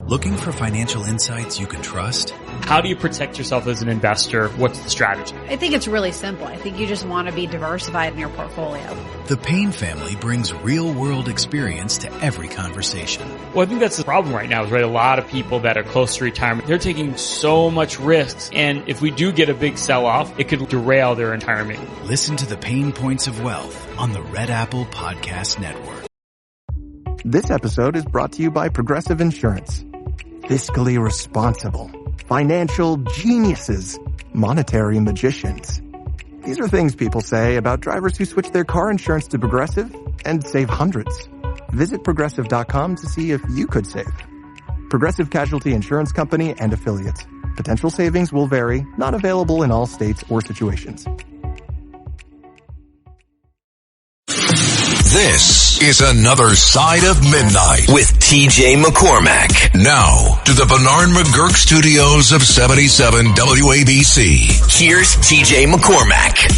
Looking for financial insights you can trust? How do you protect yourself as an investor? What's the strategy? I think it's really simple. I think you just want to be diversified in your portfolio. The Payne family brings real-world experience to every conversation. Well, I think that's the problem right now is, right, a lot of people that are close to retirement, they're taking so much risks. And if we do get a big sell-off, it could derail their retirement. Listen to the Pain Points of Wealth on the Red Apple Podcast Network. This episode is brought to you by Progressive Insurance. Fiscally responsible, financial geniuses, monetary magicians. These are things people say about drivers who switch their car insurance to Progressive and save hundreds. Visit Progressive.com to see if you could save. Progressive Casualty Insurance Company and Affiliates. Potential savings will vary, not available in all states or situations. This is Another Side of Midnight with TJ McCormack. Now to the Bernard McGurk studios of 77 WABC. Here's TJ McCormack.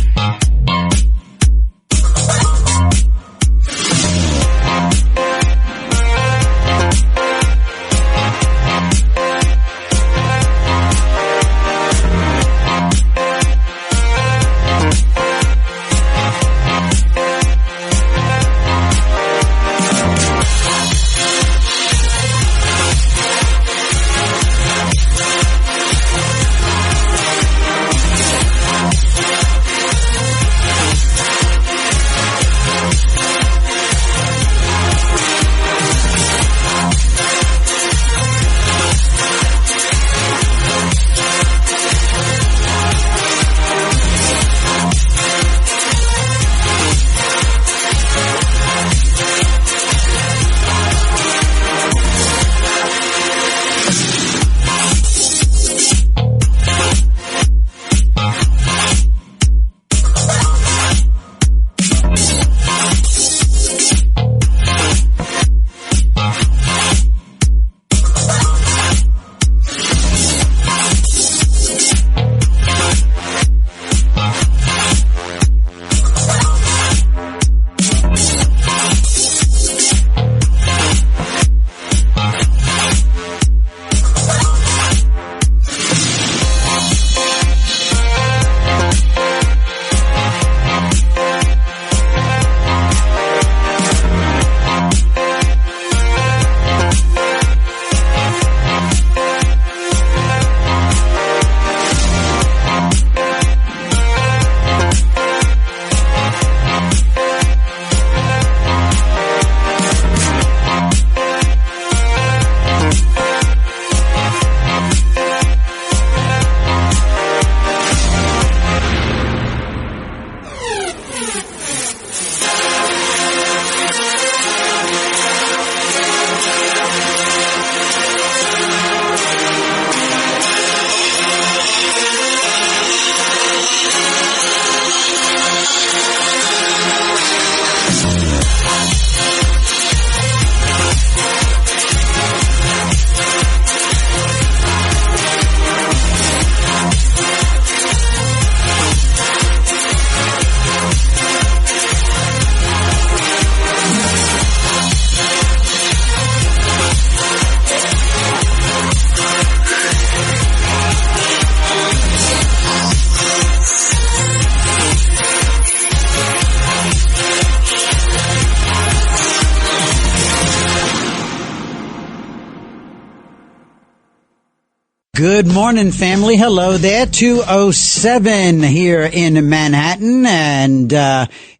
Good morning, family. Hello there. 2:07 here in Manhattan, and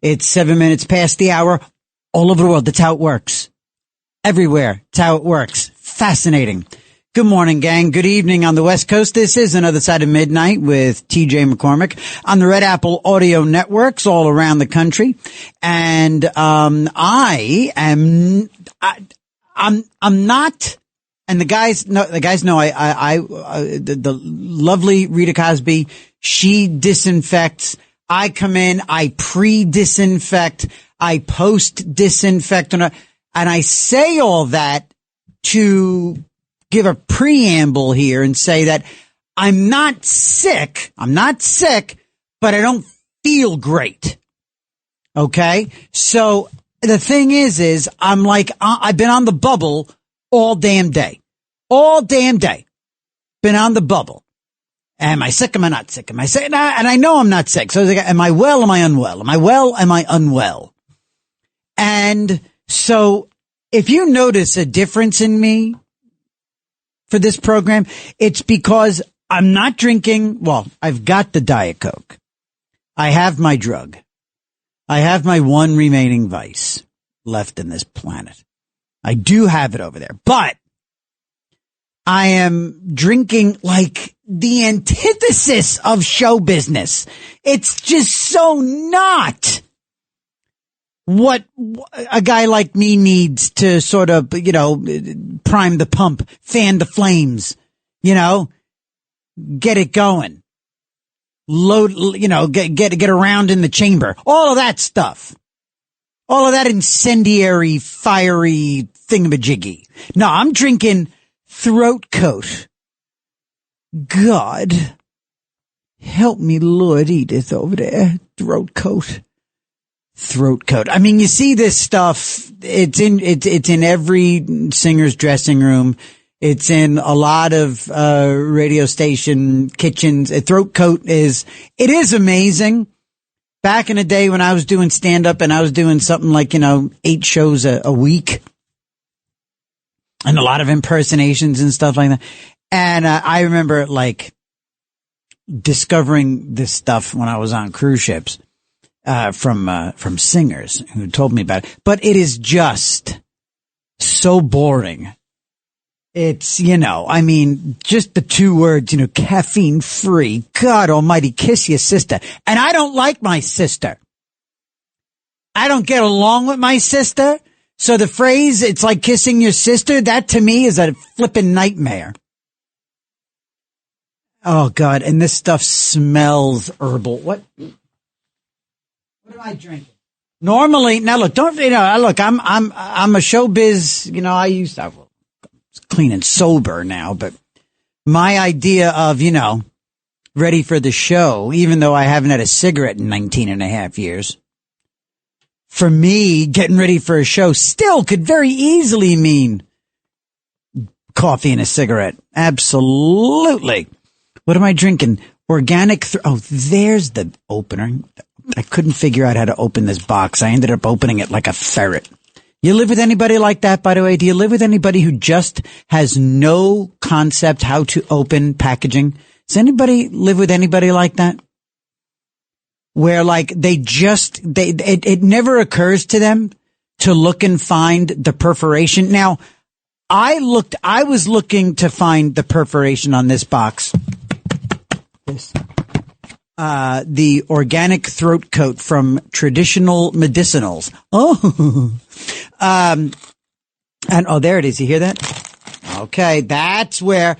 it's 7 minutes past the hour. All over the world, that's how it works. Everywhere, it's how it works. Fascinating. Good morning, gang. Good evening on the West Coast. This is Another Side of Midnight with TJ McCormack on the Red Apple Audio Networks all around the country. And I'm not. And the guys know, the lovely Rita Cosby, she disinfects. I come in, I pre-disinfect, I post-disinfect, and I say all that to give a preamble here and say that I'm not sick, but I don't feel great. Okay? So the thing is I've been on the bubble all damn day. all damn day. Been on the bubble. Am I sick? Am I not sick? Am I sick? And I know I'm not sick. So I was like, am I well? Am I unwell? Am I well? Am I unwell? And so if you notice a difference in me for this program, it's because I'm not drinking. Well, I've got the Diet Coke. I have my drug. I have my one remaining vice left in this planet. I do have it over there, but I am drinking like the antithesis of show business. It's just so not what a guy like me needs to sort of, prime the pump, fan the flames, get it going, load, get around in the chamber, all of that stuff, all of that incendiary, fiery thingamajiggy. No, I'm drinking Throat Coat. God help me, Lord Edith over there. Throat Coat. I mean, you see this stuff. It's in every singer's dressing room. It's in a lot of radio station kitchens. A Throat Coat is amazing. Back in the day when I was doing stand up and I was doing something like 8 shows a week. And a lot of impersonations and stuff like that. And I remember discovering this stuff when I was on cruise ships from singers who told me about it. But it is just so boring. It's, just the 2 words, caffeine free. God almighty, kiss your sister. And I don't like my sister. I don't get along with my sister. So the phrase, it's like kissing your sister, that to me is a flippin' nightmare. Oh God. And this stuff smells herbal. What am I drinking? Normally, now look, I'm a showbiz, I used to, clean and sober now, but my idea of, ready for the show, even though I haven't had a cigarette in 19 and a half years. For me, getting ready for a show still could very easily mean coffee and a cigarette. Absolutely. What am I drinking? Organic. There's the opener. I couldn't figure out how to open this box. I ended up opening it like a ferret. You live with anybody like that, by the way? Do you live with anybody who just has no concept how to open packaging? Does anybody live with anybody like that? Where it never occurs to them to look and find the perforation. Now, I was looking to find the perforation on this box. The organic throat coat from Traditional Medicinals. Oh, and there it is. You hear that? Okay. That's what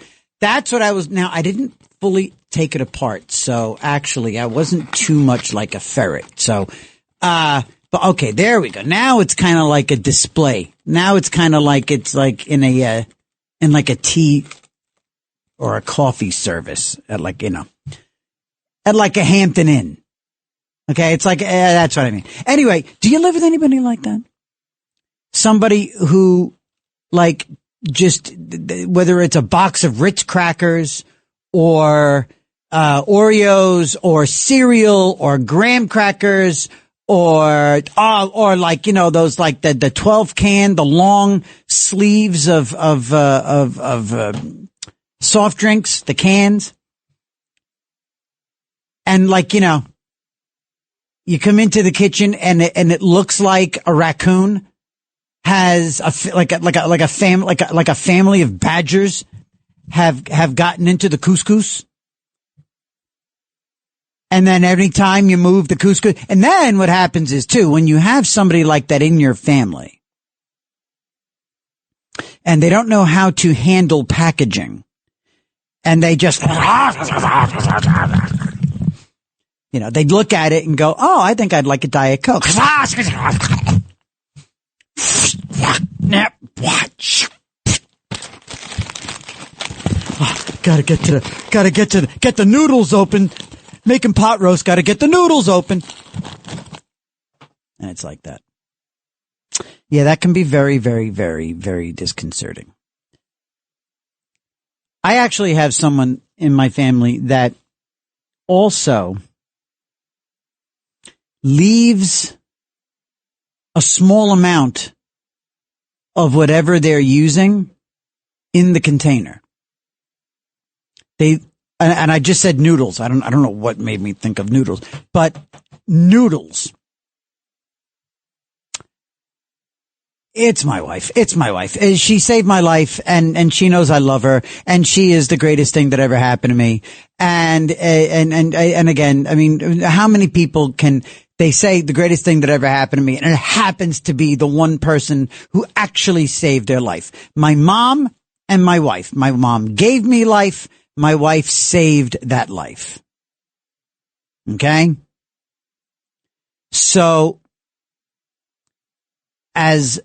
I was. Now, I didn't fully take it apart. So actually I wasn't too much like a ferret. So, but okay, there we go. Now it's kind of like a display. Now it's kind of like it's like in a tea or a coffee service at like a Hampton Inn. Okay. It's like, that's what I mean. Anyway, do you live with anybody like that? Somebody who just, whether it's a box of Ritz crackers or Oreos or cereal or graham crackers or those the 12 can, the long sleeves of soft drinks, the cans. And you come into the kitchen and it looks like a raccoon has a family of badgers have gotten into the couscous. And then every time you move the couscous, and then what happens is too, when you have somebody like that in your family and they don't know how to handle packaging and they just, they'd look at it and go, oh, I think I'd like a Diet Coke. Get the noodles open. Making pot roast, gotta get the noodles open. And it's like that. Yeah, that can be very, very, very, very disconcerting. I actually have someone in my family that also leaves a small amount of whatever they're using in the container. And I just said noodles. I don't know what made me think of noodles, but noodles. It's my wife. She saved my life, and she knows I love her, and she is the greatest thing that ever happened to me. And again, I mean, how many people can they say the greatest thing that ever happened to me, and it happens to be the one person who actually saved their life? My mom and my wife. My mom gave me life. My wife saved that life. Okay? So, as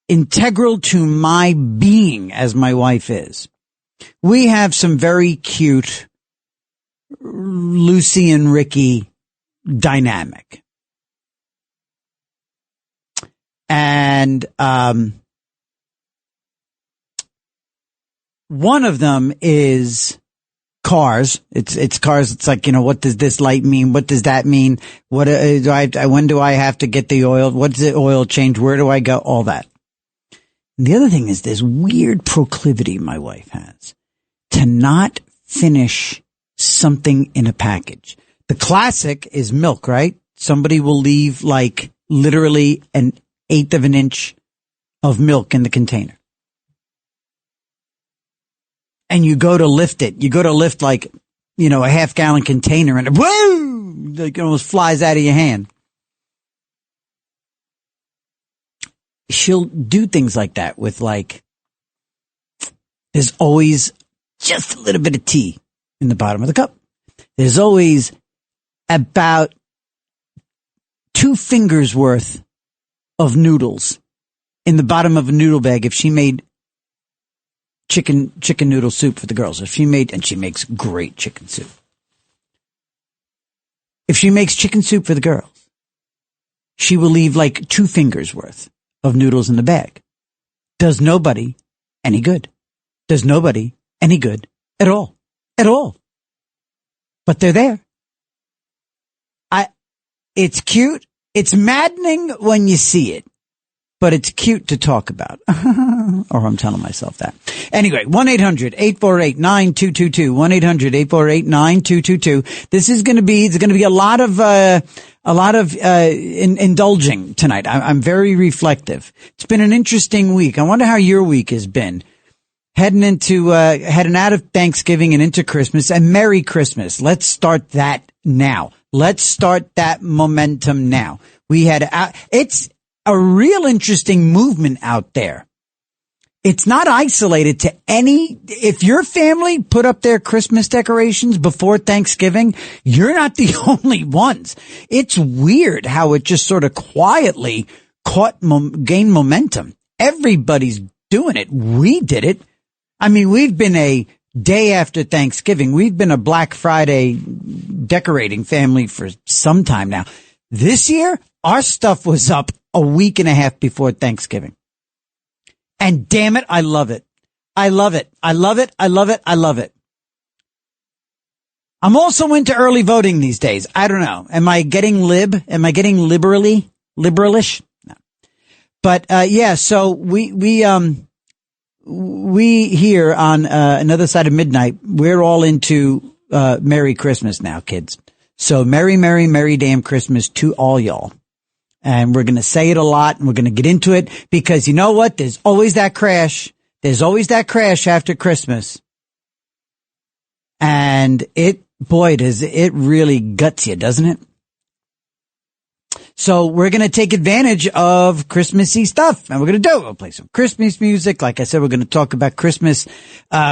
integral to my being as my wife is, we have some very cute Lucy and Ricky dynamic. And one of them is cars. It's cars. It's like, what does this light mean? What does that mean? When do I have to get the oil? What's the oil change? Where do I go? All that. And the other thing is this weird proclivity my wife has to not finish something in a package. The classic is milk, right? Somebody will leave like literally an eighth of an inch of milk in the container. And you go to lift it. You go to lift like, a half-gallon container, and whoa! It almost flies out of your hand. She'll do things like that with there's always just a little bit of tea in the bottom of the cup. There's always about 2 fingers worth of noodles in the bottom of a noodle bag if she made chicken noodle soup for the girls. And she makes great chicken soup. If she makes chicken soup for the girls, she will leave 2 fingers worth of noodles in the bag. Does nobody any good. Does nobody any good at all. At all. But they're there. It's cute. It's maddening when you see it. But it's cute to talk about. Or I'm telling myself that. Anyway, 1-800-848-9222. 1-800-848-9222. It's going to be a lot of indulging tonight. I'm very reflective. It's been an interesting week. I wonder how your week has been. Heading out of Thanksgiving and into Christmas, and Merry Christmas. Let's start that now. Let's start that momentum now. It's a real interesting movement out there. It's not isolated to if your family put up their Christmas decorations before Thanksgiving, you're not the only ones. It's weird how it just sort of quietly gained momentum. Everybody's doing it. We did it. I mean, we've been a day after Thanksgiving. We've been a Black Friday decorating family for some time now. This year, our stuff was up a week and a half before Thanksgiving. And damn it, I love it. I love it. I love it. I love it. I love it. I'm also into early voting these days. I don't know. Am I getting Am I getting liberalish? No. But, yeah, so we here on another side of midnight, we're all into Merry Christmas now, kids. So Merry, Merry, Merry damn Christmas to all y'all. And we're going to say it a lot, and we're going to get into it because you know what? There's always that crash. There's always that crash after Christmas. And it really guts you, doesn't it? So we're going to take advantage of Christmassy stuff, and we're going to do it. We'll play some Christmas music. Like I said, we're going to talk about Christmas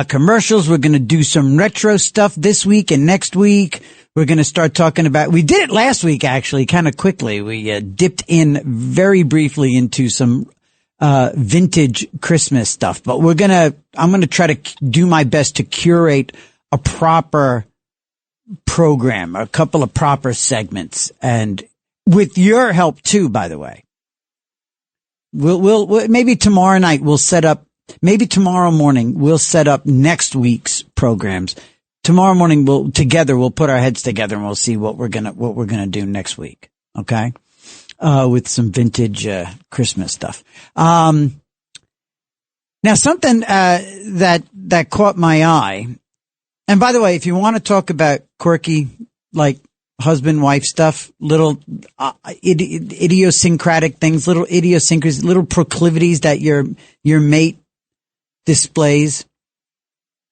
commercials. We're going to do some retro stuff this week and next week. We're going to start talking about, we did it last week, actually, kind of quickly. We dipped in very briefly into some vintage Christmas stuff, but I'm going to try to do my best to curate a proper program, a couple of proper segments, and with your help too, by the way. We'll maybe tomorrow night we'll set up, maybe tomorrow morning we'll set up next week's programs. Tomorrow morning, we'll put our heads together and we'll see what we're gonna do next week. Okay. With some vintage, Christmas stuff. Now something, that caught my eye. And by the way, if you want to talk about quirky, like husband-wife stuff, little, idiosyncratic things, little idiosyncrasies, little proclivities that your mate displays.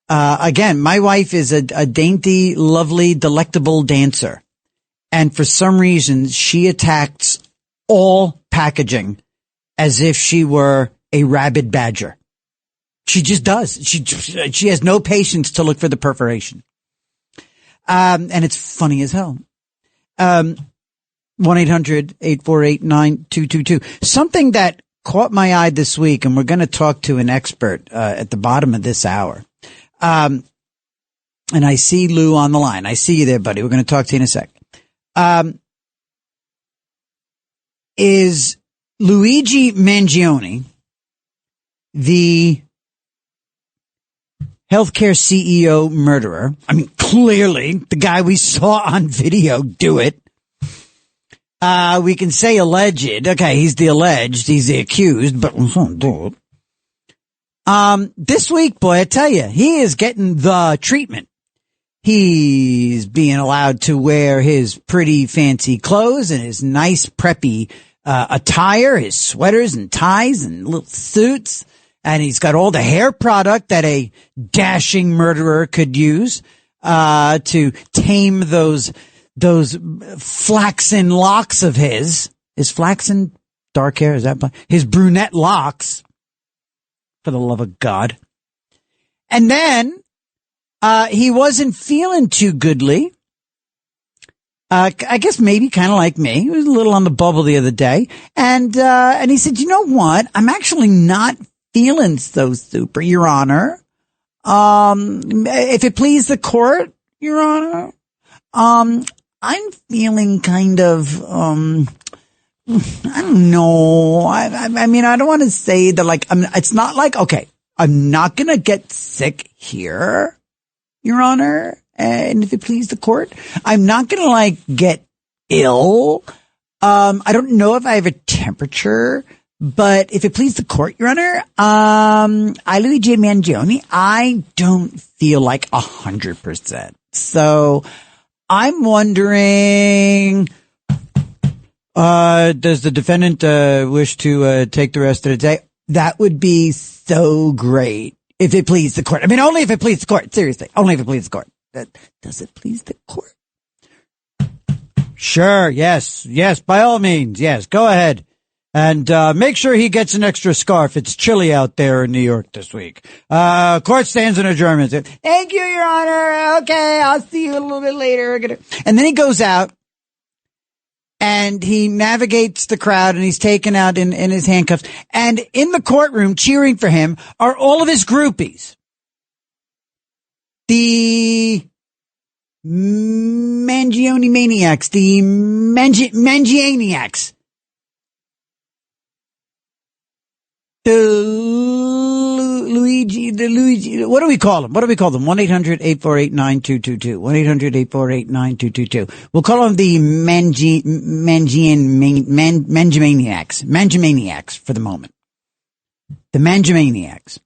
Again, my wife is a dainty, lovely, delectable dancer. And for some reason, she attacks all packaging as if she were a rabid badger. She just does. She has no patience to look for the perforation. And it's funny as hell. 1-800-848-9222. Something that caught my eye this week, and we're going to talk to an expert, at the bottom of this hour. And I see Lou on the line. I see you there, buddy. We're going to talk to you in a sec. Is Luigi Mangione the healthcare CEO murderer? I mean, clearly the guy we saw on video do it. We can say alleged. Okay, he's the alleged. He's the accused, but this week, boy, I tell you, he is getting the treatment. He's being allowed to wear his pretty fancy clothes and his nice preppy attire, his sweaters and ties and little suits. And he's got all the hair product that a dashing murderer could use to tame those flaxen locks of his. Is flaxen dark hair? Is that his brunette locks? For the love of God. And then he wasn't feeling too goodly. I guess maybe kind of like me. He was a little on the bubble the other day. And he said, you know what? I'm actually not feeling so super, Your Honor. If it please the court, Your Honor, I'm feeling kind of, I don't know. I mean, I don't want to say that like, it's not like, okay, I'm not going to get sick here, Your Honor. And if it please the court, I'm not going to like get ill. I don't know if I have a temperature, but if it please the court, Your Honor, I, Luigi Mangione, I don't feel like 100%. So I'm wondering, does the defendant wish to take the rest of the day? That would be so great if it please the court. I mean, only if it please the court. Seriously, only if it please the court. Does it please the court? Sure. Yes. By all means. Yes. Go ahead. And make sure he gets an extra scarf. It's chilly out there in New York this week. Court stands in adjournment. Thank you, Your Honor. Okay, I'll see you a little bit later. And then he goes out and he navigates the crowd and he's taken out in his handcuffs. And in the courtroom cheering for him are all of his groupies. The Mangione maniacs, the Mangianiacs. The Luigi, what do we call them? 1-800-848-9222. 1-800-848-9222. We'll call them the Mangianiacs for the moment. The Mangianiacs.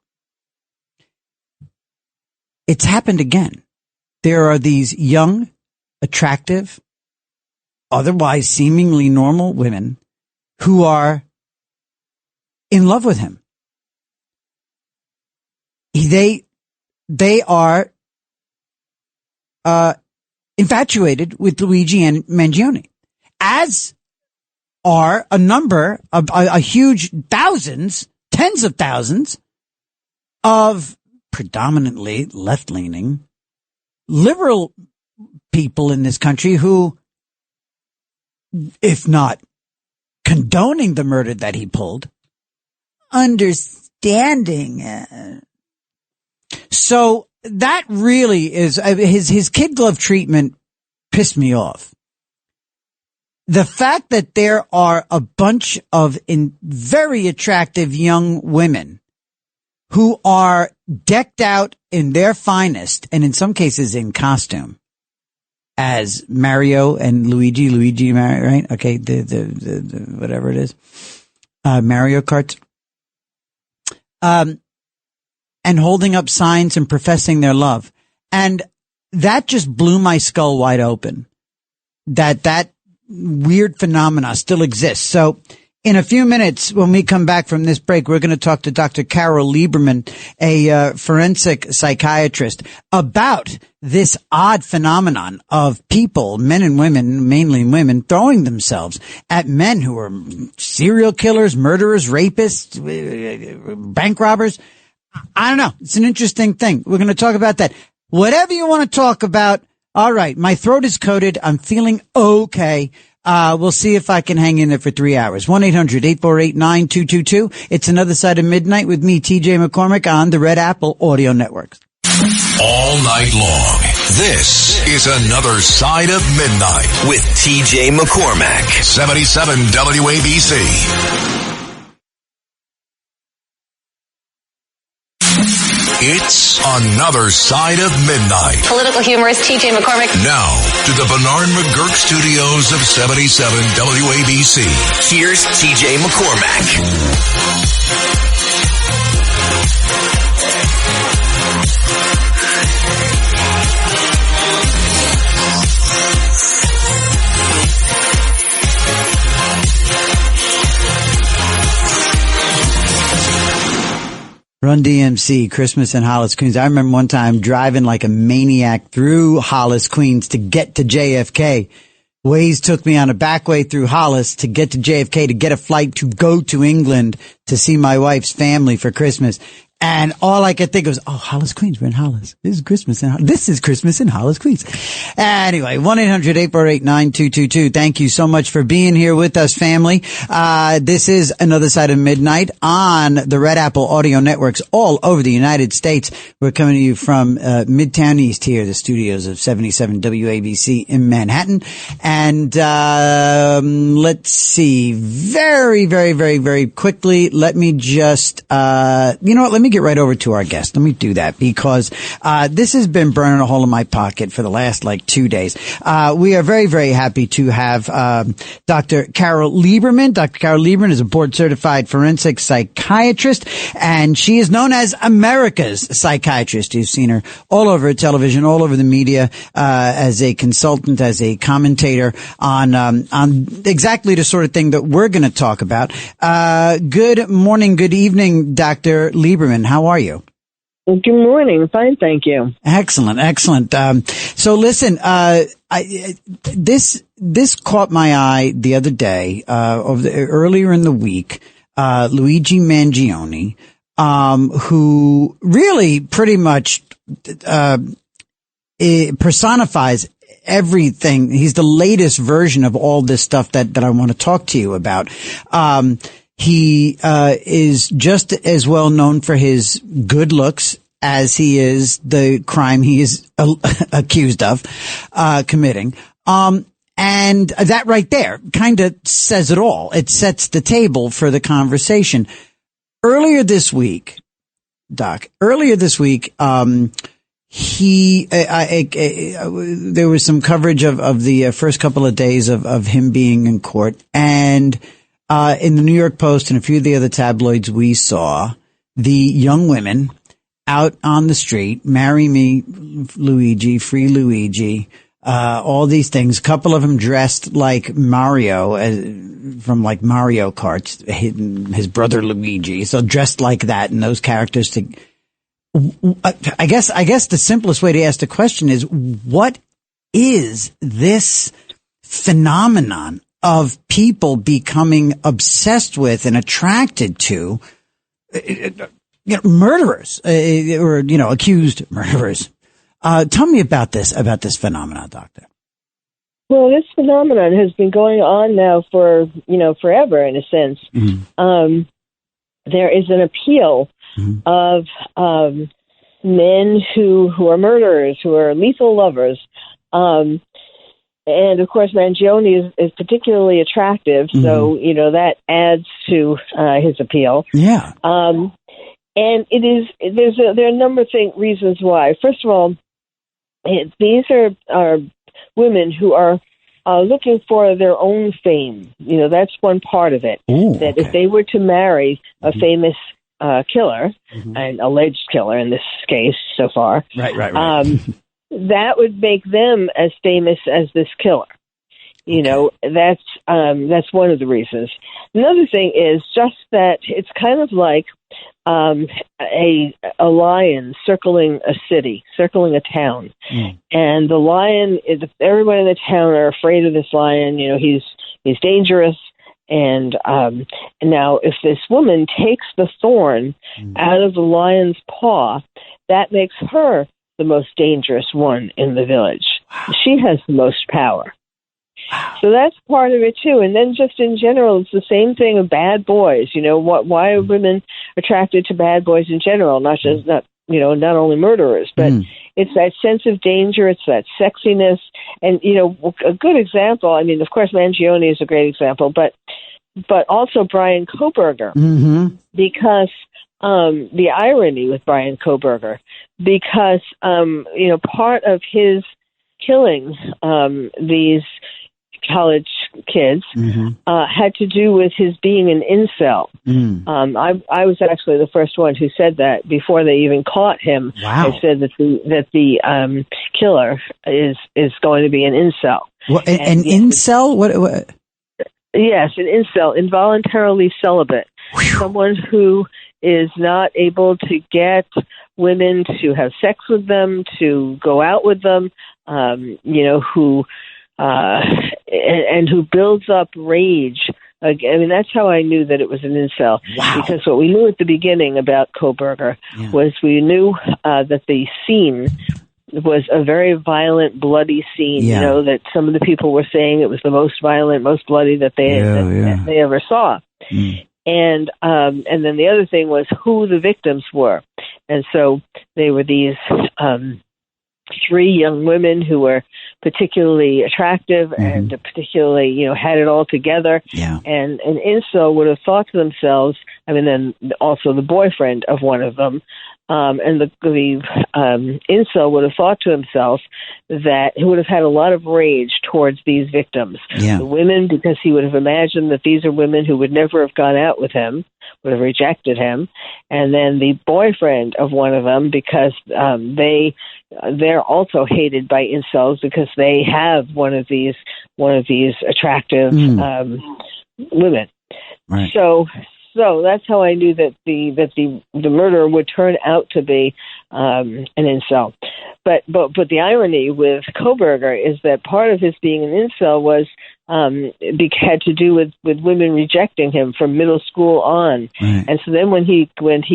It's happened again. There are these young, attractive, otherwise seemingly normal women who are in love with him. They are infatuated with Luigi Mangione, as are a number of a huge thousands, tens of thousands of predominantly left-leaning liberal people in this country who, if not condoning the murder that he pulled, understanding. So that really is his kid glove treatment pissed me off. The fact that there are a bunch of very attractive young women who are decked out in their finest, and in some cases in costume, as Mario and Luigi, right? Okay, the whatever it is, Mario Kart, and holding up signs and professing their love, and that just blew my skull wide open. That weird phenomena still exists. So, in a few minutes, when we come back from this break, we're going to talk to Dr. Carol Lieberman, a forensic psychiatrist, about this odd phenomenon of people, men and women, mainly women, throwing themselves at men who are serial killers, murderers, rapists, bank robbers. I don't know. It's an interesting thing. We're going to talk about that. Whatever you want to talk about. All right. My throat is coated. I'm feeling okay. We'll see if I can hang in there for 3 hours. 1-800-848-9222. It's Another Side of Midnight with me, TJ McCormack, on the Red Apple Audio Network. All night long. This is Another Side of Midnight with TJ McCormack. 77 WABC. It's Another Side of Midnight. Political humorist TJ McCormack. Now, to the Bernard McGurk studios of 77 WABC. Here's TJ McCormack. Run DMC, Christmas in Hollis, Queens. I remember one time driving like a maniac through Hollis, Queens to get to JFK. Waze took me on a back way through Hollis to get to JFK to get a flight to go to England to see my wife's family for Christmas. And all I could think was, oh, Hollis, Queens. We're in Hollis. This is Christmas in Hollis, Queens. Anyway, 1-800-848-9222. Thank you so much for being here with us, family. This is Another Side of Midnight on the Red Apple Audio Networks all over the United States. We're coming to you from Midtown East here, the studios of 77 WABC in Manhattan. And let's see, very, very, very, very quickly, let me just, let me get right over to our guest. Let me do that because this has been burning a hole in my pocket for the last 2 days. We are very, very happy to have Dr. Carol Lieberman. Dr. Carol Lieberman is a board-certified forensic psychiatrist, and she is known as America's psychiatrist. You've seen her all over television, all over the media, as a consultant, as a commentator on exactly the sort of thing that we're going to talk about. Good morning, good evening, Dr. Lieberman. How are you? Good morning. Fine, thank you. Excellent, excellent. So listen, this caught my eye the other day, earlier in the week. Luigi Mangione, who really pretty much personifies everything. He's the latest version of all this stuff that I want to talk to you about. He is just as well known for his good looks as he is the crime he is accused of committing. And that right there kind of says it all. It sets the table for the conversation. Earlier this week, Doc, there was some coverage of the first couple of days of him being in court, and in the New York Post and a few of the other tabloids, we saw the young women out on the street, marry me, Luigi, free Luigi, all these things. A couple of them dressed like Mario, from Mario Kart, his brother Luigi. So dressed like that, and those characters. I guess the simplest way to ask the question is, what is this phenomenon of people becoming obsessed with and attracted to murderers, or accused murderers? Tell me about this phenomenon, Doctor. Well, this phenomenon has been going on now for forever, in a sense. Mm-hmm. There is an appeal of men who are murderers, who are lethal lovers. And of course, Mangione is particularly attractive, so that adds to his appeal. Yeah. And there are a number of reasons why. First of all, these are women who are looking for their own fame. That's one part of it. Ooh, that okay. if they were to marry a famous killer, an alleged killer in this case so far, Right. that would make them as famous as this killer. That's one of the reasons. Another thing is just that it's kind of like a lion circling a city, circling a town. And the lion, everybody in the town are afraid of this lion. He's dangerous. And now if this woman takes the thorn out of the lion's paw, that makes her the most dangerous one in the village. Wow. She has the most power. Wow. So that's part of it too. And then just in general, it's the same thing of bad boys. Why are women attracted to bad boys in general? Not only murderers, but it's that sense of danger. It's that sexiness. And, a good example, of course, Mangione is a great example, but also Brian Kohberger, because the irony with Brian Kohberger, because, part of his killing these college kids had to do with his being an incel. I was actually the first one who said that before they even caught him. Wow. I said that the killer is going to be an incel. Well, an incel? What? Yes, an incel, involuntarily celibate. Whew. Someone who is not able to get women to have sex with them, to go out with them, who and who builds up rage. That's how I knew that it was an incel. Wow. Because what we knew at the beginning about Kohberger was we knew that the scene was a very violent, bloody scene. Yeah. That some of the people were saying it was the most violent, most bloody that they ever saw. And then the other thing was who the victims were. And so they were these 3 young women who were particularly attractive and particularly, had it all together. Yeah. And an incel would have thought to themselves, then also the boyfriend of one of them, and the incel would have thought to himself that he would have had a lot of rage towards these victims. Yeah. The women, because he would have imagined that these are women who would never have gone out with him, would have rejected him. And then the boyfriend of one of them, because they're also hated by incels because they have one of these attractive women. Right. So that's how I knew that the murderer would turn out to be an incel. But the irony with Kohberger is that part of his being an incel was had to do with women rejecting him from middle school on. Right. And so then when he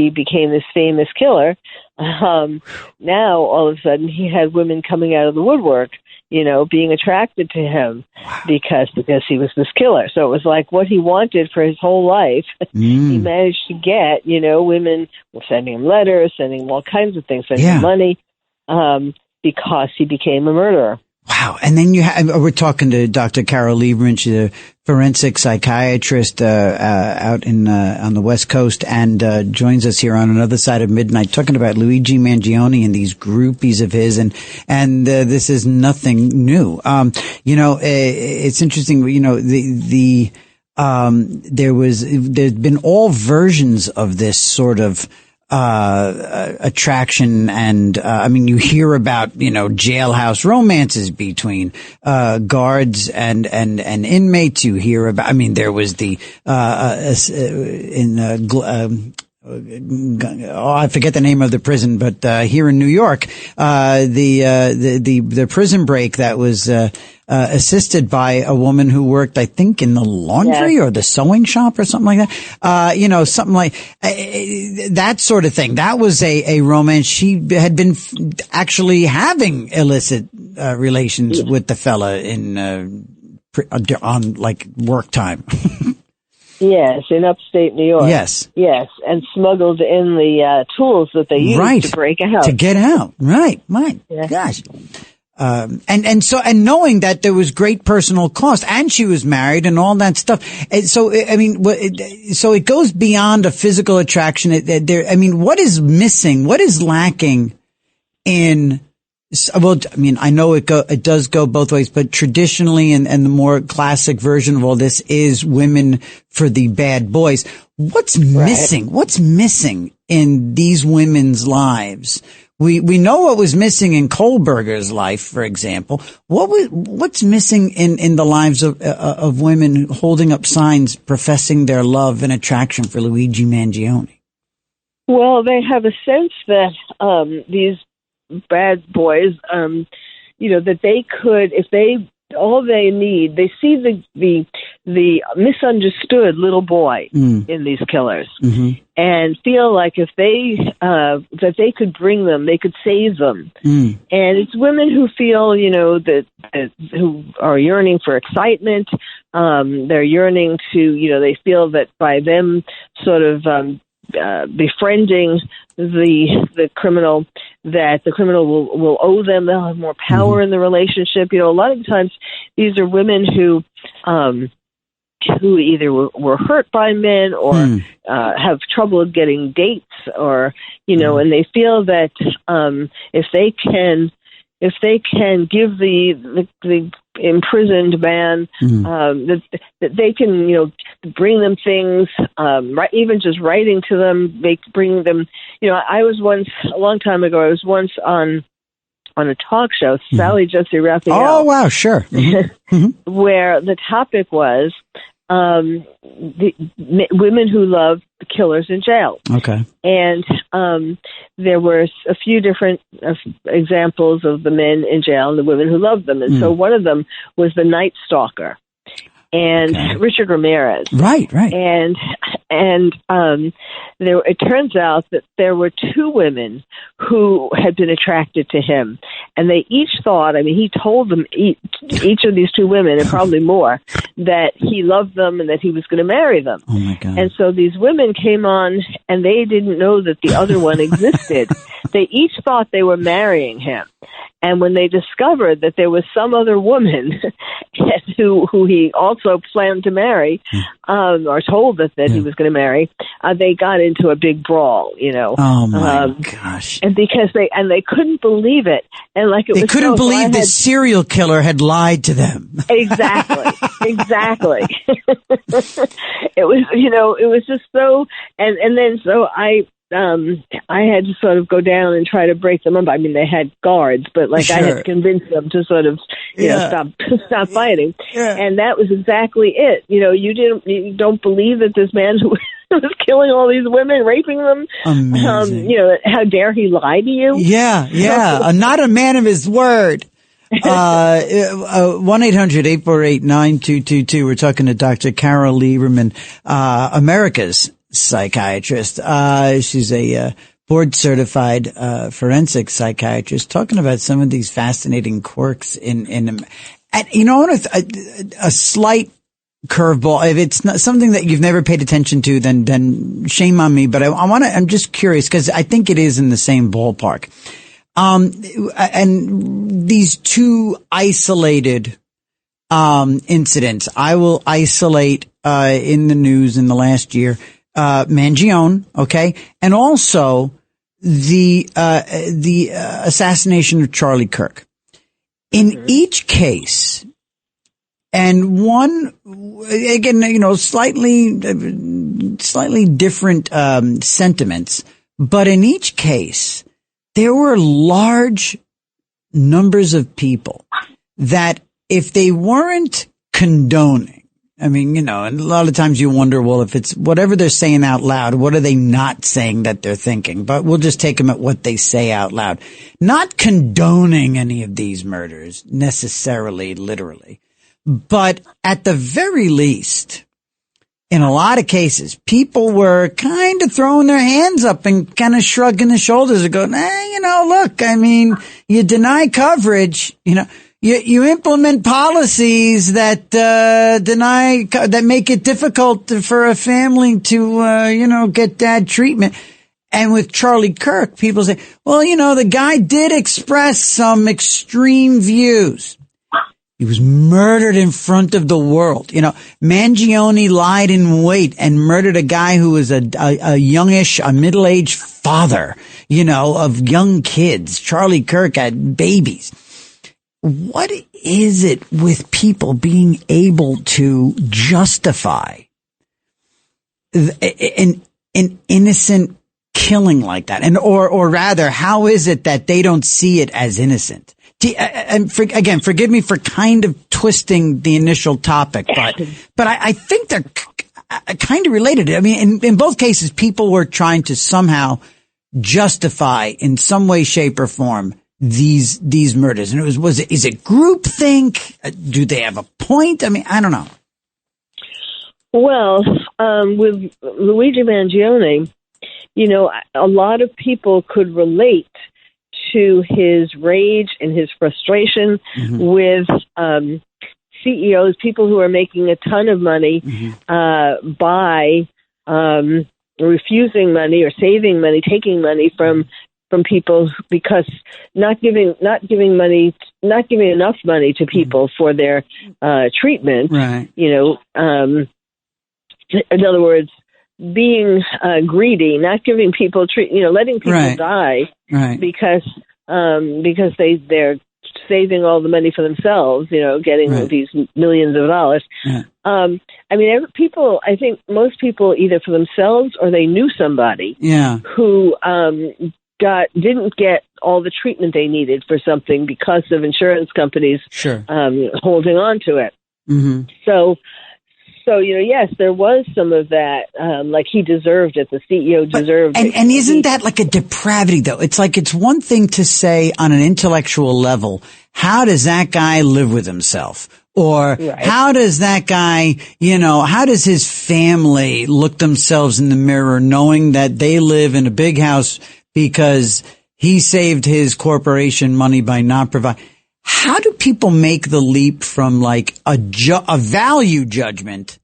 became this famous killer, now all of a sudden he had women coming out of the woodwork, being attracted to him because he was this killer. So it was like what he wanted for his whole life. He managed to get, women were sending him letters, sending him all kinds of things, sending him money, because he became a murderer. Wow. And then we're talking to Dr. Carol Lieberman. She's a forensic psychiatrist, out on the West Coast, and joins us here on Another Side of Midnight, talking about Luigi Mangione and these groupies of his. And this is nothing new. It's interesting, there's been all versions of this sort of attraction, and you hear about jailhouse romances between guards and inmates. You hear about there was the I forget the name of the prison, but here in New York, the prison break that was assisted by a woman who worked, I think, in the laundry or the sewing shop or something like that. Something like that sort of thing. That was a romance. She had been actually having illicit relations with the fella on like work time. Yes, in upstate New York. Yes, and smuggled in the tools that they used to break out. To get out. Right. My gosh. And knowing that there was great personal cost and she was married and all that stuff. And so, I mean, so it goes beyond a physical attraction. What is missing? What is lacking in, well, I mean, I know it does go both ways, but traditionally and the more classic version of all this is women for the bad boys. What's missing? What's missing in these women's lives? We know what was missing in Kohlberger's life, for example. What's missing in the lives of women holding up signs professing their love and attraction for Luigi Mangione? Well, they have a sense that these bad boys, that they could, if they all they need, they see the misunderstood little boy in these killers, and feel like if that they could bring them, they could save them. And it's women who feel, that who are yearning for excitement. They're yearning to, they feel that by them sort of befriending the criminal, that the criminal will owe them. They'll have more power in the relationship. A lot of times these are women who either were hurt by men or have trouble getting dates, or and they feel that if they can give the imprisoned man that they can bring them things, even just writing to them, bring them. I was once, a long time ago, I was once on a talk show, Sally Jesse Raphael. Oh wow, sure. Where the topic was the women who love the killers in jail. Okay. And there were a few different examples of the men in jail and the women who loved them. And so one of them was the Night Stalker. And Richard Ramirez. Right. And it turns out that there were two women who had been attracted to him, and they each thought, he told them, each of these two women, and probably more, that he loved them and that he was going to marry them. Oh my God. And so these women came on, and they didn't know that the other one existed. They each thought they were marrying him. And when they discovered that there was some other woman who he also planned to marry, or told that he was going to marry, they got into a big brawl, Oh my gosh! And because they couldn't believe it, and they couldn't believe the serial killer had lied to them. Exactly. It was just so, and then so I had to sort of go down and try to break them up. They had guards, but I had to convince them to sort of, stop fighting. Yeah. And that was exactly it. You don't believe that this man who was killing all these women, raping them. Amazing. How dare he lie to you? Yeah. Not a man of his word. 1-800-848-9222. We're talking to Dr. Carol Lieberman, America's psychiatrist. She's a board certified forensic psychiatrist, talking about some of these fascinating quirks in a slight curveball. If it's not something that you've never paid attention to, then shame on me. But I'm just curious, because I think it is in the same ballpark. And these two isolated incidents, I will isolate in the news in the last year. Mangione, okay, and also the assassination of Charlie Kirk. In each case, and one again, slightly different sentiments, but in each case, there were large numbers of people that, if they weren't condoning, and a lot of times you wonder, well, if it's whatever they're saying out loud, what are they not saying that they're thinking? But we'll just take them at what they say out loud. Not condoning any of these murders necessarily, literally, but at the very least, in a lot of cases, people were kind of throwing their hands up and kind of shrugging their shoulders and going, look, you deny coverage, You implement policies that that make it difficult for a family to get dad treatment. And with Charlie Kirk, people say, well, the guy did express some extreme views. He was murdered in front of the world. Mangione lied in wait and murdered a guy who was a youngish, a middle-aged father, of young kids. Charlie Kirk had babies. What is it with people being able to justify an innocent killing like that? Or rather, how is it that they don't see it as innocent? And again, forgive me for kind of twisting the initial topic, but I think they're kind of related. I mean, in both cases, people were trying to somehow justify in some way, shape, or form these murders. And is it groupthink? Do they have a point? I mean, I don't know. Well, with Luigi Mangione, a lot of people could relate to his rage and his frustration with CEOs, people who are making a ton of money by refusing money or saving money, taking money from people because not giving enough money to people for their treatment. Right. In other words, being greedy, not giving people letting people die because they're saving all the money for themselves, getting these millions of dollars. Yeah. I think most people either for themselves or they knew somebody who didn't get all the treatment they needed for something because of insurance companies holding on to it. Mm-hmm. So, yes, there was some of that, like he deserved it. The CEO deserved it. And isn't that like a depravity, though? It's like it's one thing to say on an intellectual level, how does that guy live with himself? Or how does that guy, how does his family look themselves in the mirror knowing that they live in a big house because he saved his corporation money by not providing? How do people make the leap from like a value judgment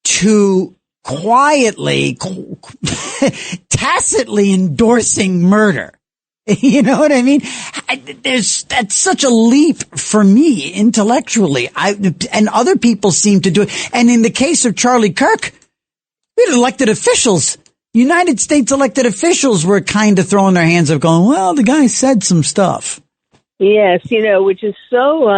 to quietly, tacitly endorsing murder? You know what I mean? That's such a leap for me intellectually. And other people seem to do it. And in the case of Charlie Kirk, we had elected officials. United States elected officials were kind of throwing their hands up going, well, the guy said some stuff. Yes, which is so,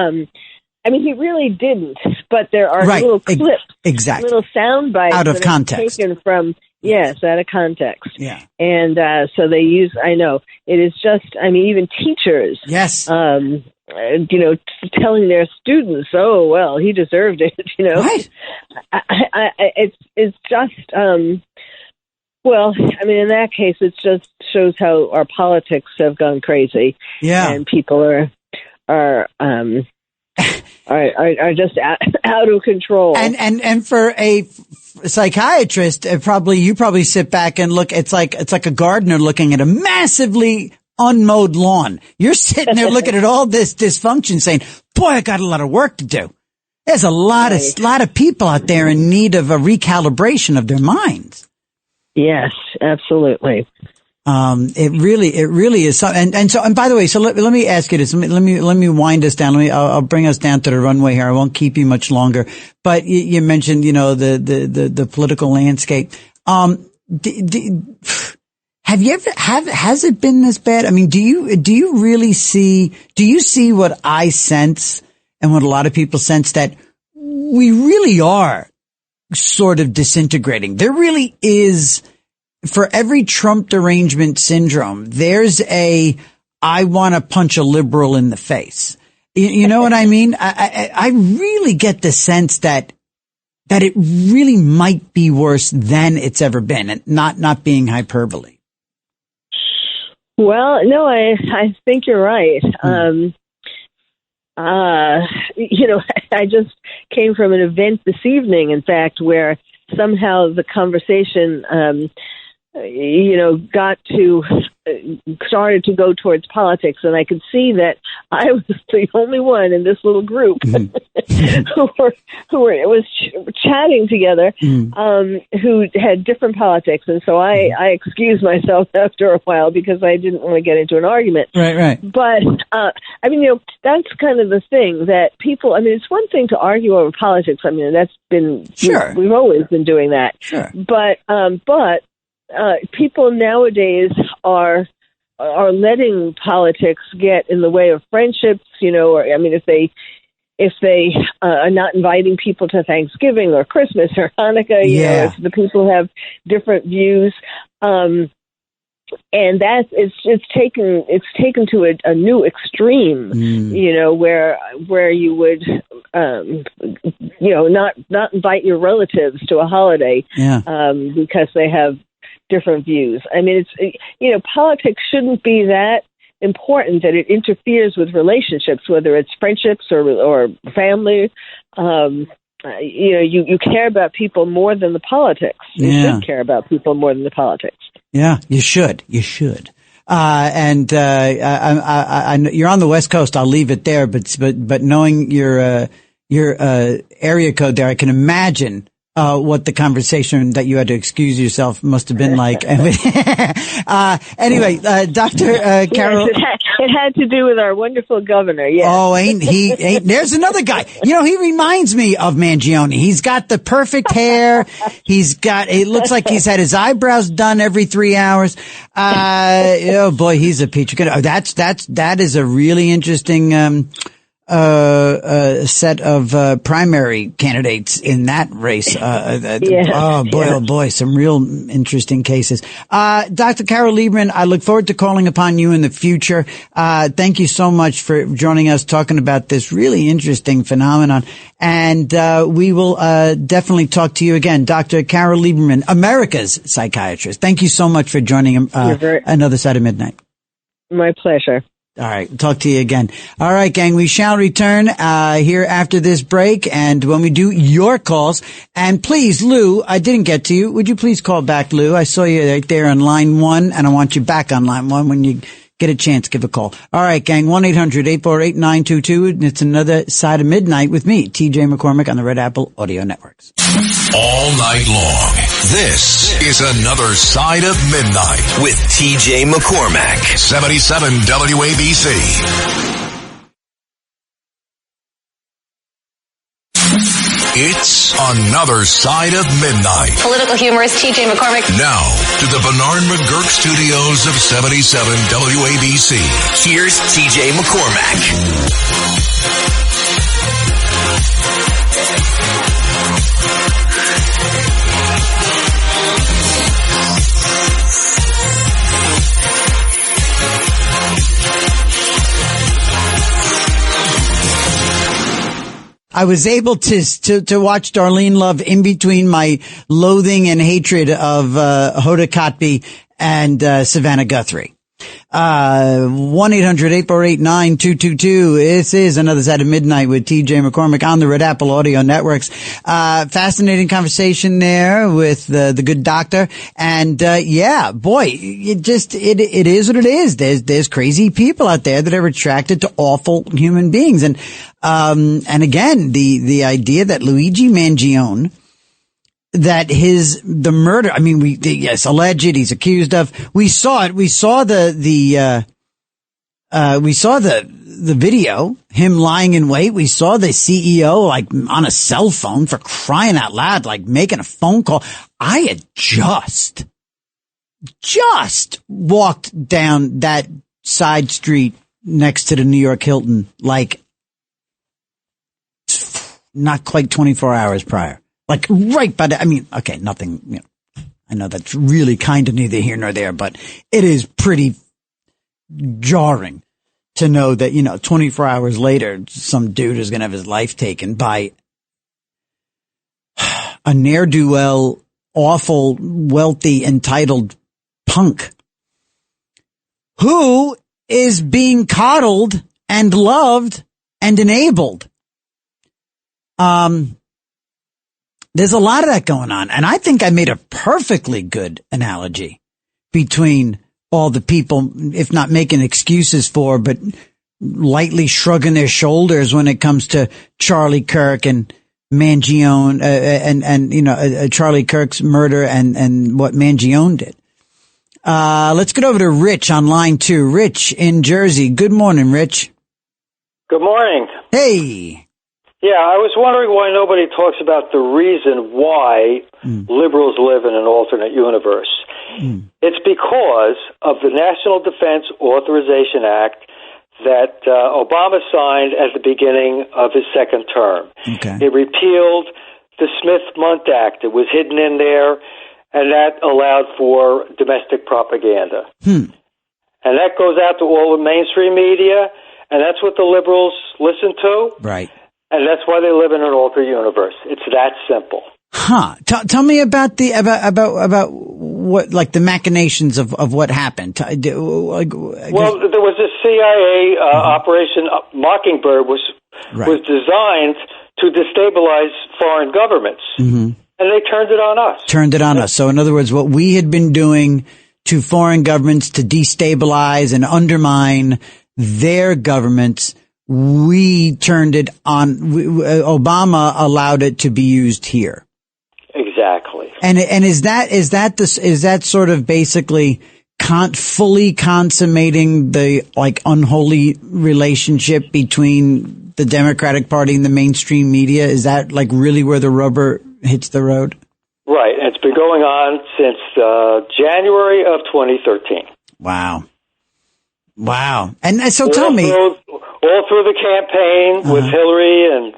he really didn't, but there are little clips, little sound bites out of context. Taken from, out of context. Yeah. And so they use, I know, it is just, even teachers. Yes. Telling their students, oh, well, he deserved it, Right. It's just, well, in that case, it just shows how our politics have gone crazy. Yeah. And people are just out of control. And for a psychiatrist, you probably sit back and look. It's like a gardener looking at a massively unmowed lawn. You're sitting there looking at all this dysfunction, saying, "Boy, I got a lot of work to do." There's a lot of people out there in need of a recalibration of their minds. Yes, absolutely. It really is. And by the way, so let me ask you this. Let me wind us down. I'll bring us down to the runway here. I won't keep you much longer. But you mentioned, the political landscape. Has it been this bad? Do you see what I sense and what a lot of people sense, that we really are sort of disintegrating? There really is, for every Trump derangement syndrome, there's I want to punch a liberal in the face. You know what I mean? I really get the sense that it really might be worse than it's ever been, and not being hyperbole. Well, no, I think you're right. I just came from an event this evening, in fact, where somehow the conversation, started to go towards politics, and I could see that I was the only one in this little group who was chatting together, who had different politics, and so I excused myself after a while because I didn't want to get into an argument. Right. But I mean, that's kind of the thing that people. I mean, it's one thing to argue over politics. I mean, that's been sure. We've always been doing that. Sure. But people nowadays are letting politics get in the way of friendships, or I mean, if they are not inviting people to Thanksgiving or Christmas or Hanukkah, if the people have different views, and it's taken to a new extreme, where you would not invite your relatives to a holiday because they have different views. I mean, it's politics shouldn't be that important that it interferes with relationships, whether it's friendships or family. You care about people more than the politics. You should care about people more than the politics. Yeah, you should. And I you're on the West Coast. I'll leave it there. But knowing your area code there, I can imagine what the conversation that you had to excuse yourself must have been like. Anyway, Dr. Carol. It had to do with our wonderful governor, yes. Oh, ain't there's another guy. He reminds me of Mangione. He's got the perfect hair. It looks like he's had his eyebrows done every 3 hours. Oh boy, he's a peach. That is a really interesting, set of primary candidates in that race. Oh boy, some real interesting cases. Dr. Carol Lieberman, I look forward to calling upon you in the future. Thank you so much for joining us, talking about this really interesting phenomenon. And we will definitely talk to you again. Dr. Carol Lieberman, America's psychiatrist. Thank you so much for joining Another Side of Midnight. My pleasure. All right. Talk to you again. All right, gang. We shall return here after this break. And when we do, your calls. And please, Lou, I didn't get to you. Would you please call back, Lou? I saw you right there on line 1, and I want you back on line 1 when you get a chance. Give a call. All right, gang. 1-800-848-922. It's Another Side of Midnight with me, TJ McCormack, on the Red Apple Audio Networks. All night long, this is Another Side of Midnight with TJ McCormack, 77 WABC. It's Another Side of Midnight. Political humorist TJ McCormack. Now, to the Bernard McGurk studios of 77 WABC. Here's TJ McCormack. I was able to watch Darlene Love in between my loathing and hatred of Hoda Kotb and Savannah Guthrie. 1-800-848-9222. This is Another Side of Midnight with TJ McCormack on the Red Apple Audio Networks. Fascinating conversation there with the good doctor. And boy, it is what it is. There's crazy people out there that are attracted to awful human beings. And again, the idea that Luigi Mangione, that the murder, I mean, alleged, he's accused of, we saw it, we saw the video, him lying in wait, we saw the CEO, like, on a cell phone, for crying out loud, like, making a phone call. I had just walked down that side street next to the New York Hilton, like, not quite 24 hours prior. Like right by nothing, I know that's really kind of neither here nor there, but it is pretty jarring to know that, 24 hours later, some dude is going to have his life taken by a ne'er-do-well, awful, wealthy, entitled punk who is being coddled and loved and enabled. There's a lot of that going on. And I think I made a perfectly good analogy between all the people, if not making excuses for, but lightly shrugging their shoulders when it comes to Charlie Kirk and Mangione, and Charlie Kirk's murder and what Mangione did. Let's get over to Rich on line 2. Rich in Jersey. Good morning, Rich. Good morning. Hey. Yeah, I was wondering why nobody talks about the reason why liberals live in an alternate universe. It's because of the National Defense Authorization Act that Obama signed at the beginning of his second term. Okay. It repealed the Smith-Mundt Act. It was hidden in there, and that allowed for domestic propaganda. And that goes out to all the mainstream media, and that's what the liberals listen to. Right. And that's why they live in an alternate universe. It's that simple. Huh. Tell me about about what, like, the machinations of what happened. Well, there was a CIA Operation Mockingbird was designed to destabilize foreign governments, and they turned it on us. So, in other words, what we had been doing to foreign governments to destabilize and undermine their governments, we turned it on. Obama allowed it to be used here. Exactly. And is that sort of basically fully consummating the, like, unholy relationship between the Democratic Party and the mainstream media? Is that, like, really where the rubber hits the road? Right. It's been going on since January of 2013. Wow. And so tell me. All through the campaign with Hillary and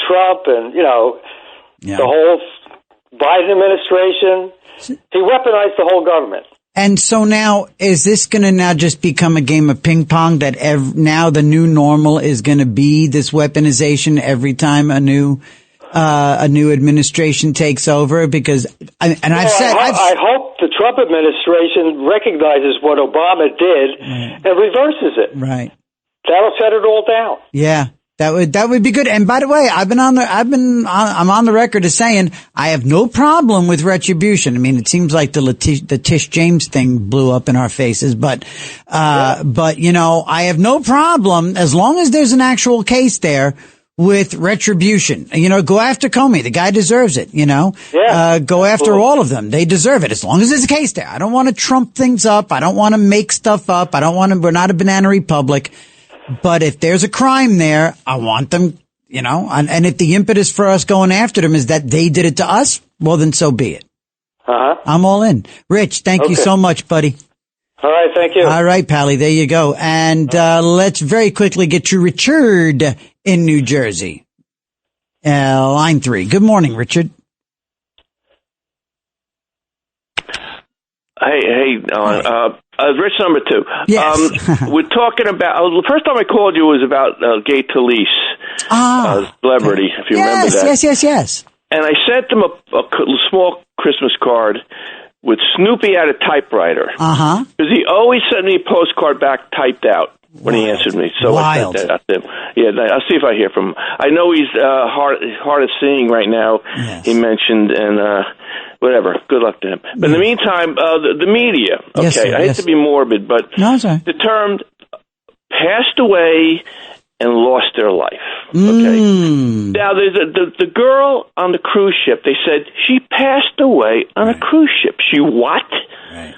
Trump and, the whole Biden administration, he weaponized the whole government. And so now, is this going to now just become a game of ping pong that now the new normal is going to be this weaponization every time a new administration takes over? Because, I hope the Trump administration recognizes what Obama did and reverses it. Right. That'll set it all down. Yeah. That would be good. And by the way, I'm on the record as saying I have no problem with retribution. I mean, it seems like the Tish James thing blew up in our faces, but I have no problem as long as there's an actual case there with retribution. Go after Comey. The guy deserves it, go after all of them. They deserve it as long as there's a case there. I don't want to trump things up. I don't want to make stuff up. We're not a banana republic. But if there's a crime there, I want them, and if the impetus for us going after them is that they did it to us, well, then so be it. I'm all in. Rich, thank you so much, buddy. All right, thank you. All right, Pally, there you go. And let's very quickly get to Richard in New Jersey. Line 3. Good morning, Richard. Hey, Rich number 2. Yes. We're talking about, the first time I called you was about Gay Talese, celebrity, if you remember that. Yes. And I sent him a small Christmas card with Snoopy at a typewriter. Because he always sent me a postcard back typed out when he answered me. So I sent that out to him. Yeah, I'll see if I hear from him. I know he's hard of seeing right now, he mentioned, and whatever. Good luck to him. But in the meantime, the media, okay, I hate to be morbid, but the term passed away and lost their life. Okay. Now, there's the girl on the cruise ship, they said she passed away on a cruise ship. She what? Right.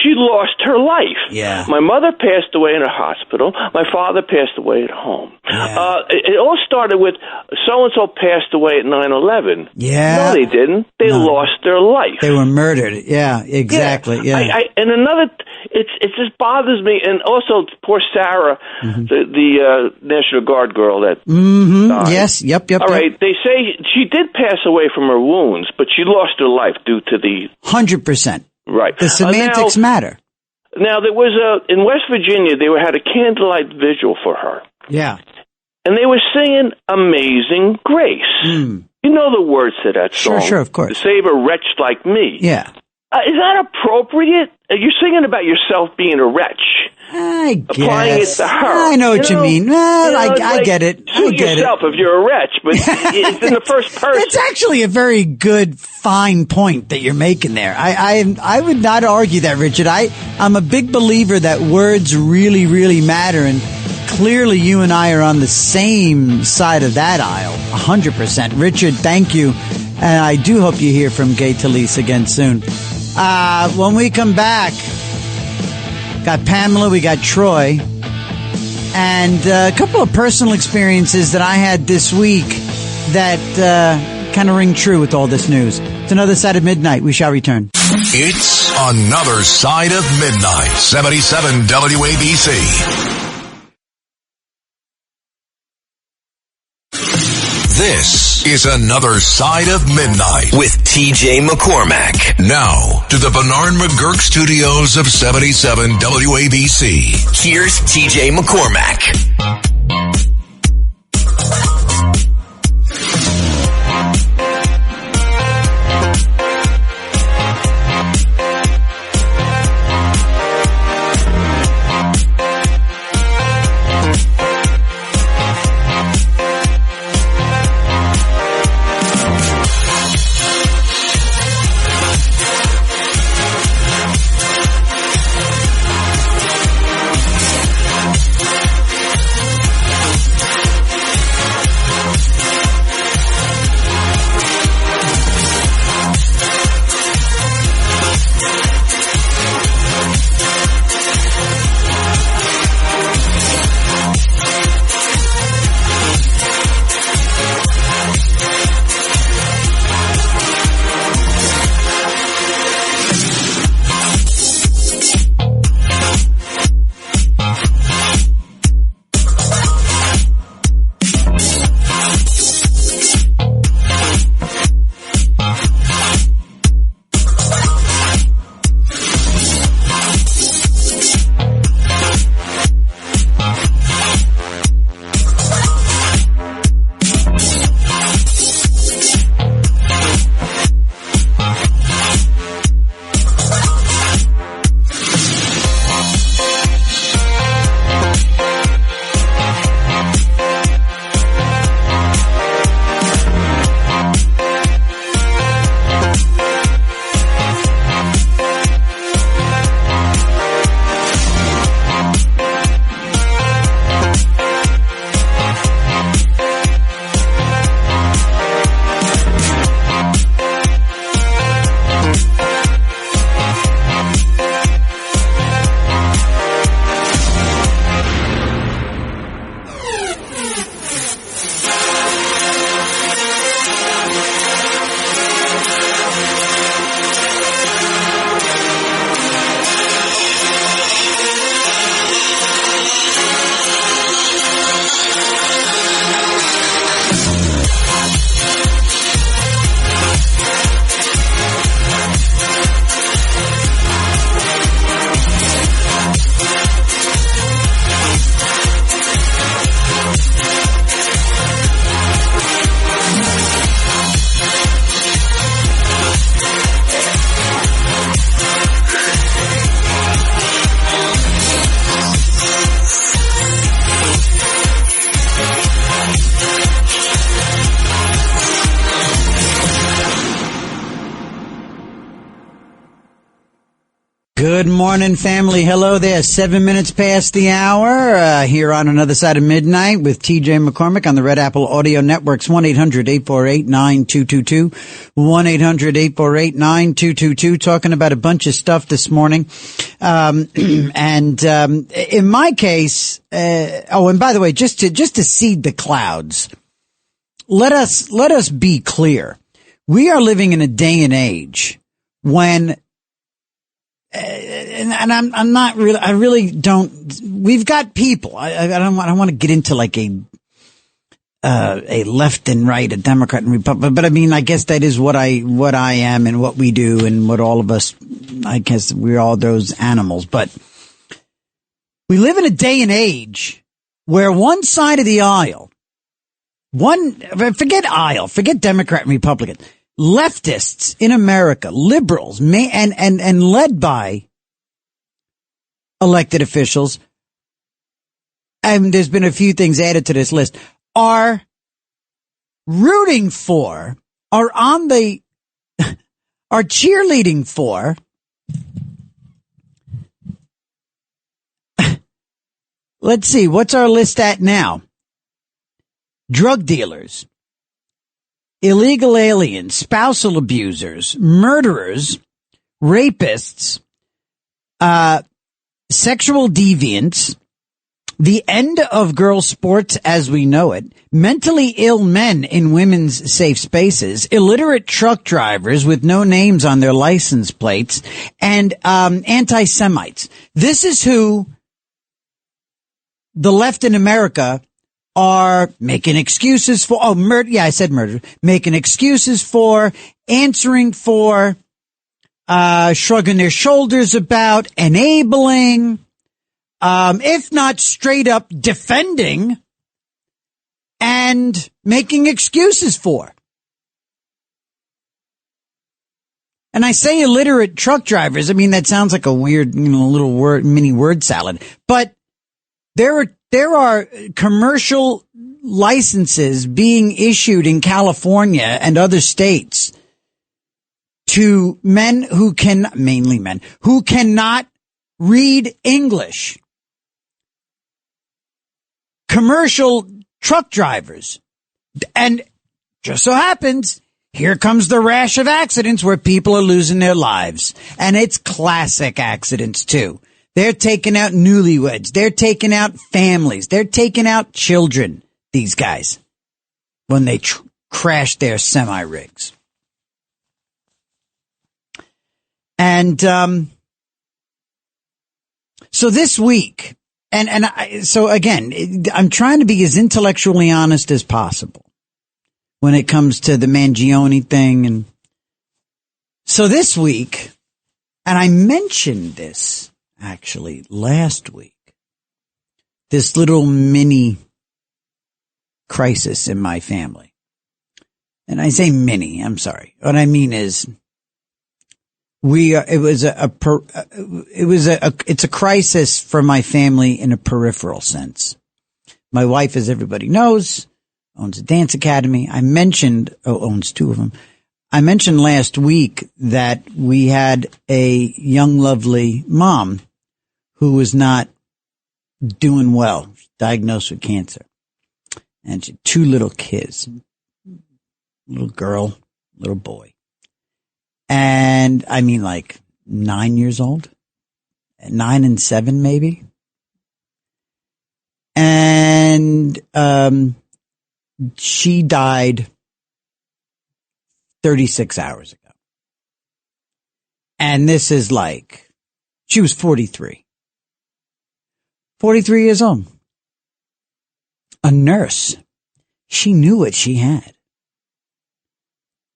She lost her life. Yeah. My mother passed away in a hospital. My father passed away at home. Yeah. It all started with so-and-so passed away at 9/11. Yeah. No, they didn't. They lost their life. They were murdered. Yeah, exactly. Yeah. And another, it just bothers me. And also, poor Sarah, the National Guard girl that died. Yes. Yep. All right. They say she did pass away from her wounds, but she lost her life due to the 100%. Right. The semantics matter. Now, there was in West Virginia, they had a candlelight vigil for her. Yeah. And they were singing Amazing Grace. You know the words to that song. Sure, of course. To save a wretch like me. Yeah. Is that appropriate? You're singing about yourself being a wretch. I guess. Applying it to her. I know what you mean. Well, I get it. Suit yourself if you're a wretch, but it's in the first person. It's actually a very good, fine point that you're making there. I would not argue that, Richard. I'm a big believer that words really, really matter, and clearly you and I are on the same side of that aisle, 100%. Richard, thank you. And I do hope you hear from Gay Talese again soon. When we come back, got Pamela, we got Troy, and a couple of personal experiences that I had this week that kind of ring true with all this news. It's Another Side of Midnight. We shall return. It's Another Side of Midnight. 77 WABC. This is Another Side of Midnight with TJ McCormack. Now to the Bernard McGurk studios of 77 WABC. Here's TJ McCormack. Good morning, family. Hello there. 7 minutes past the hour, here on Another Side of Midnight with TJ McCormack on the Red Apple Audio Networks. 1-800-848-9222. 1-800-848-9222. Talking about a bunch of stuff this morning. In my case, and by the way, just to seed the clouds, let us be clear. We are living in a day and age when and I'm not really, I really don't, we've got people, I don't want to get into like a left and right, a Democrat and Republican, but I mean, I guess that is what I am and what we do and what all of us, I guess we're all those animals, but we live in a day and age where one side of the aisle, forget Democrat and Republican, leftists in America, liberals, and led by elected officials, and there's been a few things added to this list, are rooting for, are cheerleading for, let's see, what's our list at now? Drug dealers, illegal aliens, spousal abusers, murderers, rapists, sexual deviants, the end of girls' sports as we know it, mentally ill men in women's safe spaces, illiterate truck drivers with no names on their license plates, and anti-Semites. This is who the left in America are making excuses for. I said murder. Making excuses for, answering for, shrugging their shoulders about, enabling, if not straight up defending and making excuses for. And I say illiterate truck drivers. I mean, that sounds like a weird, little mini word salad, but there are commercial licenses being issued in California and other states to men who mainly men, who cannot read English. Commercial truck drivers. And just so happens, here comes the rash of accidents where people are losing their lives. And it's classic accidents too. They're taking out newlyweds. They're taking out families. They're taking out children, these guys, when they crash their semi-rigs. And so this week, so again, I'm trying to be as intellectually honest as possible when it comes to the Mangione thing. And so this week, and I mentioned this actually last week, this little mini crisis in my family. And I say mini, I'm sorry. What I mean is it's a crisis for my family in a peripheral sense. My wife, as everybody knows, owns a dance academy. Owns two of them. I mentioned last week that we had a young, lovely mom who was not doing well, diagnosed with cancer. And she had two little kids, little girl, little boy. And I mean, like 9 years old, 9 and 7, maybe. And, she died 36 hours ago. And this is like, she was 43 years old. A nurse. She knew what she had.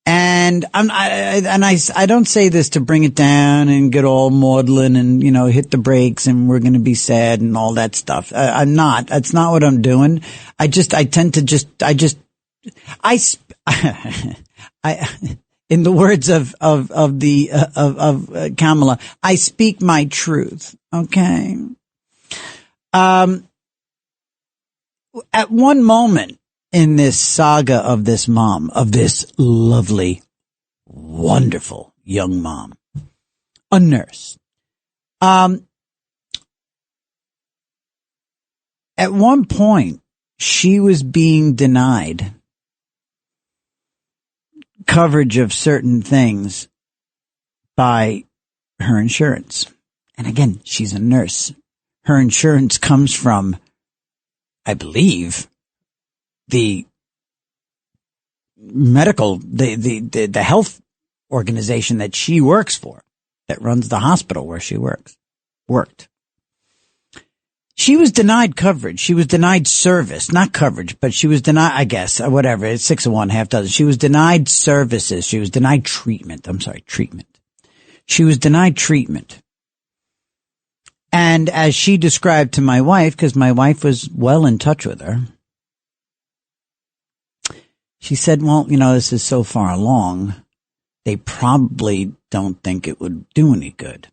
And I don't say this to bring it down and get all maudlin and, hit the brakes and we're going to be sad and all that stuff. I'm not. That's not what I'm doing. I tend to in the words of Kamala, I speak my truth. Okay. At one moment in this saga of this mom, of this lovely, wonderful young mom, a nurse, at one point she was being denied coverage of certain things by her insurance. And again, she's a nurse. Her insurance comes from, I believe, the the health organization that she works for, that runs the hospital where she worked. She was denied coverage. She was denied service, not coverage, but she was denied, I guess, whatever. It's 6 of one, half dozen. She was denied services. She was denied treatment. Treatment. She was denied treatment. And as she described to my wife, because my wife was well in touch with her, she said, well, this is so far along, they probably don't think it would do any good.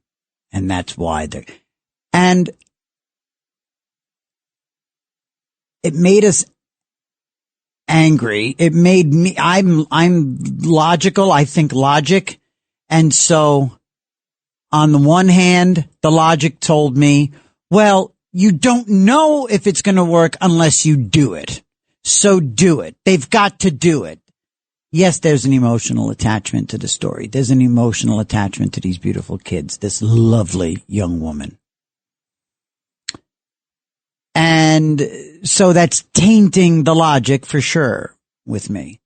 And that's why and it made us angry. It made me, I'm logical. I think logic. And so on the one hand, the logic told me, well, you don't know if it's going to work unless you do it. So do it. They've got to do it. Yes, there's an emotional attachment to the story. There's an emotional attachment to these beautiful kids, this lovely young woman. And so that's tainting the logic for sure with me.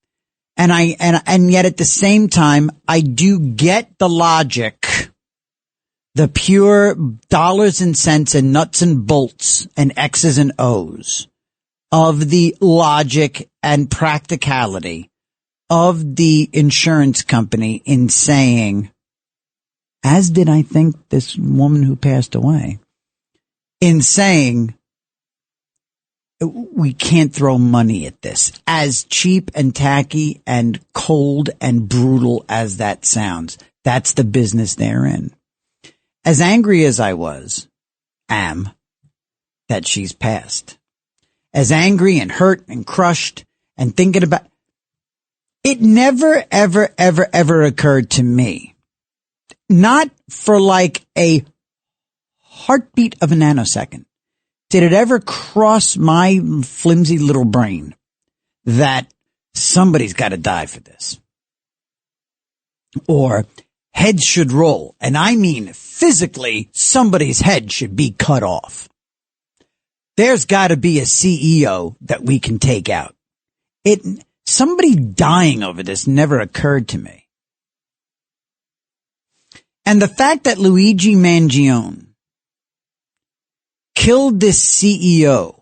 And yet at the same time, I do get the logic, the pure dollars and cents and nuts and bolts and X's and O's of the logic and practicality of the insurance company in saying, as did I think this woman who passed away, in saying, we can't throw money at this. As cheap and tacky and cold and brutal as that sounds, that's the business they're in. As angry as I am that she's passed. As angry and hurt and crushed and thinking about it, never, ever, ever, ever occurred to me, not for like a heartbeat of a nanosecond, did it ever cross my flimsy little brain that somebody's got to die for this? Or heads should roll, and I mean physically somebody's head should be cut off. There's got to be a CEO that we can take out. Somebody dying over this never occurred to me. And the fact that Luigi Mangione killed this CEO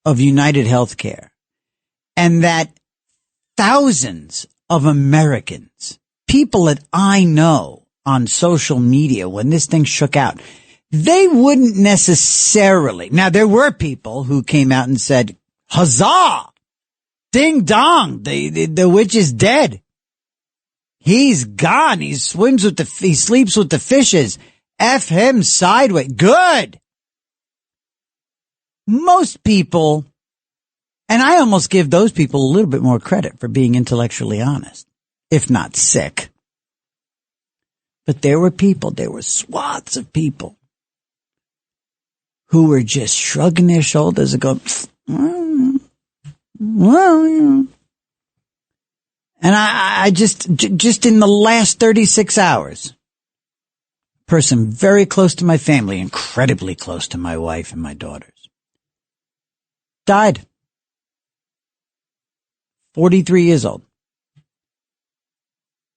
of United Healthcare, and that thousands of Americans, people that I know on social media when this thing shook out, they wouldn't necessarily. Now, there were people who came out and said, huzzah, ding dong, the witch is dead. He's gone. He sleeps with the fishes. F him sideways. Good. Most people, and I almost give those people a little bit more credit for being intellectually honest, if not sick. But there were swaths of people who were just shrugging their shoulders and going, well, and I just in the last 36 hours, a person very close to my family, incredibly close to my wife and my daughters, died. 43 years old.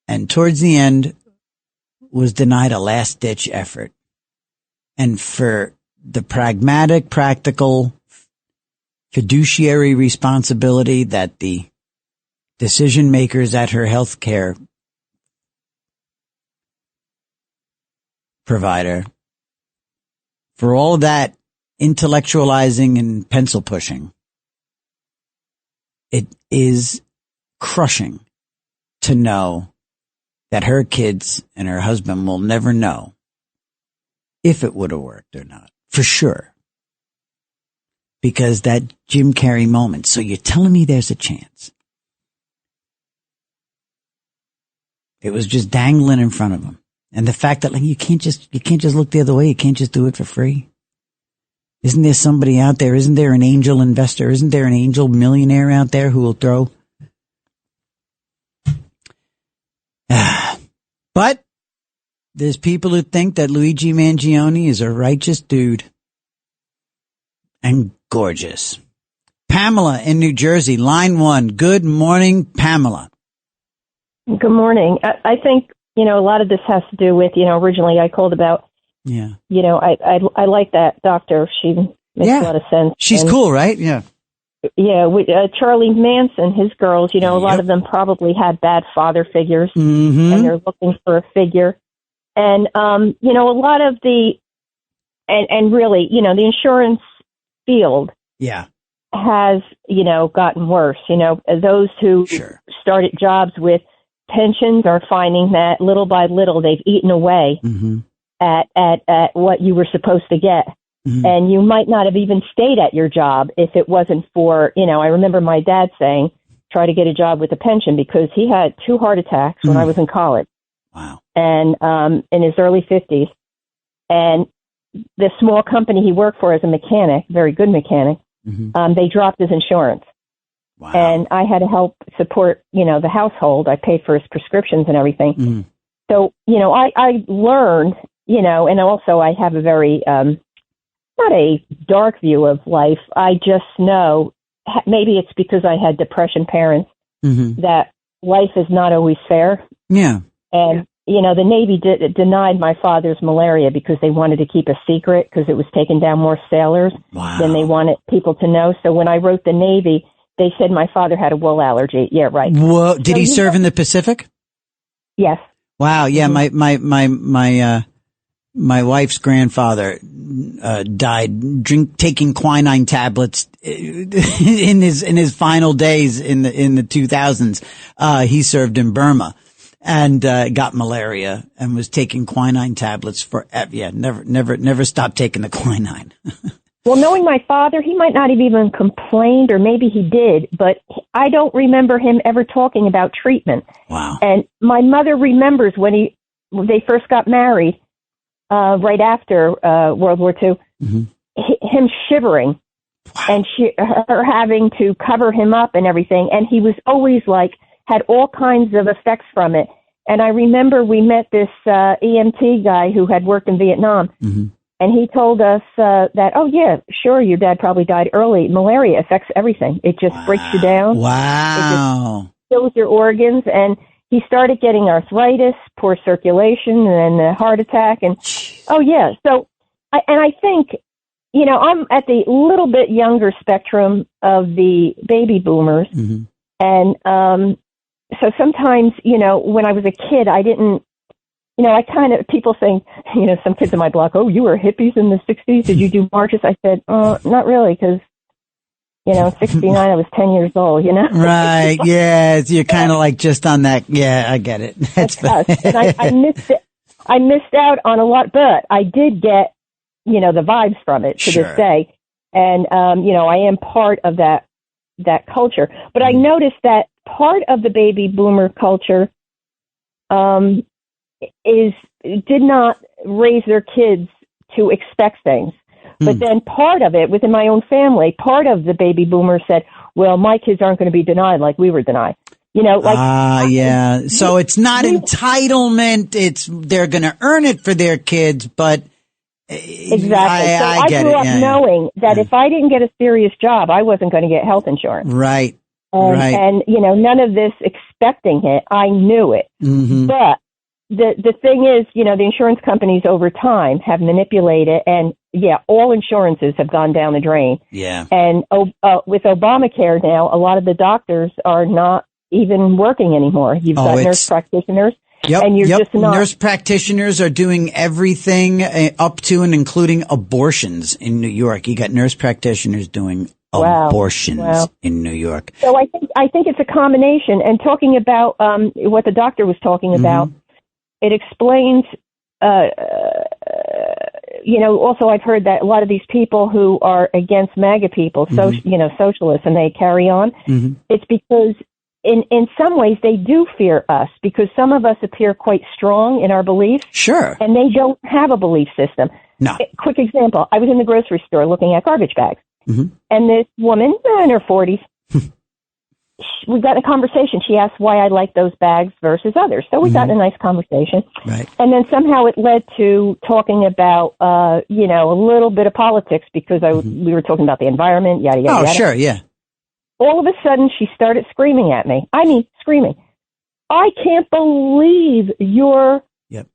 And towards the end was denied a last-ditch effort. And for the pragmatic, practical, fiduciary responsibility that the decision makers at her healthcare provider, for all that intellectualizing and pencil pushing, it is crushing to know that her kids and her husband will never know if it would have worked or not, for sure. Because that Jim Carrey moment. So you're telling me there's a chance. It was just dangling in front of him. And the fact that you can't just look the other way. You can't just do it for free. Isn't there somebody out there? Isn't there an angel investor? Isn't there an angel millionaire out there who will throw? But there's people who think that Luigi Mangione is a righteous dude and gorgeous. Pamela in New Jersey, line 1. Good morning, Pamela. Good morning. I think, a lot of this has to do with, originally I called about, I like that doctor. She makes a lot of sense. She's cool, right? Yeah. Yeah. Charlie Manson, his girls, a lot of them probably had bad father figures, and they're looking for a figure. And, a lot of and really, the insurance field has, gotten worse. Those who started jobs with pensions are finding that little by little they've eaten away at what you were supposed to get. And you might not have even stayed at your job if it wasn't for, I remember my dad saying, try to get a job with a pension, because he had 2 heart attacks when I was in college. Wow. And in his early 50s. And, the small company he worked for as a mechanic, very good mechanic, they dropped his insurance. Wow. And I had to help support, the household. I paid for his prescriptions and everything. So, I learned, and also I have a very, not a dark view of life. I just know, maybe it's because I had depression parents, that life is not always fair. Yeah. And, the Navy denied my father's malaria because they wanted to keep a secret because it was taking down more sailors than they wanted people to know. So when I wrote the Navy, they said my father had a wool allergy. Yeah, right. Whoa. Did he serve in the Pacific? Yes. Wow. Yeah. My wife's grandfather died taking quinine tablets in his final days in the 2000s. He served in Burma and got malaria and was taking quinine tablets forever. Yeah, never stopped taking the quinine. Well, knowing my father, he might not have even complained, or maybe he did, but I don't remember him ever talking about treatment. Wow. And my mother remembers when they first got married, right after World War II, him shivering, and her having to cover him up and everything. And he was always had all kinds of effects from it. And I remember we met this EMT guy who had worked in Vietnam. And he told us that, oh, yeah, sure, your dad probably died early. Malaria affects everything. It just breaks you down. Wow. It just kills your organs. And he started getting arthritis, poor circulation, and a heart attack. And, oh, yeah. So, I think, I'm at the little bit younger spectrum of the baby boomers. And so sometimes, when I was a kid, I didn't, people think, some kids in my block, oh, you were hippies in the 60s. Did you do marches? I said, not really, because, 69, I was 10 years old, Right. Yeah. You're kind of just on that. Yeah, I get it. That's and I missed it. I missed out on a lot, but I did get, the vibes from it to this day. And, I am part of that culture. But I noticed that part of the baby boomer culture, did not raise their kids to expect things. But then part of it, within my own family, part of the baby boomers said, well, my kids aren't going to be denied like we were denied. Yeah. So it's not entitlement. They're going to earn it for their kids, but exactly. I grew up knowing that if I didn't get a serious job, I wasn't going to get health insurance. Right. And none of this expecting it. I knew it. But the thing is, the insurance companies over time have manipulated, and all insurances have gone down the drain. Yeah. And with Obamacare now, a lot of the doctors are not even working anymore. You've got nurse practitioners. Yep, and you're just not. Nurse practitioners are doing everything up to and including abortions in New York. You got nurse practitioners doing abortions in New York. So I think it's a combination. And talking about what the doctor was talking about, it explains, also I've heard that a lot of these people who are against MAGA people, socialists, and they carry on, it's because in some ways they do fear us, because some of us appear quite strong in our beliefs. Sure. And they don't have a belief system. No. Quick example, I was in the grocery store looking at garbage bags, and this woman in her 40s, we got in a conversation. She asked why I like those bags versus others. So we got in a nice conversation. Right. And then somehow it led to talking about, a little bit of politics, because we were talking about the environment, yada, yada, yada. Oh, sure, yeah. All of a sudden, she started screaming at me. I mean, screaming. I can't believe you're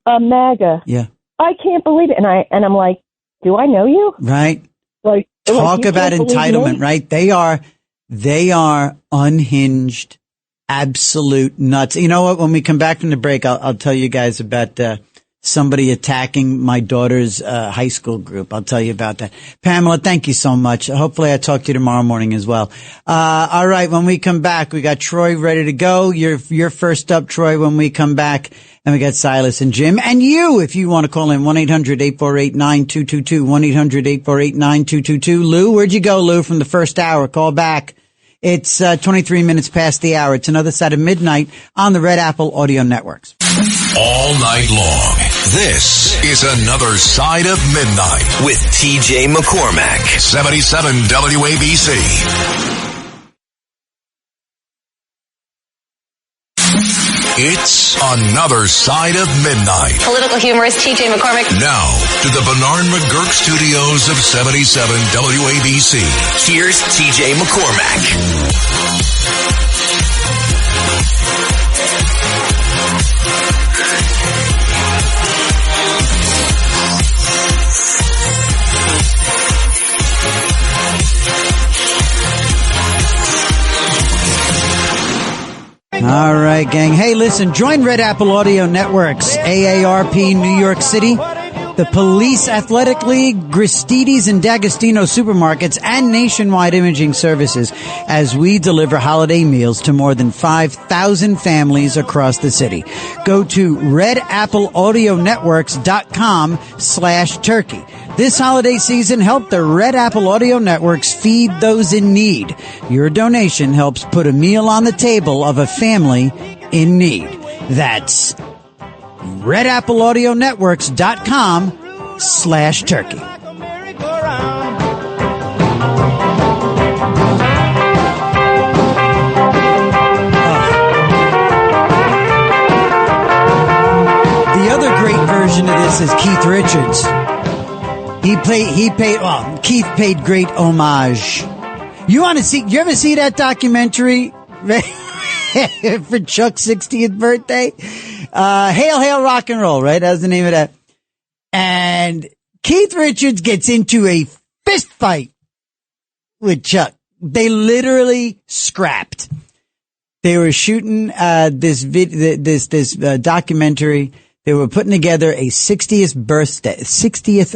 a MAGA. Yeah. I can't believe it. And I'm like, do I know you? Right. Talk about entitlement, right? They are unhinged, absolute nuts. You know what? When we come back from the break, I'll tell you guys about somebody attacking my daughter's high school group. I'll tell you about that. Pamela, thank you so much. Hopefully I talk to you tomorrow morning as well. All right. When we come back, we got Troy ready to go. You're first up, Troy, when we come back. And we got Silas and Jim. And you, if you want to call in, 1-800-848-9222, 1-800-848-9222. Lou, where'd you go, Lou, from the first hour? Call back. It's 23 minutes past the hour. It's another side of midnight on the Red Apple Audio Networks. all night long. This is Another Side of Midnight with TJ McCormack, 77 WABC. It's Another Side of Midnight. Political humorist TJ McCormack. Now, to the Bernard McGurk studios of 77 WABC. Here's TJ McCormack. All right, gang. Hey, listen, join Red Apple Audio Network's AARP New York City, the Police Athletic League, Gristedes and D'Agostino supermarkets, and Nationwide Imaging Services as we deliver holiday meals to more than 5,000 families across the city. Go to redappleaudionetworks.com/turkey. This holiday season, help the Red Apple Audio Networks feed those in need. Your donation helps put a meal on the table of a family in need. That's redappleaudionetworks.com/turkey. The other great version of this is Keith Richards. Keith paid great homage. You ever see that documentary for Chuck's 60th birthday? Hail, Hail, Rock and Roll, right? That's the name of that. And Keith Richards gets into a fist fight with Chuck. They literally scrapped. They were shooting, this documentary. They were putting together a 60th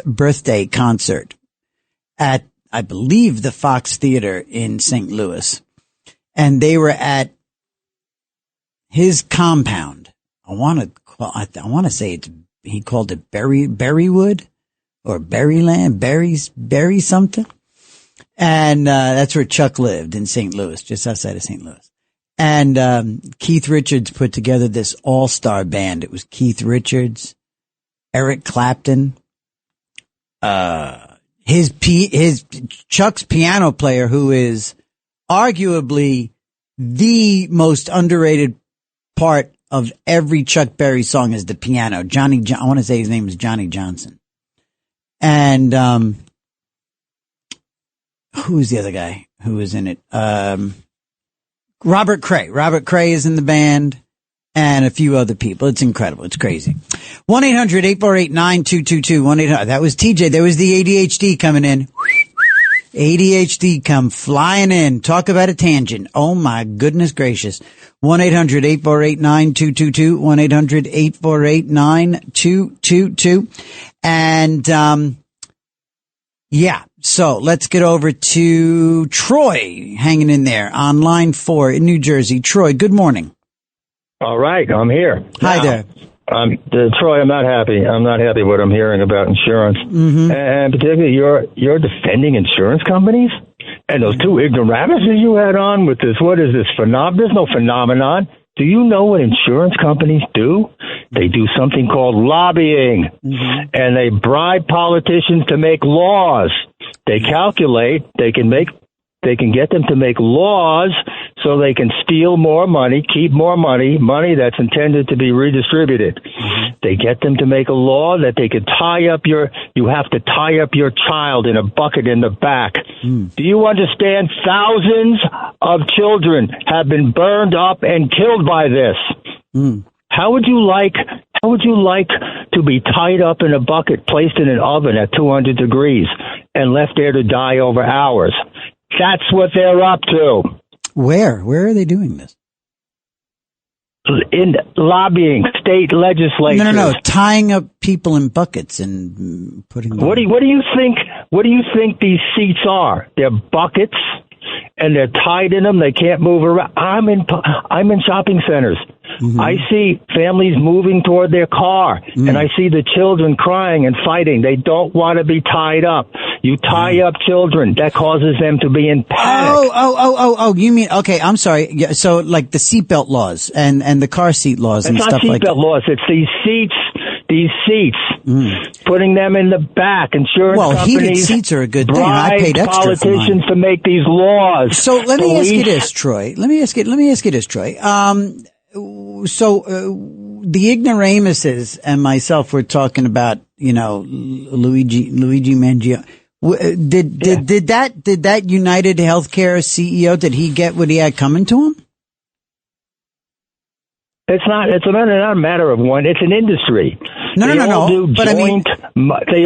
birthday concert at, I believe, the Fox Theater in St. Louis. And they were at his compound. I want to say he called it Berrywood or Berryland, Berry something. And, that's where Chuck lived in St. Louis, just outside of St. Louis. And, Keith Richards put together this all-star band. It was Keith Richards, Eric Clapton, Chuck's piano player, who is arguably the most underrated part of every Chuck Berry song, is the piano. I want to say his name is Johnny Johnson. And, who is the other guy who was in it? Robert Cray. Robert Cray is in the band, and a few other people. It's incredible. It's crazy. 1-800-848-9222. 1-800. That was TJ. There was the ADHD coming in. ADHD come flying in. Talk about a tangent. Oh my goodness gracious. 1-800-848-9222. 1-800-848-9222. And, yeah. So let's get over to Troy hanging in there on line 4 in New Jersey. Troy, good morning. All right. I'm here. Hi there. Troy, I'm not happy. I'm not happy what I'm hearing about insurance. Mm-hmm. And particularly you're defending insurance companies and those two ignoramuses you had on with this. What is this phenomenon? There's no phenomenon. Do you know what insurance companies do? They do something called lobbying, mm-hmm. and they bribe politicians to make laws. They calculate they can get them to make laws so they can steal more money, keep more money that's intended to be redistributed. Mm-hmm. They get them to make a law that they could you have to tie up your child in a bucket in the back. Mm. Do you understand? Thousands of children have been burned up and killed by this. Mm. How would you like to be tied up in a bucket, placed in an oven at 200 degrees, and left there to die over hours? That's what they're up to. Where are they doing this? In lobbying, state legislatures. No. Tying up people in buckets and putting them. What do you think these seats are? They're buckets, and they're tied in them. They can't move around. I'm in shopping centers. Mm-hmm. I see families moving toward their car, and I see the children crying and fighting. They don't want to be tied up. You tie up children, that causes them to be in panic. Oh, you mean, okay, I'm sorry. Yeah, so like the seatbelt laws and the car seat laws and stuff like that. It's not seatbelt laws, it's these seats. Putting them in the back. Insurance companies heated seats are a good thing. I paid extra politicians to make these laws. So let me ask you this, Troy. So the ignoramuses and myself were talking about, Luigi Mangio. Did that United Healthcare CEO, did he get what he had coming to him? It's not a matter of one. It's an industry. No. They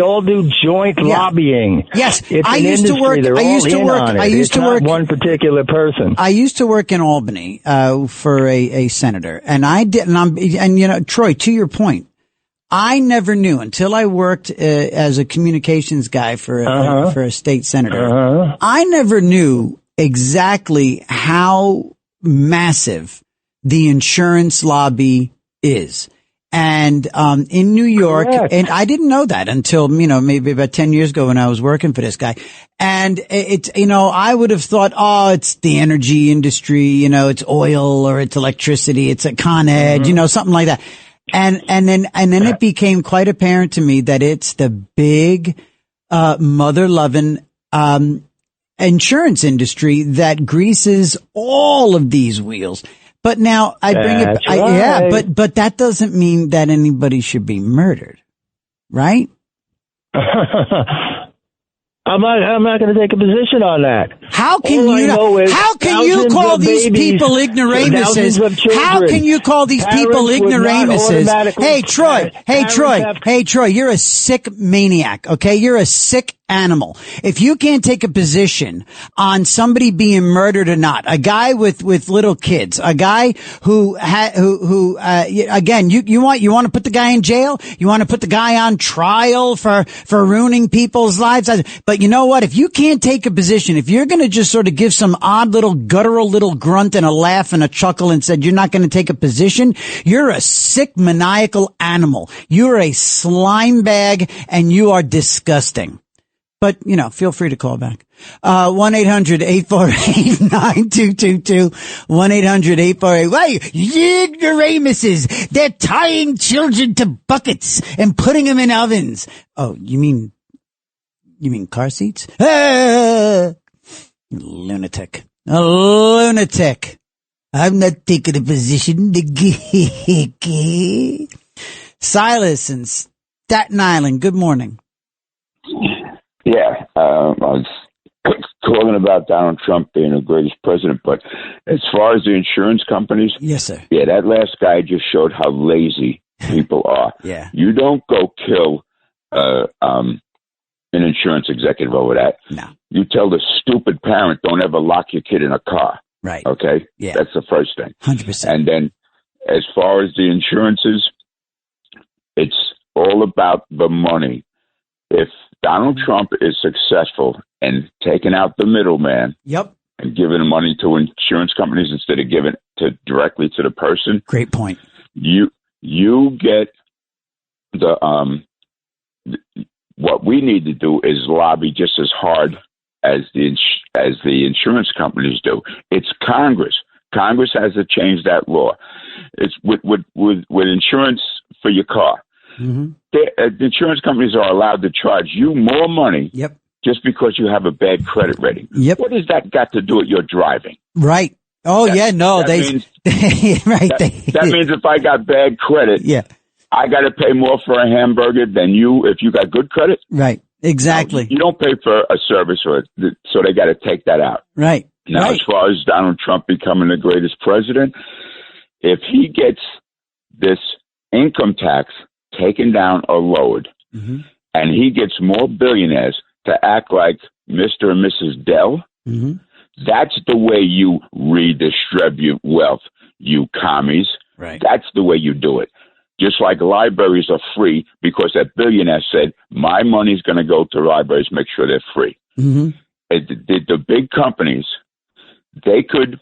all do joint lobbying. Yes, it's I used to work. It's not one particular person. I used to work in Albany for a senator, and I did. And Troy, to your point, I never knew until I worked as a communications guy for a state senator. I never knew exactly how massive the insurance lobby is. And in New York, and I didn't know that until, maybe about 10 years ago when I was working for this guy. And it's, I would have thought, it's the energy industry, it's oil or it's electricity, it's a Con Ed, something like that. And then it became quite apparent to me that it's the big, mother-loving, insurance industry that greases all of these wheels. But now I bring but that doesn't mean that anybody should be murdered, right? I'm not going to take a position on that. How can you call these people ignoramuses? How can you call these people ignoramuses? Hey, Troy, you're a sick maniac, okay? You're a sick animal. If you can't take a position on somebody being murdered or not, a guy with little kids, a guy who again, you want to put the guy in jail? You want to put the guy on trial for ruining people's lives? But you know what? If you can't take a position, if you're going to just sort of give some odd little guttural little grunt and a laugh and a chuckle and said you're not going to take a position, you're a sick maniacal animal. You're a slime bag and you are disgusting. But, feel free to call back. 1-800-848-9222. 1-800-848. Wait, ignoramuses. They're tying children to buckets and putting them in ovens. Oh, you mean car seats? Lunatic. A lunatic. I'm not taking a position. Silas in Staten Island. Good morning. Yeah, I was talking about Donald Trump being the greatest president, but as far as the insurance companies, yes, sir. Yeah, that last guy just showed how lazy people are. Yeah, you don't go kill an insurance executive over that. No, you tell the stupid parent, don't ever lock your kid in a car. Right. Okay. Yeah, that's the first thing. 100%. And then, as far as the insurances, it's all about the money. If Donald Trump is successful in taking out the middleman, yep, and giving money to insurance companies instead of giving it directly to the person. Great point. You get the what we need to do is lobby just as hard as the insurance companies do. It's Congress. Congress has to change that law. It's with insurance for your car. Mm-hmm. The insurance companies are allowed to charge you more money. Yep. Just because you have a bad credit rating. Yep. What has that got to do with your driving? Right. Oh, that means if I got bad credit, yeah, I got to pay more for a hamburger than you if you got good credit. Right. Exactly. You don't pay for a service, so they got to take that out. Right. Now, right. As far as Donald Trump becoming the greatest president, if he gets this income tax taken down or lowered, mm-hmm. and he gets more billionaires to act like Mr. and Mrs. Dell, mm-hmm. that's the way you redistribute wealth, you commies. Right. That's the way you do it. Just like libraries are free because that billionaire said, my money's going to go to libraries, make sure they're free. Mm-hmm. The big companies, they could,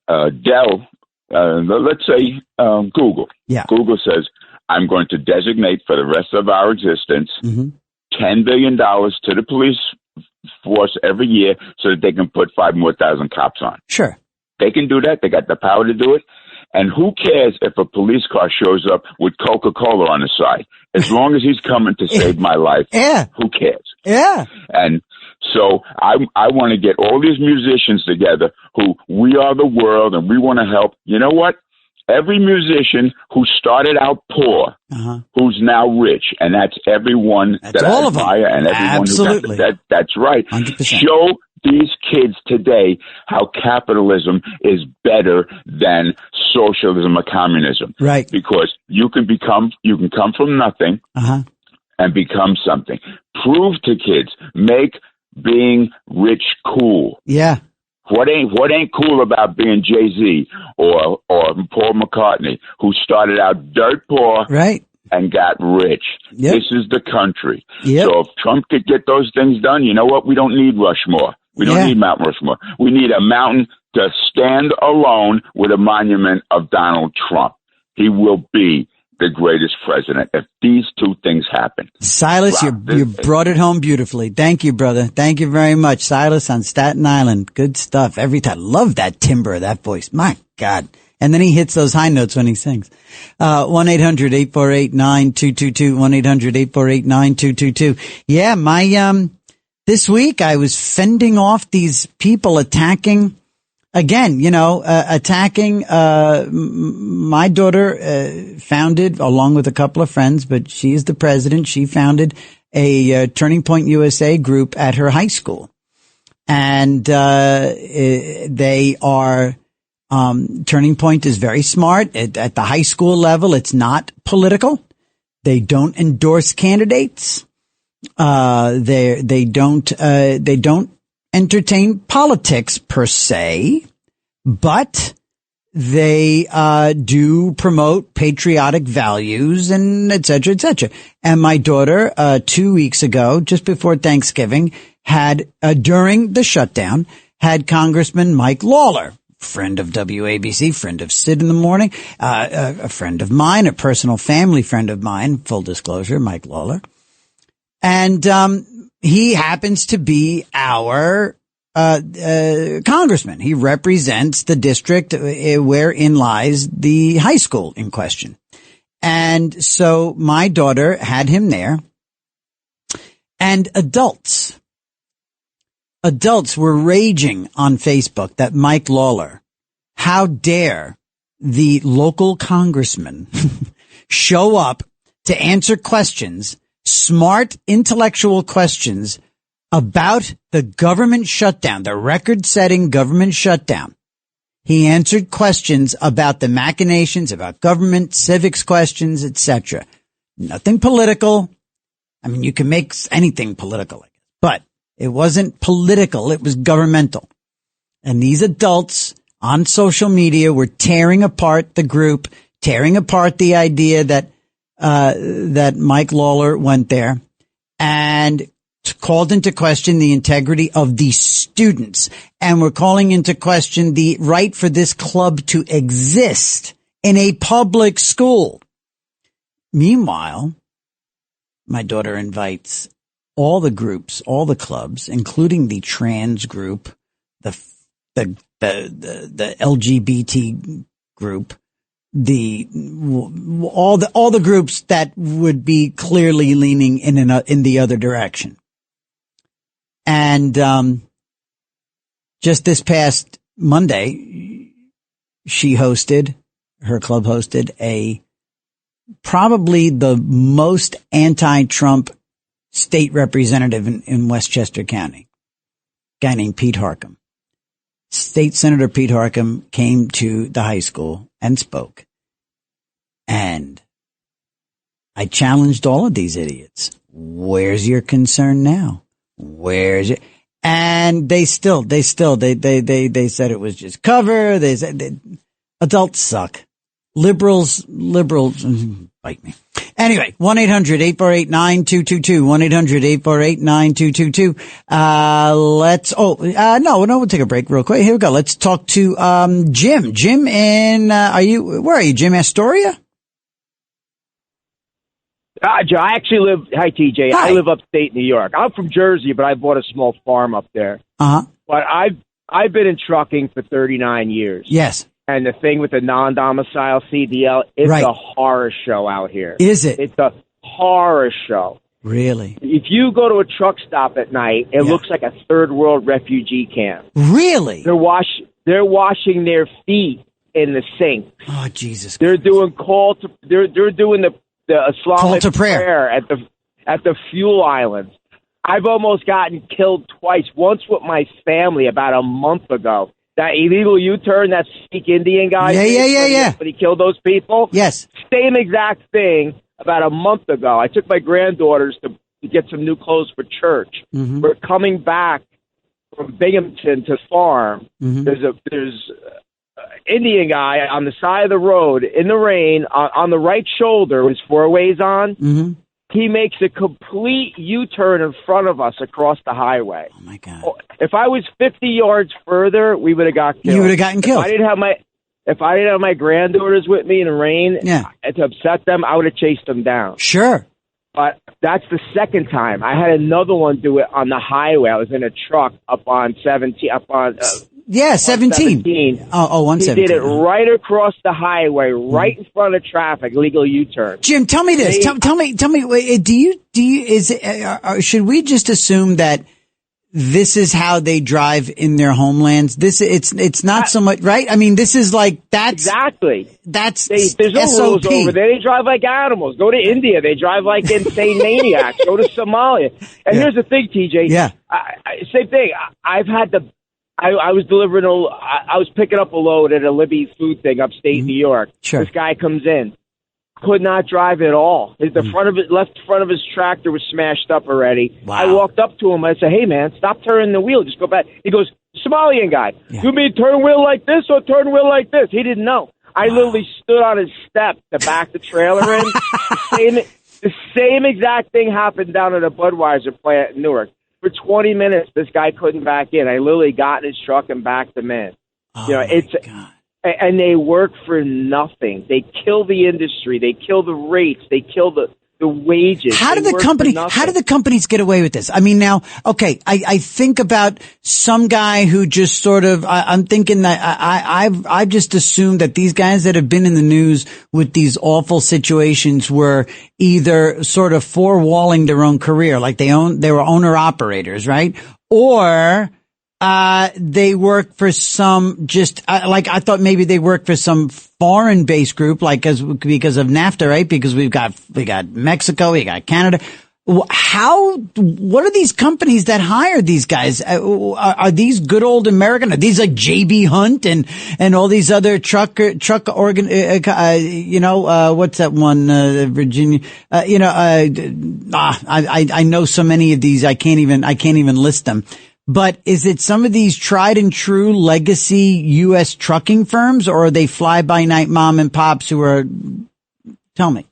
Dell let's say Google. Yeah. Google says, I'm going to designate for the rest of our existence Mm-hmm. $10 billion to the police force every year so that they can put 5,000 more cops on. Sure. They can do that. They got the power to do it. And who cares if a police car shows up with Coca-Cola on the side? As long as he's coming to save my life, yeah. Who cares? Yeah. And so I want to get all these musicians together who we are the world and we want to help. You know what? Every musician who started out poor, who's now rich, and that's everyone that I admire and everyone Absolutely. who that's right. 100%. Show these kids today how capitalism is better than socialism or communism. Right. Because you can come from nothing and become something. Prove to kids, make being rich cool. Yeah. What ain't cool about being Jay-Z or Paul McCartney, who started out dirt poor, right, and got rich? Yep. This is the country. Yep. So if Trump could get those things done, you know what? We don't need Rushmore. We don't need Mount Rushmore. We need a mountain to stand alone with a monument of Donald Trump. He will be the greatest president if these two things happen. Silas, you brought it home beautifully. Thank you, brother. Thank you very much. Silas on Staten Island. Good stuff. Every time. Love that timbre, that voice. My God. And then he hits those high notes when he sings. 1-800-848-9222. 1-800-848-9222. Yeah, this week I was fending off these people attacking my daughter founded, along with a couple of friends, but she is the president. She founded a Turning Point USA group at her high school. And they are Turning Point is very smart. At the high school level, it's not political. They don't endorse candidates. They don't entertain politics per se, but they do promote patriotic values and et cetera, et cetera. And my daughter 2 weeks ago, just before Thanksgiving, had during the shutdown, had Congressman Mike Lawler, friend of WABC, friend of Sid in the Morning, a friend of mine, a personal family friend of mine, full disclosure, Mike Lawler. And he happens to be our congressman. He represents the district wherein lies the high school in question. And so my daughter had him there, and adults were raging on Facebook that Mike Lawler, how dare the local congressman show up to answer questions, smart, intellectual questions about the government shutdown, the record-setting government shutdown. He answered questions about the machinations, about government, civics questions, etc. Nothing political. I mean, you can make anything political, but it wasn't political. It was governmental. And these adults on social media were tearing apart the group, tearing apart the idea that Mike Lawler went there, and called into question the integrity of the students, and were calling into question the right for this club to exist in a public school. Meanwhile, my daughter invites all the groups, all the clubs, including the trans group, the LGBT group, all the groups that would be clearly leaning in the other direction. And just this past Monday, her club hosted probably the most anti-Trump state representative in Westchester County, a guy named Pete Harcum. State Senator Pete Harcum came to the high school and spoke. And I challenged all of these idiots. Where's your concern now? Where's it? And they said it was just cover. They said adults suck. Liberals bite me. Anyway, 1-800-848-9222, 1-800-848-9222. We'll take a break real quick. Here we go. Let's talk to, Jim. Jim in, where are you, Jim? Astoria? Joe, I actually live, hi TJ, Hi. I live upstate New York. I'm from Jersey, but I bought a small farm up there. Uh-huh. But I've been in trucking for 39 years. Yes. And the thing with the non-domicile CDL, it's a horror show out here. Is it? It's a horror show. Really? If you go to a truck stop at night, it looks like a third world refugee camp. Really? They're washing their feet in the sink. Oh, Jesus. They're doing they're doing the Islamic Call to prayer at the fuel islands. I've almost gotten killed twice. Once with my family about a month ago. That illegal U-turn, that Sikh Indian guy. Yeah. But he killed those people. Yes. Same exact thing about a month ago. I took my granddaughters to get some new clothes for church. Mm-hmm. We're coming back from Binghamton to farm. Mm-hmm. There's Indian guy on the side of the road in the rain on the right shoulder with four-ways on. Mm-hmm. He makes a complete U-turn in front of us across the highway. Oh, my God. If I was 50 yards further, we would have got killed. You would have gotten killed. If I didn't have my granddaughters with me in the rain to upset them, I would have chased them down. Sure. But that's the second time. I had another one do it on the highway. I was in a truck up on 17, 17. Oh, 117. He did it right across the highway, right in front of traffic, legal U-turn. Jim, tell me this. Tell me, should we just assume that this is how they drive in their homelands? It's not so much, right? I mean, this is like, Exactly. There's no rules over there. They drive like animals. Go to India. They drive like insane maniacs. Go to Somalia. And here's the thing, TJ. Yeah. Same thing. I've had I was delivering I was picking up a load at a Libby food thing upstate New York. Sure. This guy comes in, could not drive at all. The left front of his tractor was smashed up already. Wow. I walked up to him. I said, "Hey man, stop turning the wheel. Just go back." He goes, "Somalian guy, you mean turn wheel like this or turn wheel like this?" He didn't know. I literally stood on his step to back the trailer in. The same exact thing happened down at a Budweiser plant in Newark. For 20 minutes, this guy couldn't back in. I literally got in his truck and backed him in. And they work for nothing. They kill the industry. They kill the rates. They kill the wages. How do the companies get away with this? I mean, now, okay, I think about some guy who just sort of, I'm thinking that I've just assumed that these guys that have been in the news with these awful situations were either sort of forewalling their own career, like they were owner operators, right? Or, they work for some I thought maybe they work for some foreign based group, because of NAFTA, right? Because we got Mexico, we got Canada. What are these companies that hire these guys? Are these good old American? Are these like JB Hunt and all these other truck organ, what's that one, Virginia? I know so many of these, I can't even list them. But is it some of these tried and true legacy U.S. trucking firms, or are they fly-by-night mom and pops who are, tell me.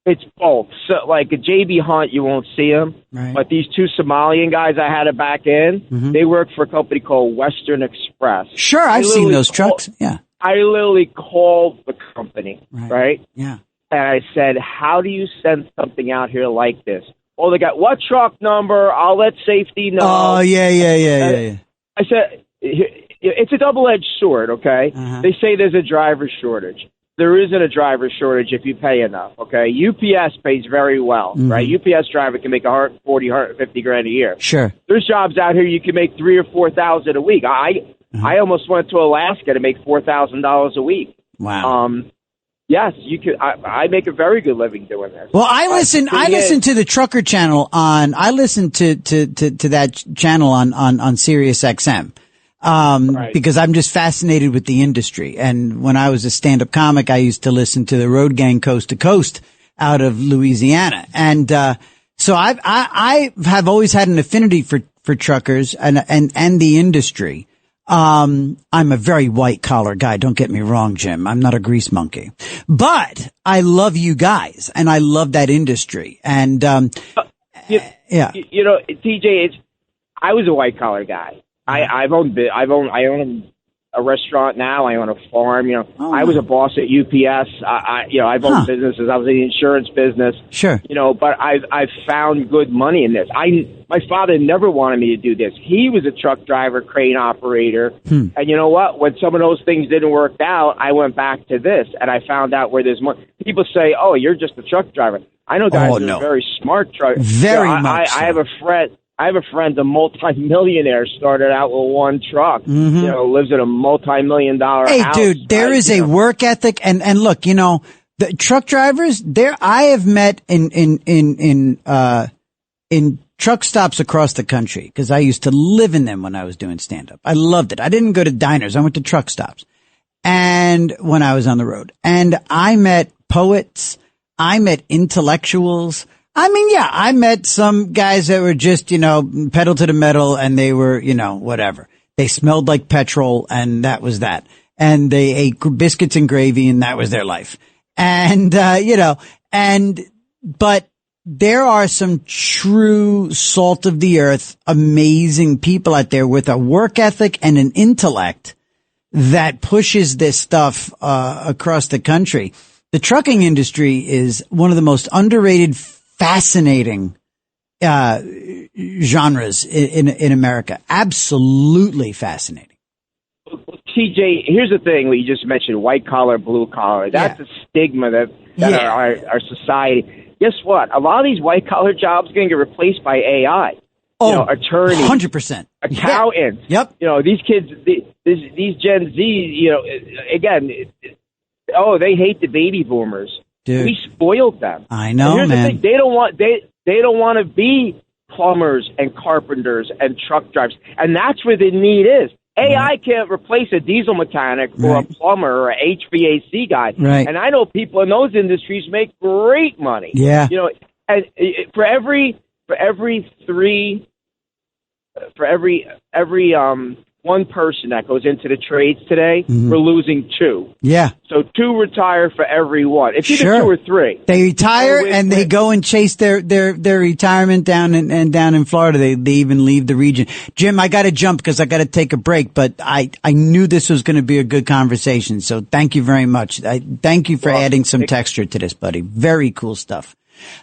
It's both. So, like a JB Hunt, you won't see them. Right. But these two Somalian guys I had to back in, they work for a company called Western Express. Sure, I've seen those trucks. Yeah. I literally called the company, right? Yeah. And I said, how do you send something out here like this? Oh, they got what truck number? I'll let safety know. Oh, yeah. I said, it's a double-edged sword, okay? They say there's a driver shortage. There isn't a driver shortage if you pay enough, okay? UPS pays very well, right? UPS driver can make $140,000, $150,000 a year. Sure. There's jobs out here you can make $3,000 or $4,000 a week. I almost went to Alaska to make $4,000 a week. Wow. Yes, you could. I make a very good living doing this. Well, I listen to the Trucker Channel I listen to that channel on Sirius XM. Because I'm just fascinated with the industry. And when I was a stand-up comic, I used to listen to the Road Gang Coast to Coast out of Louisiana. And, so I have always had an affinity for truckers and the industry. I'm a very white collar guy. Don't get me wrong, Jim. I'm not a grease monkey, but I love you guys and I love that industry. And, yeah, you know, TJ, I was a white collar guy. I own a restaurant now. I own a farm. You know, I was a boss at UPS. I've owned businesses. I was in the insurance business. Sure. You know, but I've found good money in this. My father never wanted me to do this. He was a truck driver, crane operator. And you know what? When some of those things didn't work out, I went back to this and I found out where there's money. People say, "Oh, you're just a truck driver." I know guys who are very smart truck. Very much. I have a friend, a multi-millionaire, started out with one truck. You know, lives in a multi-million-dollar house. Hey, dude, there is a work ethic, and look, you know, the truck drivers. I have met in truck stops across the country because I used to live in them when I was doing stand-up. I loved it. I didn't go to diners. I went to truck stops, and when I was on the road, and I met poets. I met intellectuals. I mean, yeah, I met some guys that were just, you know, pedal to the metal and they were, you know, whatever. They smelled like petrol and that was that. And they ate biscuits and gravy and that was their life. And, but there are some true salt of the earth, amazing people out there with a work ethic and an intellect that pushes this stuff, across the country. The trucking industry is one of the most underrated, fascinating genres in America. Absolutely fascinating. TJ, here's the thing: what you just mentioned, white collar, blue collar. That's a stigma that our society. Guess what? A lot of these white collar jobs are going to get replaced by AI. Oh, you know, attorneys, 100%, accountants. Yep. You know, these kids, these Gen Z. You know, again. They hate the baby boomers. Dude. We spoiled them. I know, here's man. The thing. They don't want to be plumbers and carpenters and truck drivers, and that's where the need is. AI can't replace a diesel mechanic or a plumber or a HVAC guy. Right. And I know people in those industries make great money. Yeah. You know, and for every one person that goes into the trades today, we're losing two. Yeah. So two retire for every one. It's either two or three. They retire and they go and chase their retirement down in Florida. They even leave the region. Jim, I got to jump because I got to take a break, but I knew this was going to be a good conversation. So thank you very much. Thank you for adding some texture to this, buddy. Very cool stuff.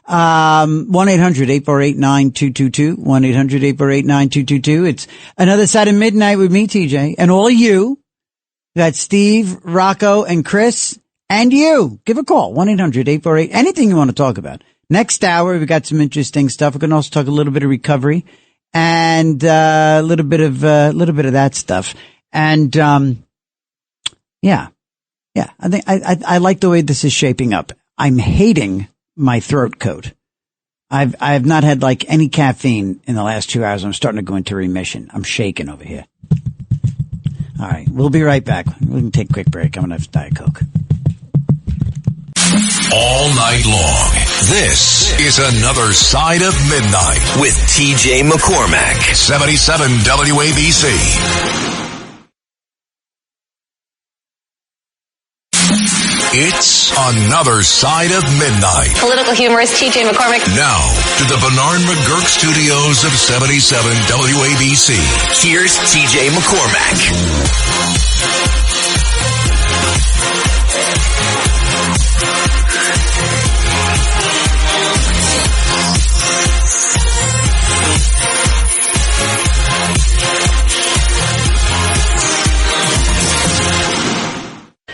1-800-848-9222, 1-800-848-9222. It's another side of midnight with me, TJ, and all of you. Got Steve, Rocco, and Chris, and you. Give a call, 1-800-848, anything you want to talk about. Next hour, we got some interesting stuff. We're going to also talk a little bit of recovery and, a little bit of that stuff. And, I think I like the way this is shaping up. I'm hating my throat coat. I have not had like any caffeine in the last 2 hours. I'm starting to go into remission. I'm shaking over here. All right. We'll be right back. We can take a quick break. I'm going to have Diet Coke. All night long. This is Another Side of Midnight with TJ McCormack, 77 WABC. It's Another Side of Midnight. Political humorist TJ McCormack. Now, to the Bernard McGurk studios of 77 WABC. Here's TJ McCormack.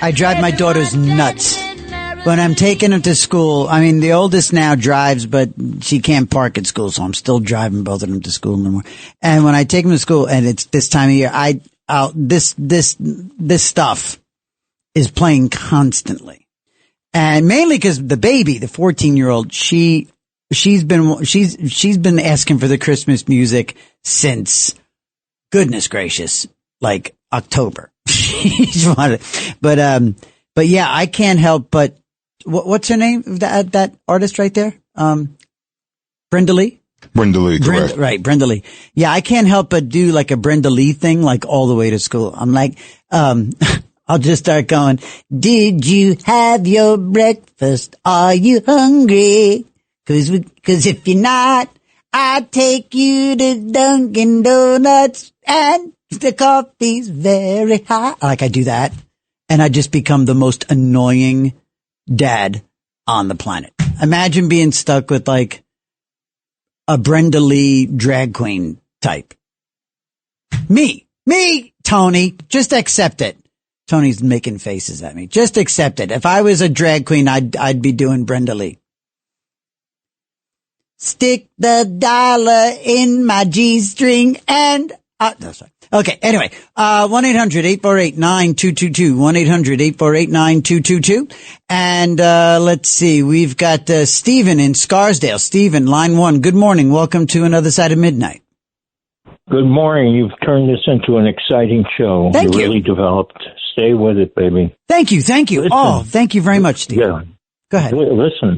I drive my daughters nuts when I'm taking them to school. I mean, the oldest now drives, but she can't park at school, so I'm still driving both of them to school no more. And when I take them to school, and it's this time of year, this stuff is playing constantly, and mainly because the baby, the 14-year-old, she's been asking for the Christmas music since, goodness gracious, like October. But yeah, I can't help but, what's her name? That artist right there? Brenda Lee? Brenda Lee, correct. Right, Brenda Lee. Yeah, I can't help but do like a Brenda Lee thing, like all the way to school. I'm like, I'll just start going, did you have your breakfast? Are you hungry? Cause if you're not, I'd take you to Dunkin' Donuts and the coffee's very hot. Like I do that. And I just become the most annoying dad on the planet. Imagine being stuck with like a Brenda Lee drag queen type. Me, Tony, just accept it. Tony's making faces at me. Just accept it. If I was a drag queen, I'd be doing Brenda Lee. Stick the dollar in my G-string and... no, sorry. Okay, anyway, 1-800-848-9222, 1-800-848-9222. And, let's see, we've got, Stephen in Scarsdale. Stephen, line 1, good morning. Welcome to Another Side of Midnight. Good morning. You've turned this into an exciting show. Thank you. Really developed. Stay with it, baby. Thank you. Listen, thank you very much, Stephen. Yeah. Go ahead. Listen,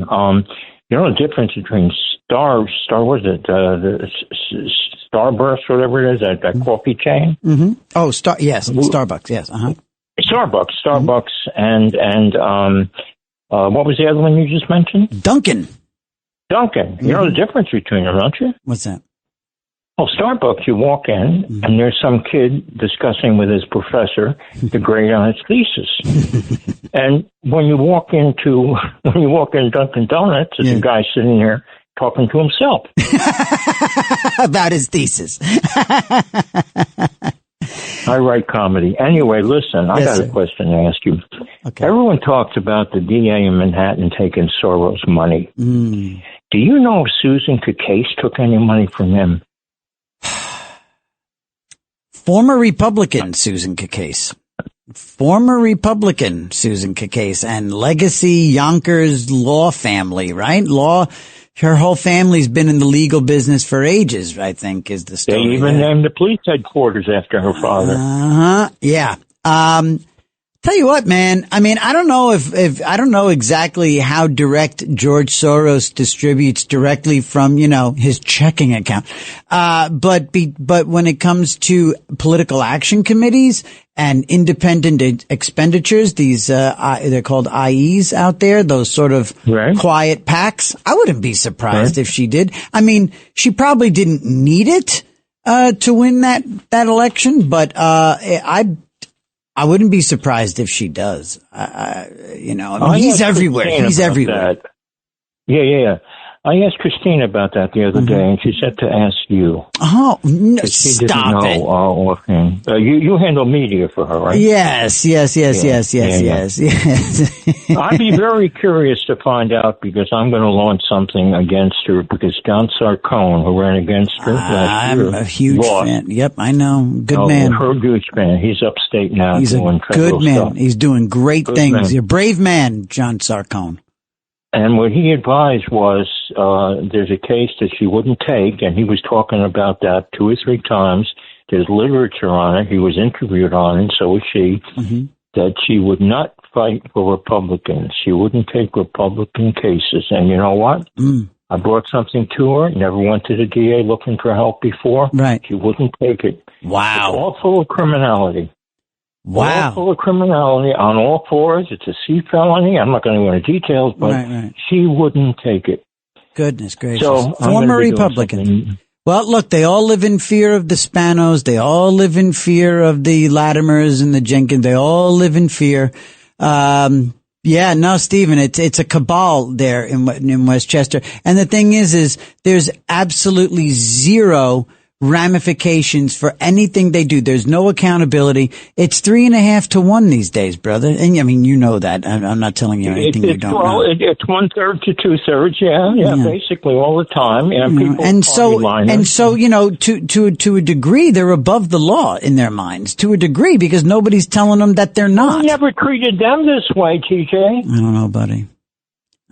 you know the difference between the Starburst, whatever it is, that coffee chain? Mm-hmm. Oh, Starbucks, yes. Uh-huh. Starbucks, and what was the other one you just mentioned? Dunkin'. You know the difference between them, don't you? What's that? Well, Starbucks, you walk in, and there's some kid discussing with his professor the grade on his thesis. And when you walk in Dunkin' Donuts, there's a guy sitting there talking to himself about his thesis. I write comedy. Anyway, listen, I got a question to ask you. Okay. Everyone talks about the DA in Manhattan taking Soros' money. Do you know if Susan Case took any money from him? Former Republican Susan Case and legacy Yonkers law family, right? Her whole family's been in the legal business for ages, I think, is the story. They even named the police headquarters after her father. Yeah. Tell you what, man. I mean, I don't know if I don't know exactly how direct George Soros distributes directly from, his checking account. But when it comes to political action committees and independent expenditures, these, they're called IEs out there, those sort of quiet PACs. I wouldn't be surprised if she did. I mean, she probably didn't need it, to win that election, but, I wouldn't be surprised if she does. He's everywhere. He's everywhere. That. Yeah. I asked Christine about that the other day, and she said to ask you. Oh, no, stop it. You handle media for her, right? Yes. I'd be very curious to find out, because I'm going to launch something against her, because John Sarcone, who ran against her last year, I'm a huge fan. Yep, I know. Good man. Her huge fan. He's upstate now. He's doing a good man. stuff. He's doing great things. Man. He's a brave man, John Sarcone. And what he advised was there's a case that she wouldn't take, and he was talking about that 2 or 3 times. There's literature on it. He was interviewed on it, and so was she, that she would not fight for Republicans. She wouldn't take Republican cases. And you know what? I brought something to her. Never went to the DA looking for help before. Right. She wouldn't take it. Wow. It's all full of criminality. Wow. All full of criminality on all fours. It's a C felony. I'm not going to go into details, but she wouldn't take it. Goodness gracious. So, former Republican. Well, look, they all live in fear of the Spanos. They all live in fear of the Latimers and the Jenkins. They all live in fear. Stephen, it's a cabal there in Westchester. And the thing is there's absolutely zero ramifications for anything they do. There's no accountability. It's 3.5 to 1 these days, brother. And I mean, you know that. I'm not telling you anything you don't know. It's 1/3 to 2/3. Yeah, basically all the time. Yeah, people to a degree, they're above the law in their minds. To a degree, because nobody's telling them that they're not. We never treated them this way, TJ. I don't know, buddy.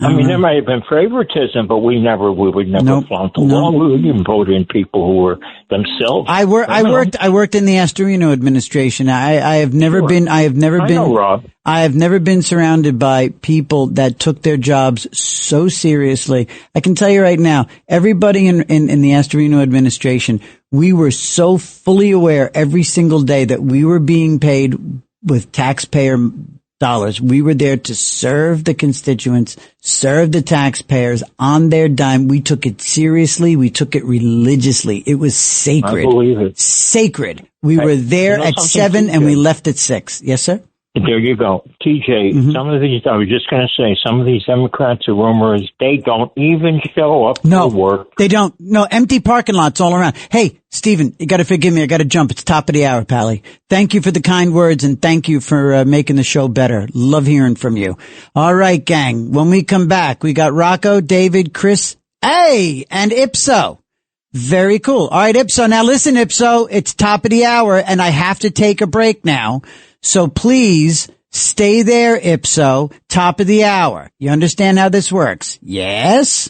I mean, there may have been favoritism, but we would never flaunt the law. We would even vote in people who were themselves. I worked in the Astorino administration. I have never been surrounded by people that took their jobs so seriously. I can tell you right now, everybody in the Astorino administration, we were so fully aware every single day that we were being paid with taxpayer dollars. We were there to serve the constituents, serve the taxpayers on their dime. We took it seriously. We took it religiously. It was sacred. I believe it. Sacred. We were there at 7 and we left at 6. Yes, sir? There you go. TJ, some of these, I was just going to say, some of these Democrats are rumors, they don't even show up to work. They don't. No, empty parking lots all around. Hey, Stephen, you got to forgive me. I got to jump. It's top of the hour, Pally. Thank you for the kind words and thank you for making the show better. Love hearing from you. All right, gang. When we come back, we got Rocco, David, Chris, and Ipso. Very cool. All right, Ipso. Now listen, Ipso, it's top of the hour and I have to take a break now. So please stay there, Ipso. Top of the hour. You understand how this works? Yes?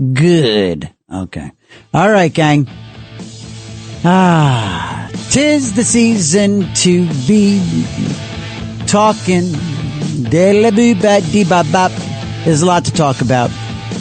Good. Okay. All right, gang. 'Tis the season to be talking. There's a lot to talk about.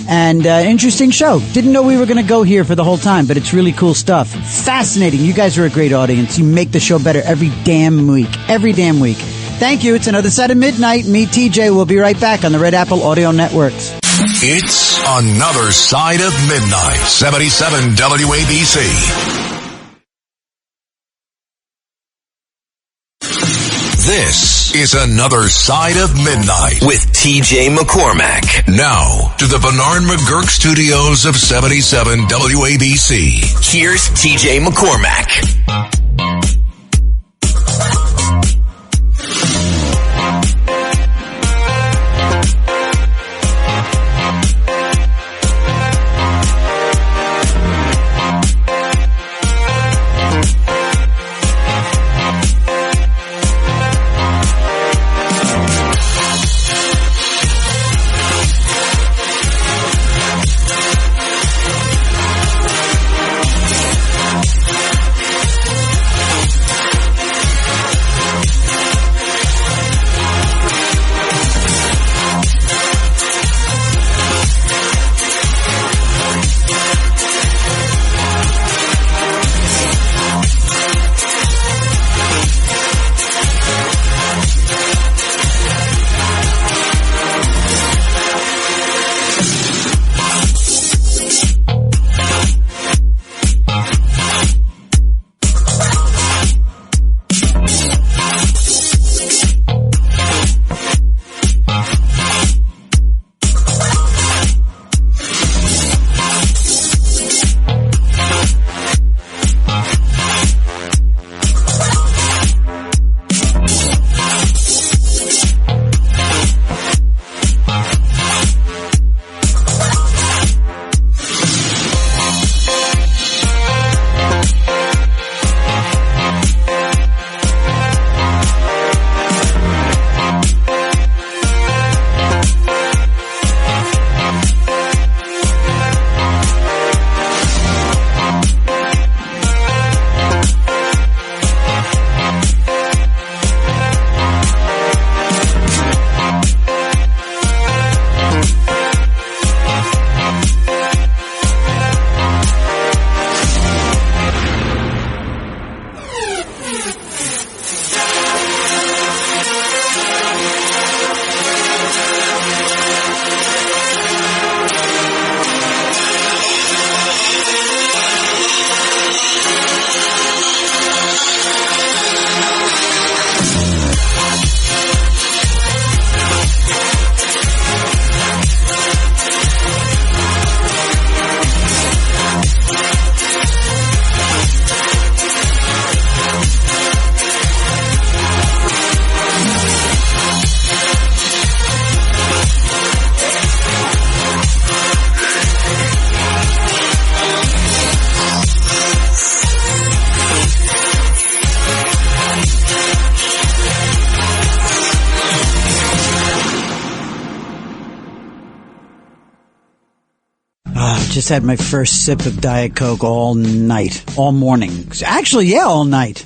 And interesting show. Didn't know we were going to go here for the whole time, but it's really cool stuff. Fascinating. You guys are a great audience. You make the show better every damn week. Every damn week. Thank you. It's another side of midnight. Me, TJ, will be right back on the Red Apple Audio Networks. It's another side of midnight. 77 WABC. This is another side of midnight with TJ McCormack. Now to the Bernard McGurk studios of 77 WABC. Here's TJ McCormack. Just had my first sip of Diet Coke all night, all morning. Actually, yeah, all night.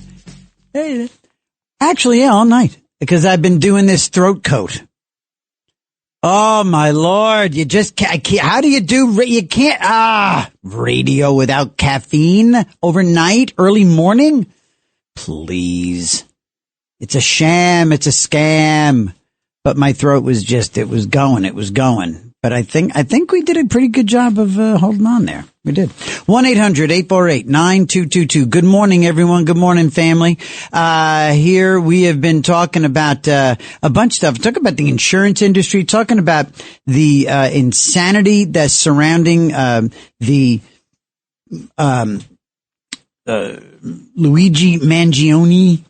Actually, yeah, all night. Because I've been doing this throat coat. Oh, my Lord. You just can't. How do you do? You can't. Radio without caffeine overnight, early morning? Please. It's a sham. It's a scam. But my throat was just, it was going. But I think we did a pretty good job of holding on there. We did. 1-800-848-9222. Good morning, everyone. Good morning, family. Here we have been talking about a bunch of stuff. Talking about the insurance industry, talking about the insanity that's surrounding the Luigi Mangione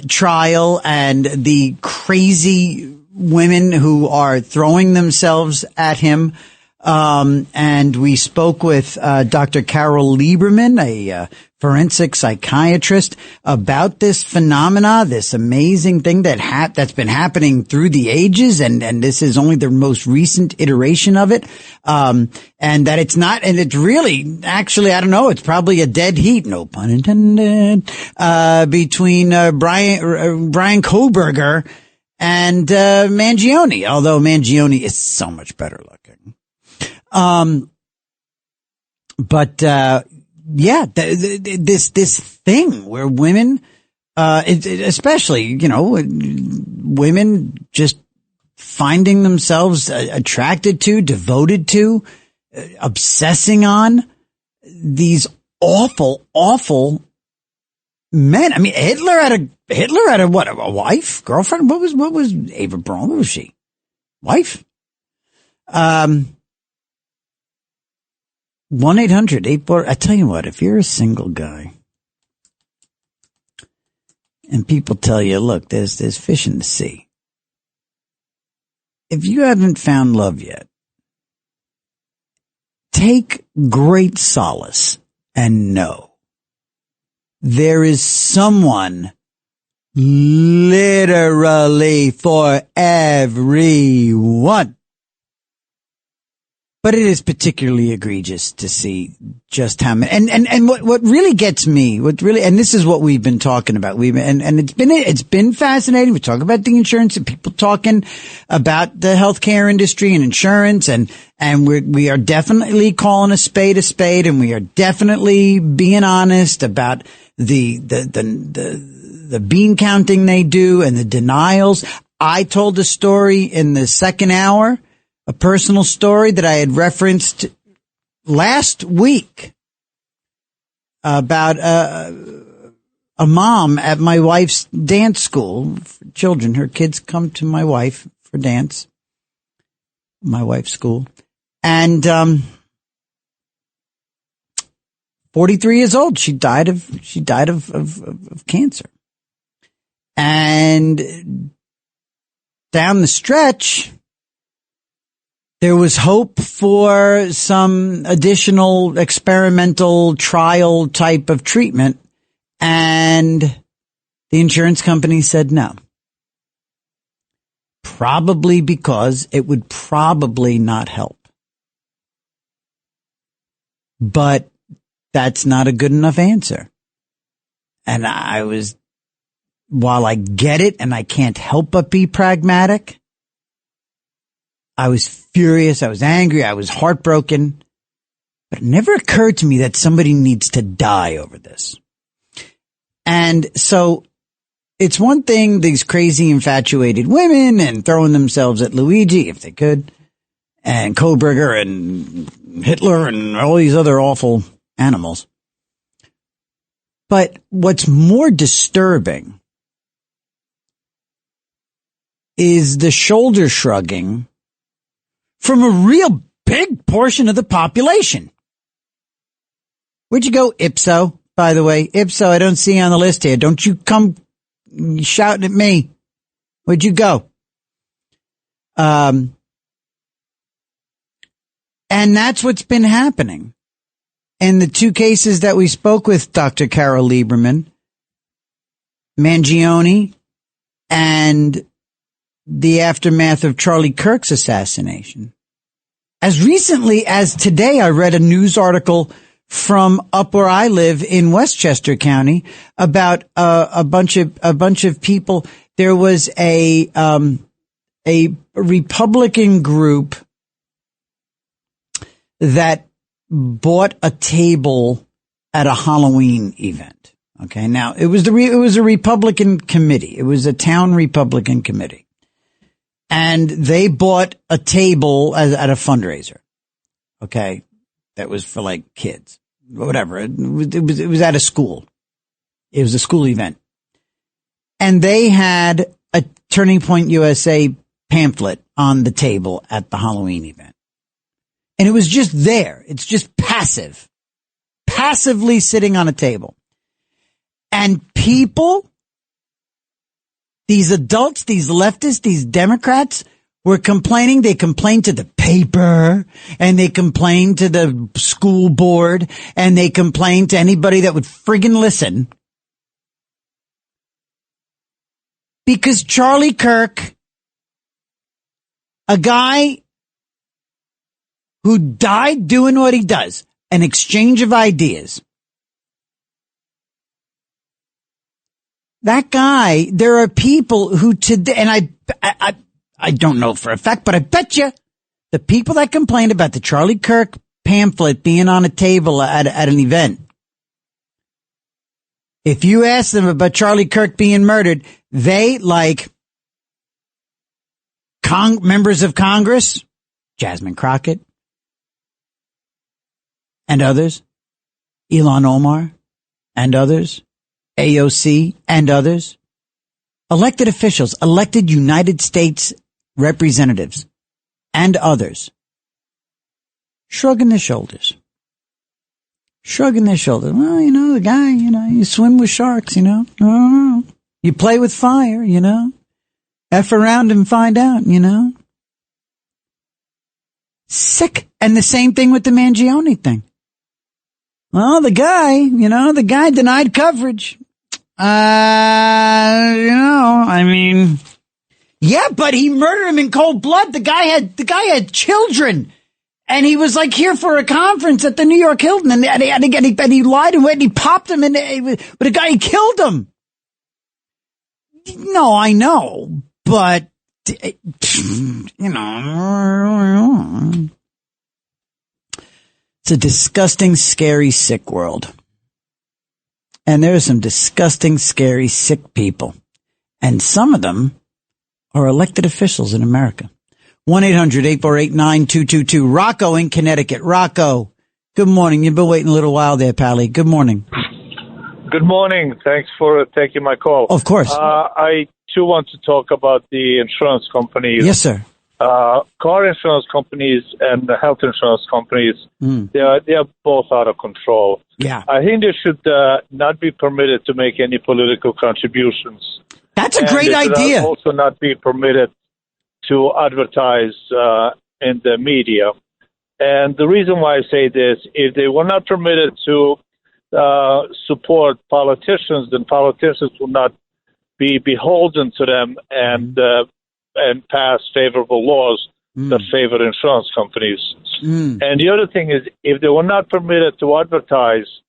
trial and the crazy women who are throwing themselves at him. And we spoke with Dr. Carol Lieberman, a forensic psychiatrist, about this phenomena, this amazing thing that's been happening through the ages, and this is only the most recent iteration of it. And that it's not, and it's really, actually, I don't know, it's probably a dead heat, no pun intended, between Brian Kohberger and Mangione, although Mangione is so much better looking. This thing where women, especially, women just finding themselves attracted to, devoted to, obsessing on these awful, awful men. I mean, Hitler had a wife, girlfriend? What was Ava Braun? What was she? Wife? 1-800-848. I tell you what, if you're a single guy and people tell you, look, there's fish in the sea. If you haven't found love yet, take great solace and know there is someone literally for everyone. But it is particularly egregious to see just how many, and what really gets me, and this is what we've been talking about. It's been fascinating. We talk about the insurance and people talking about the healthcare industry and insurance, and we are definitely calling a spade, and we are definitely being honest about the bean counting they do and the denials. I told a story in the second hour, a personal story that I had referenced last week about a mom at my wife's dance school for children. Her kids come to my wife for dance, my wife's school, and 43 years old. She died of cancer, and down the stretch, there was hope for some additional experimental trial type of treatment, and the insurance company said no. Probably because it would probably not help. But that's not a good enough answer. And while I get it and I can't help but be pragmatic, I was furious, I was angry, I was heartbroken, but it never occurred to me that somebody needs to die over this. And so it's one thing, these crazy infatuated women and throwing themselves at Luigi, if they could, and Kohberger and Hitler and all these other awful animals. But what's more disturbing is the shoulder shrugging from a real big portion of the population. Where'd you go, Ipso? By the way, Ipso, I don't see you on the list here. Don't you come shouting at me. Where'd you go? And that's what's been happening. In the two cases that we spoke with Dr. Carol Lieberman, Mangione, and the aftermath of Charlie Kirk's assassination, As recently as today, I read a news article from up where I live in Westchester County about a bunch of people. There was a Republican group that bought a table at a Halloween event. Okay. Now it was a Republican committee. It was a town Republican committee. And they bought a table at a fundraiser. Okay. That was for like kids, whatever. It was at a school. It was a school event. And they had a Turning Point USA pamphlet on the table at the Halloween event. And it was just there. It's just passively sitting on a table. And people, these adults, these leftists, these Democrats were complaining. They complained to the paper and they complained to the school board and they complained to anybody that would friggin' listen. Because Charlie Kirk, a guy who died doing what he does, an exchange of ideas. That guy, there are people who today, and I don't know for a fact, but I bet you the people that complained about the Charlie Kirk pamphlet being on a table at an event, if you ask them about Charlie Kirk being murdered, they like members of Congress, Jasmine Crockett, and others, Ilhan Omar, and others, AOC, and others, elected officials, elected United States representatives, and others, shrugging their shoulders. Well, the guy, you swim with sharks, Oh, you play with fire, F around and find out, Sick. And the same thing with the Mangione thing. Well, the guy denied coverage. Yeah, but he murdered him in cold blood. The guy had children. And he was like here for a conference at the New York Hilton, and he lied and went and he popped him, but a guy, he killed him. No, I know, but it's a disgusting, scary, sick world, and there are some disgusting, scary, sick people, and some of them are elected officials in America. 1-800-848-9222. Rocco in Connecticut. Rocco, good morning. You've been waiting a little while there, Pally. Good morning. Good morning. Thanks for taking my call. Of course. I, too, want to talk about the insurance companies. Yes, sir. Car insurance companies and the health insurance companies, they are both out of control. Yeah. I think they should not be permitted to make any political contributions. That's a great idea. They should also not be permitted to advertise in the media. And the reason why I say this, if they were not permitted to support politicians, then politicians will not be beholden to them and pass favorable laws that favor insurance companies. And the other thing is, if they were not permitted to advertise,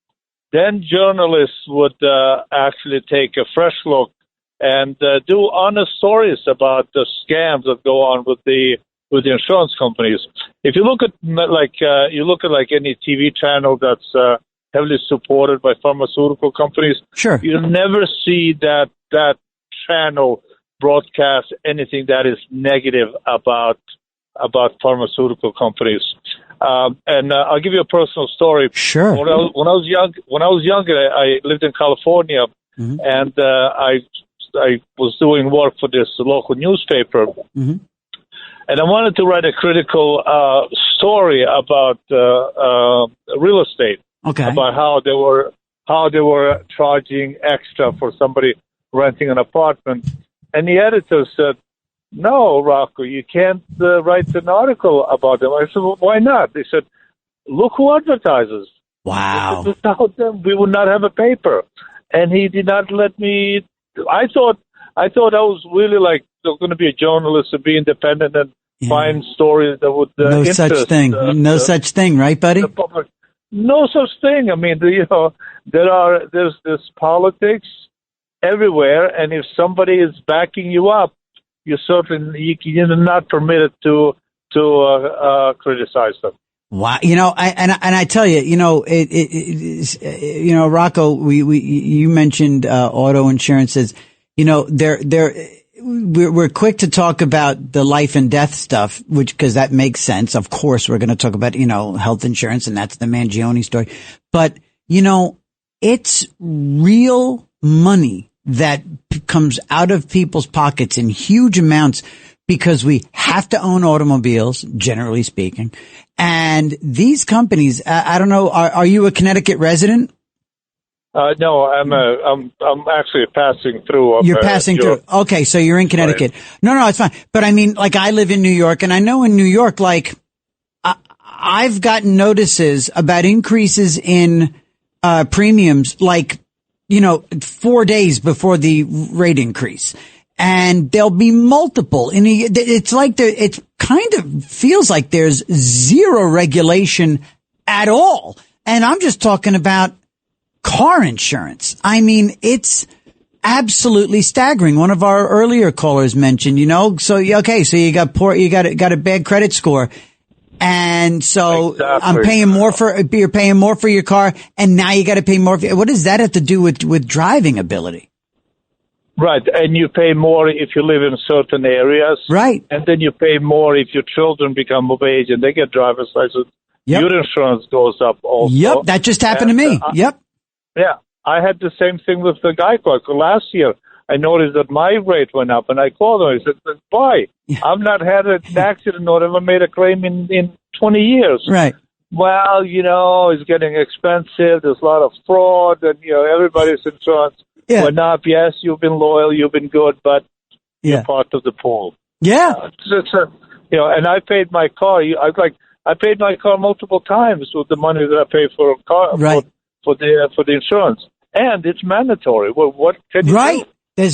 then journalists would actually take a fresh look and do honest stories about the scams that go on with the insurance companies. If you look at any TV channel that's heavily supported by pharmaceutical companies, sure, you'll never see that channel broadcast anything that is negative about pharmaceutical companies. And I'll give you a personal story. Sure. When I was younger, I lived in California, and I was doing work for this local newspaper, and I wanted to write a critical story about real estate. Okay. About how they were charging extra for somebody renting an apartment, and the editor said, "No, Rocco, you can't write an article about them." I said, "Well, why not?" They said, "Look who advertises." Wow. Without them, we would not have a paper. And he did not let me. I thought I was really like going to be a journalist and be independent and find stories that would no such thing. No such thing, right, buddy? No such thing. I mean, there's this politics everywhere, and if somebody is backing you up, you're not permitted to criticize them. Wow, I tell you, Rocco, you mentioned auto insurances. We're quick to talk about the life and death stuff, because that makes sense. Of course, we're going to talk about, health insurance, and that's the Mangione story. But, it's real money that comes out of people's pockets in huge amounts because we have to own automobiles, generally speaking. And these companies, I don't know, are you a Connecticut resident? No, I'm actually passing through. You're passing through. Okay, so you're in Connecticut. Right. No, it's fine. But I mean, I live in New York, and I know in New York, I've gotten notices about increases in premiums, 4 days before the rate increase. And there'll be multiple. It kind of feels like there's zero regulation at all. And I'm just talking about car insurance. I mean, it's absolutely staggering. One of our earlier callers mentioned, so you got a bad credit score. And so exactly. You're paying more for your car, and now you got to pay more. What does that have to do with driving ability? Right, and you pay more if you live in certain areas. Right. And then you pay more if your children become of age and they get driver's license. Yep. Your insurance goes up also. Yep, that just happened to me. Yep. Yeah, I had the same thing with the Geico. Last year, I noticed that my rate went up, and I called them. I said, why? Yeah. I've not had an accident or ever made a claim in 20 years. Right. Well, it's getting expensive. There's a lot of fraud, and, everybody's insurance went up. Yes, you've been loyal, you've been good, but you're part of the pool. Yeah. And I paid my car. I paid my car multiple times with the money that I paid for a car. Right. For the insurance, and it's mandatory. Well, what can you do?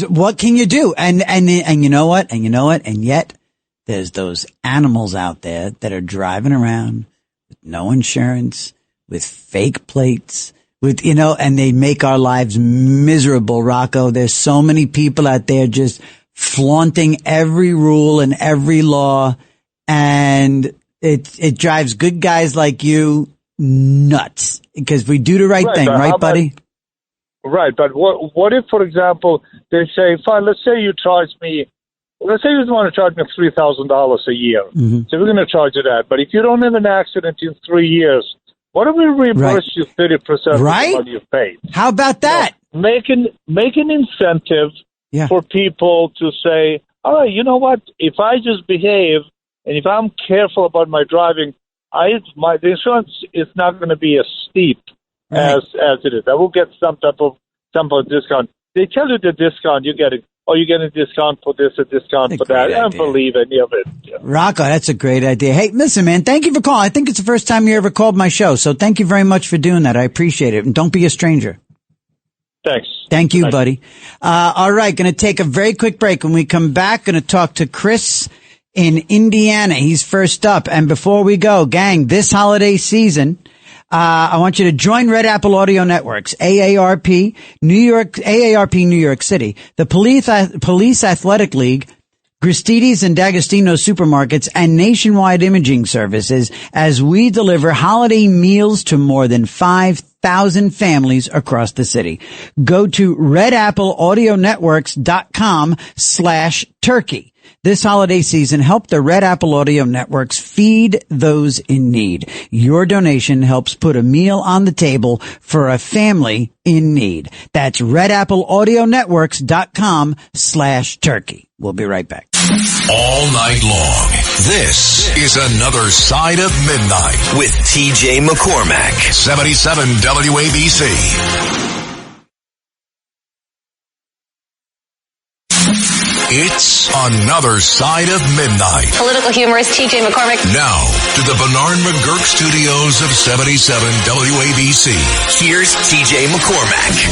What can you do? And you know what? And yet there's those animals out there that are driving around with no insurance, with fake plates, and they make our lives miserable, Rocco. There's so many people out there just flaunting every rule and every law, and it drives good guys like you nuts, because we do the right thing, right, buddy? Right, but what if, for example, they say, fine, let's say you want to charge me $3,000 a year. Mm-hmm. So we're going to charge you that. But if you don't have an accident in 3 years, what if we reimburse you 30% of the money you've paid? How about that? Make an incentive for people to say, all right, you know what? If I just behave and if I'm careful about my driving, the insurance is not going to be as steep as it is. I will get some type of discount. They tell you the discount you're getting. Oh, you're getting a discount for this, a discount for that. I don't believe any of it. Yeah. Rocco, that's a great idea. Hey, listen, man, thank you for calling. I think it's the first time you ever called my show, so thank you very much for doing that. I appreciate it. And don't be a stranger. Thanks. Thank you, buddy. All right, going to take a very quick break. When we come back, going to talk to Chris in Indiana. He's first up. And before we go, gang, this holiday season, I want you to join Red Apple Audio Networks, AARP New York City, the Police Athletic League, Gristedes and D'Agostino supermarkets, and Nationwide Imaging Services as we deliver holiday meals to more than 5,000 families across the city. Go to redappleaudionetworks.com/turkey. This holiday season, help the Red Apple Audio Networks feed those in need. Your donation helps put a meal on the table for a family in need. That's redappleaudionetworks.com/turkey. We'll be right back. All night long, this is Another Side of Midnight with TJ McCormack, 77 WABC. It's Another Side of Midnight. Political humorist TJ McCormack. Now, to the Bernard McGurk studios of 77 WABC. Here's TJ McCormack.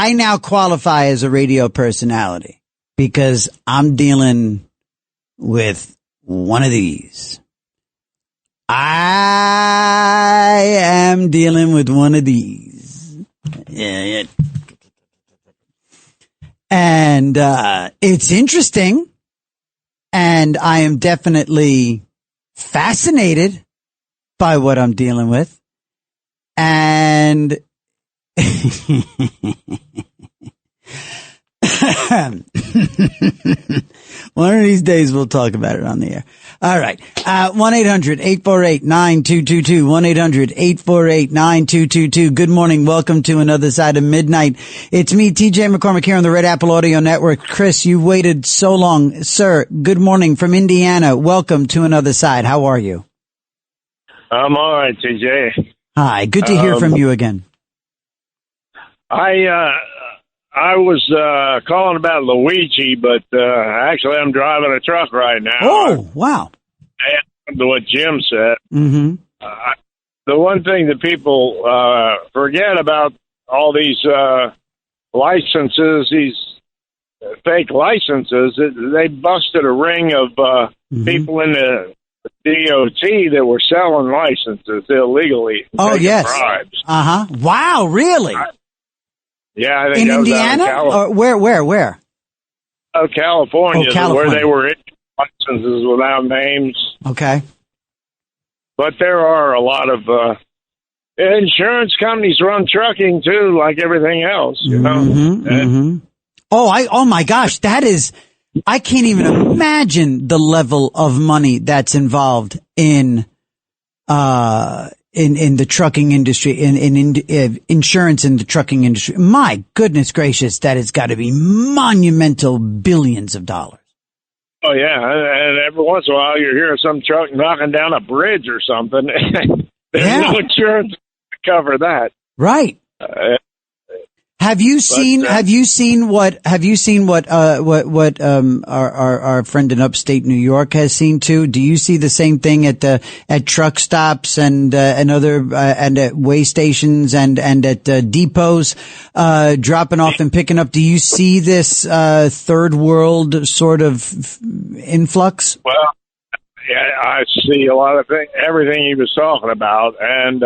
I now qualify as a radio personality because I'm dealing with one of these. I am dealing with one of these. Yeah. And it's interesting. And I am definitely fascinated by what I'm dealing with. And one of these days we'll talk about it on the air. All right. 1-800-848-9222. 1-800-848-9222. Good morning. Welcome to Another Side of Midnight. It's me, TJ McCormack, here on the Red Apple Audio Network. Chris, you waited so long. Sir, good morning from Indiana. Welcome to Another Side. How are you? I'm all right, TJ. Hi. Good to hear from you again. I was calling about Luigi, but actually I'm driving a truck right now. Oh, wow. To what Jim said. Mm-hmm. The one thing that people forget about all these licenses, these fake licenses, they busted a ring of people in the DOT that were selling licenses illegally. Oh, yes. Bribes. Uh-huh. Wow, really? Yeah, I think in Indiana? Or where? Oh, California, California. where they were issuing licenses without names. Okay. But there are a lot of insurance companies run trucking too, like everything else, you know. Mm-hmm. Oh my gosh, that is, I can't even imagine the level of money that's involved in the trucking industry, in insurance in the trucking industry. My goodness gracious, that has got to be monumental billions of dollars. Oh, yeah, and every once in a while you hear some truck knocking down a bridge or something. There's no insurance to cover that. Right. Have you seen what our friend in upstate New York has seen too? Do you see the same thing at truck stops and other and at way stations and at depots, dropping off and picking up? Do you see this third world sort of influx? Well, yeah, I see a lot of everything he was talking about, and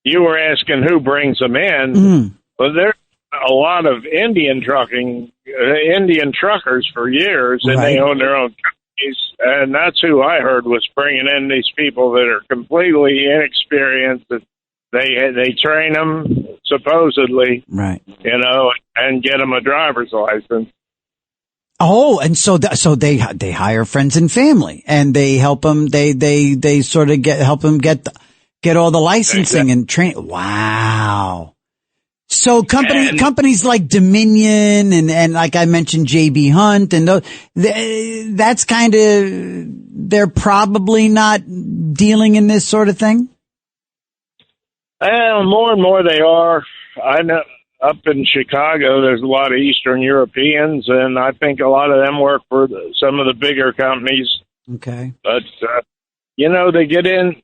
you were asking who brings them in. Well, there's a lot of Indian truckers for years, and they own their own companies, and that's who I heard was bringing in these people that are completely inexperienced. That they train them supposedly, right? You know, and get them a driver's license. Oh, and so they hire friends and family, and they help them. They sort of help them get all the licensing and train. Wow. So companies like Dominion and like I mentioned, JB Hunt and those, that's kind of, they're probably not dealing in this sort of thing. Well, more and more they are. I know up in Chicago, there's a lot of Eastern Europeans, and I think a lot of them work for some of the bigger companies. Okay. But, you know, they get in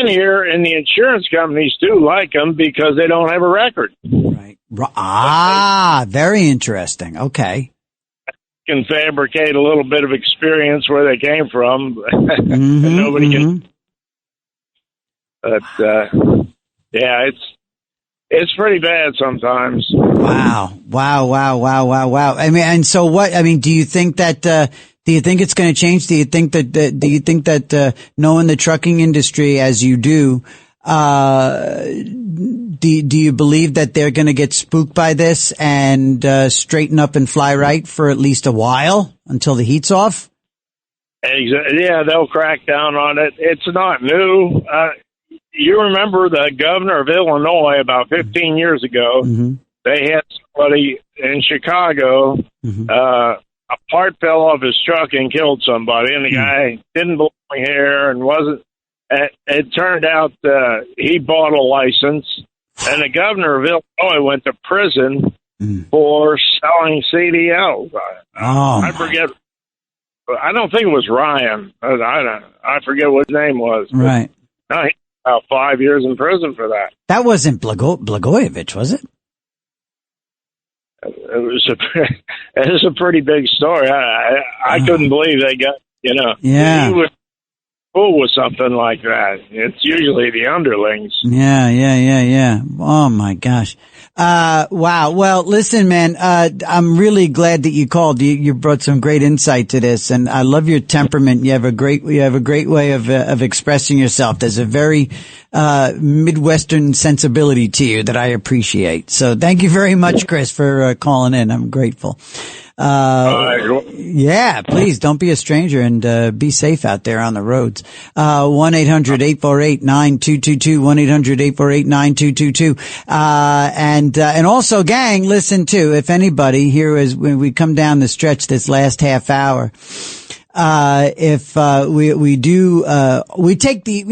here, and the insurance companies do like them because they don't have a record. Right. Ah, very interesting. Okay. Can fabricate a little bit of experience where they came from. And nobody can. But, yeah, it's pretty bad sometimes. Wow. I mean, and so what, I mean, do you think that, do you think it's going to change? Do you think that knowing the trucking industry as you do, do you believe that they're going to get spooked by this and straighten up and fly right for at least a while until the heat's off? Yeah, they'll crack down on it. It's not new. You remember the governor of Illinois about 15 years ago? They had somebody in Chicago. A part fell off his truck and killed somebody, and the guy didn't belong here and wasn't. It turned out he bought a license, and the governor of Illinois went to prison for selling CDLs. I forget. I don't think it was Ryan. I forget what his name was. Right. No, he got about 5 years in prison for that. That wasn't Blagojevich, was it? it was a pretty big story. I couldn't believe they got, he was fool with something like that. It's usually the underlings. Yeah. Oh my gosh. Wow. Well, listen, man, I'm really glad that you called. You brought some great insight to this, and I love your temperament. You have a great way of expressing yourself. There's a very, Midwestern sensibility to you that I appreciate. So thank you very much, Chris, for calling in. I'm grateful. Yeah, please don't be a stranger and be safe out there on the roads. 1-800-848-9222, 1-800-848-9222. And also, gang, listen too, if anybody here is, when we come down the stretch this last half hour, we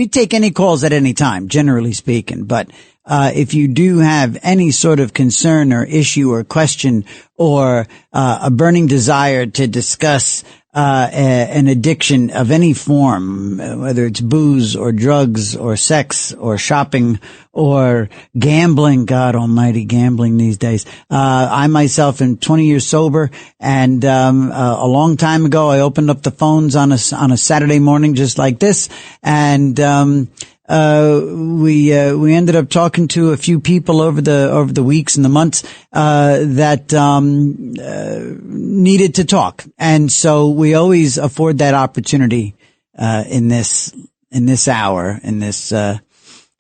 take any calls at any time, generally speaking, but if you do have any sort of concern or issue or question or a burning desire to discuss an addiction of any form, whether it's booze or drugs or sex or shopping or gambling, God almighty, gambling these days. I myself am 20 years sober, and a long time ago I opened up the phones on a Saturday morning just like this, and we ended up talking to a few people over the weeks and the months that needed to talk, and so we always afford that opportunity in this hour, in this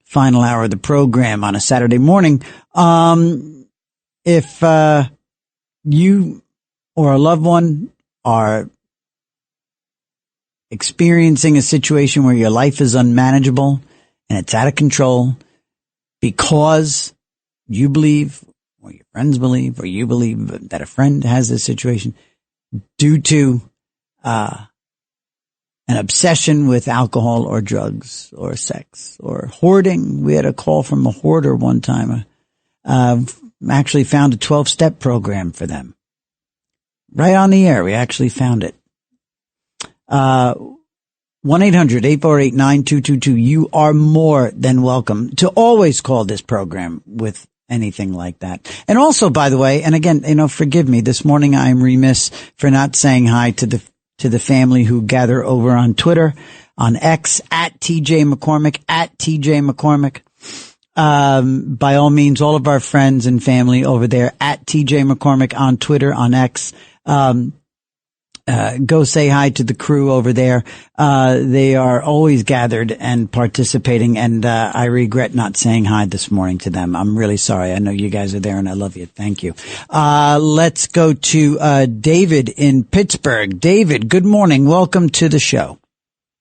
final hour of the program on a Saturday morning. If you or a loved one are experiencing a situation where your life is unmanageable and it's out of control because you believe, or your friends believe, or you believe that a friend has this situation due to an obsession with alcohol or drugs or sex or hoarding. We had a call from a hoarder one time. Actually found a 12-step program for them. Right on the air, we actually found it. 1-800-848-9222. You are more than welcome to always call this program with anything like that. And also, by the way, and again, forgive me, this morning I'm remiss for not saying hi to the family who gather over on Twitter, on X, at TJ McCormack, at TJ McCormack. By all means, all of our friends and family over there at TJ McCormack on Twitter, on X. Go say hi to the crew over there. They are always gathered and participating, and I regret not saying hi this morning to them. I'm really sorry. I know you guys are there and I love you. Thank you. Let's go to David in Pittsburgh. David, good morning. Welcome to the show.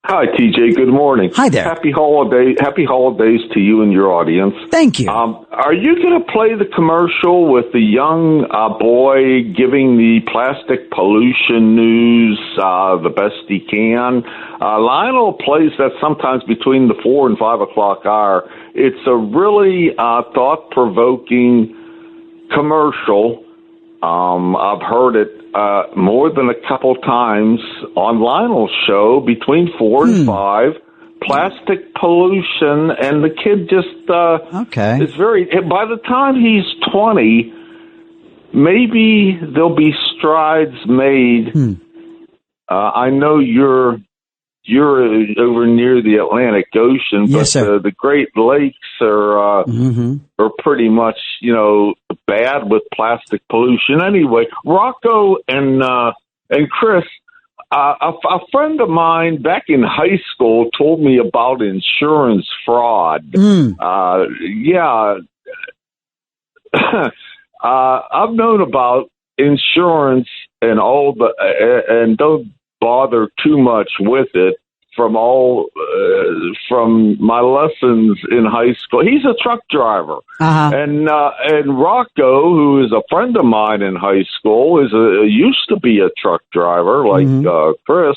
Hi, TJ. Good morning. Hi there. Happy holidays to you and your audience. Thank you. Are you going to play the commercial with the young boy giving the plastic pollution news the best he can? Lionel plays that sometimes between the 4 and 5 o'clock hour. It's a really thought-provoking commercial. I've heard it more than a couple times on Lionel's show between 4 and 5. Plastic pollution, and the kid just is very. By the time he's 20, maybe there'll be strides made. I know you're over near the Atlantic Ocean, but yes, the Great Lakes are pretty much bad with plastic pollution. Anyway, Rocco and Chris, a friend of mine back in high school told me about insurance fraud. I've known about insurance and all and don't bother too much with it from my lessons in high school. He's a truck driver, and Rocco, who is a friend of mine in high school, used to be a truck driver like Chris.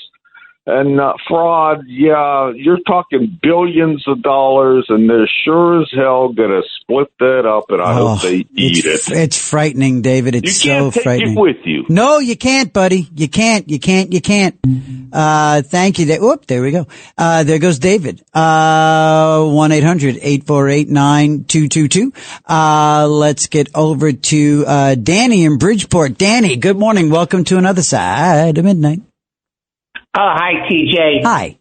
And fraud, yeah, you're talking billions of dollars, and they're sure as hell going to split that up, and I hope they eat it. It's frightening, David. It's so frightening. You can't take it with you. No, you can't, buddy. You can't. Thank you. Whoop, there we go. There goes David. 1-800-848-9222. Let's get over to Danny in Bridgeport. Danny, good morning. Welcome to Another Side of Midnight. Oh, hi, TJ. Hi.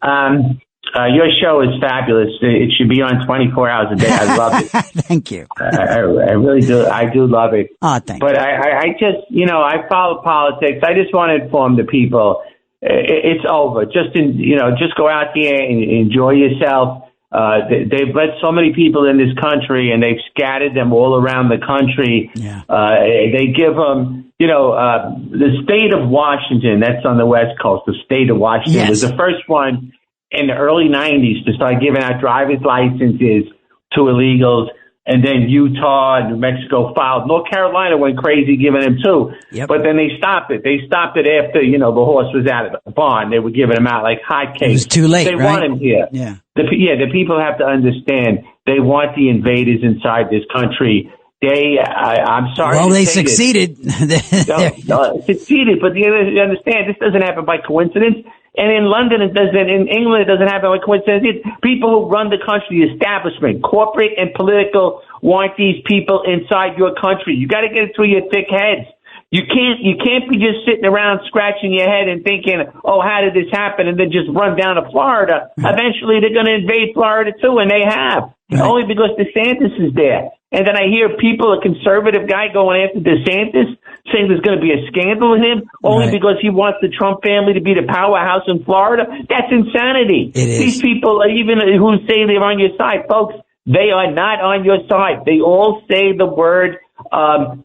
Your show is fabulous. It should be on 24 hours a day. I love it. Thank you. I really do. I do love it. Oh, thank you. But I just, I follow politics. I just want to inform the people. It's over. Just go out there and enjoy yourself. They've let so many people in this country, and they've scattered them all around the country. Yeah. They give them, the state of Washington, that's on the West Coast, the state of Washington was the first one in the early 90s to start giving out driver's licenses to illegals. And then Utah and New Mexico filed. North Carolina went crazy giving them too. Yep. But then they stopped it. They stopped it after, the horse was out of the barn. They were giving them out like hotcakes. It was too late, They right? want them here. Yeah. The people have to understand. They want the invaders inside this country. I'm sorry. Well, they succeeded. Succeeded, but you understand, this doesn't happen by coincidence. And in London, it doesn't. In England, it doesn't happen by coincidence. People who run the country, the establishment, corporate and political, want these people inside your country. You got to get it through your thick heads. You can't be just sitting around scratching your head and thinking, oh, how did this happen? And then just run down to Florida. Right. Eventually, they're going to invade Florida, too, and they have. Right. Only because DeSantis is there. And then I hear people, a conservative guy going after DeSantis, saying there's going to be a scandal with him, only because he wants the Trump family to be the powerhouse in Florida. That's insanity. It is. These people, even who say they're on your side, folks, they are not on your side. They all say the word,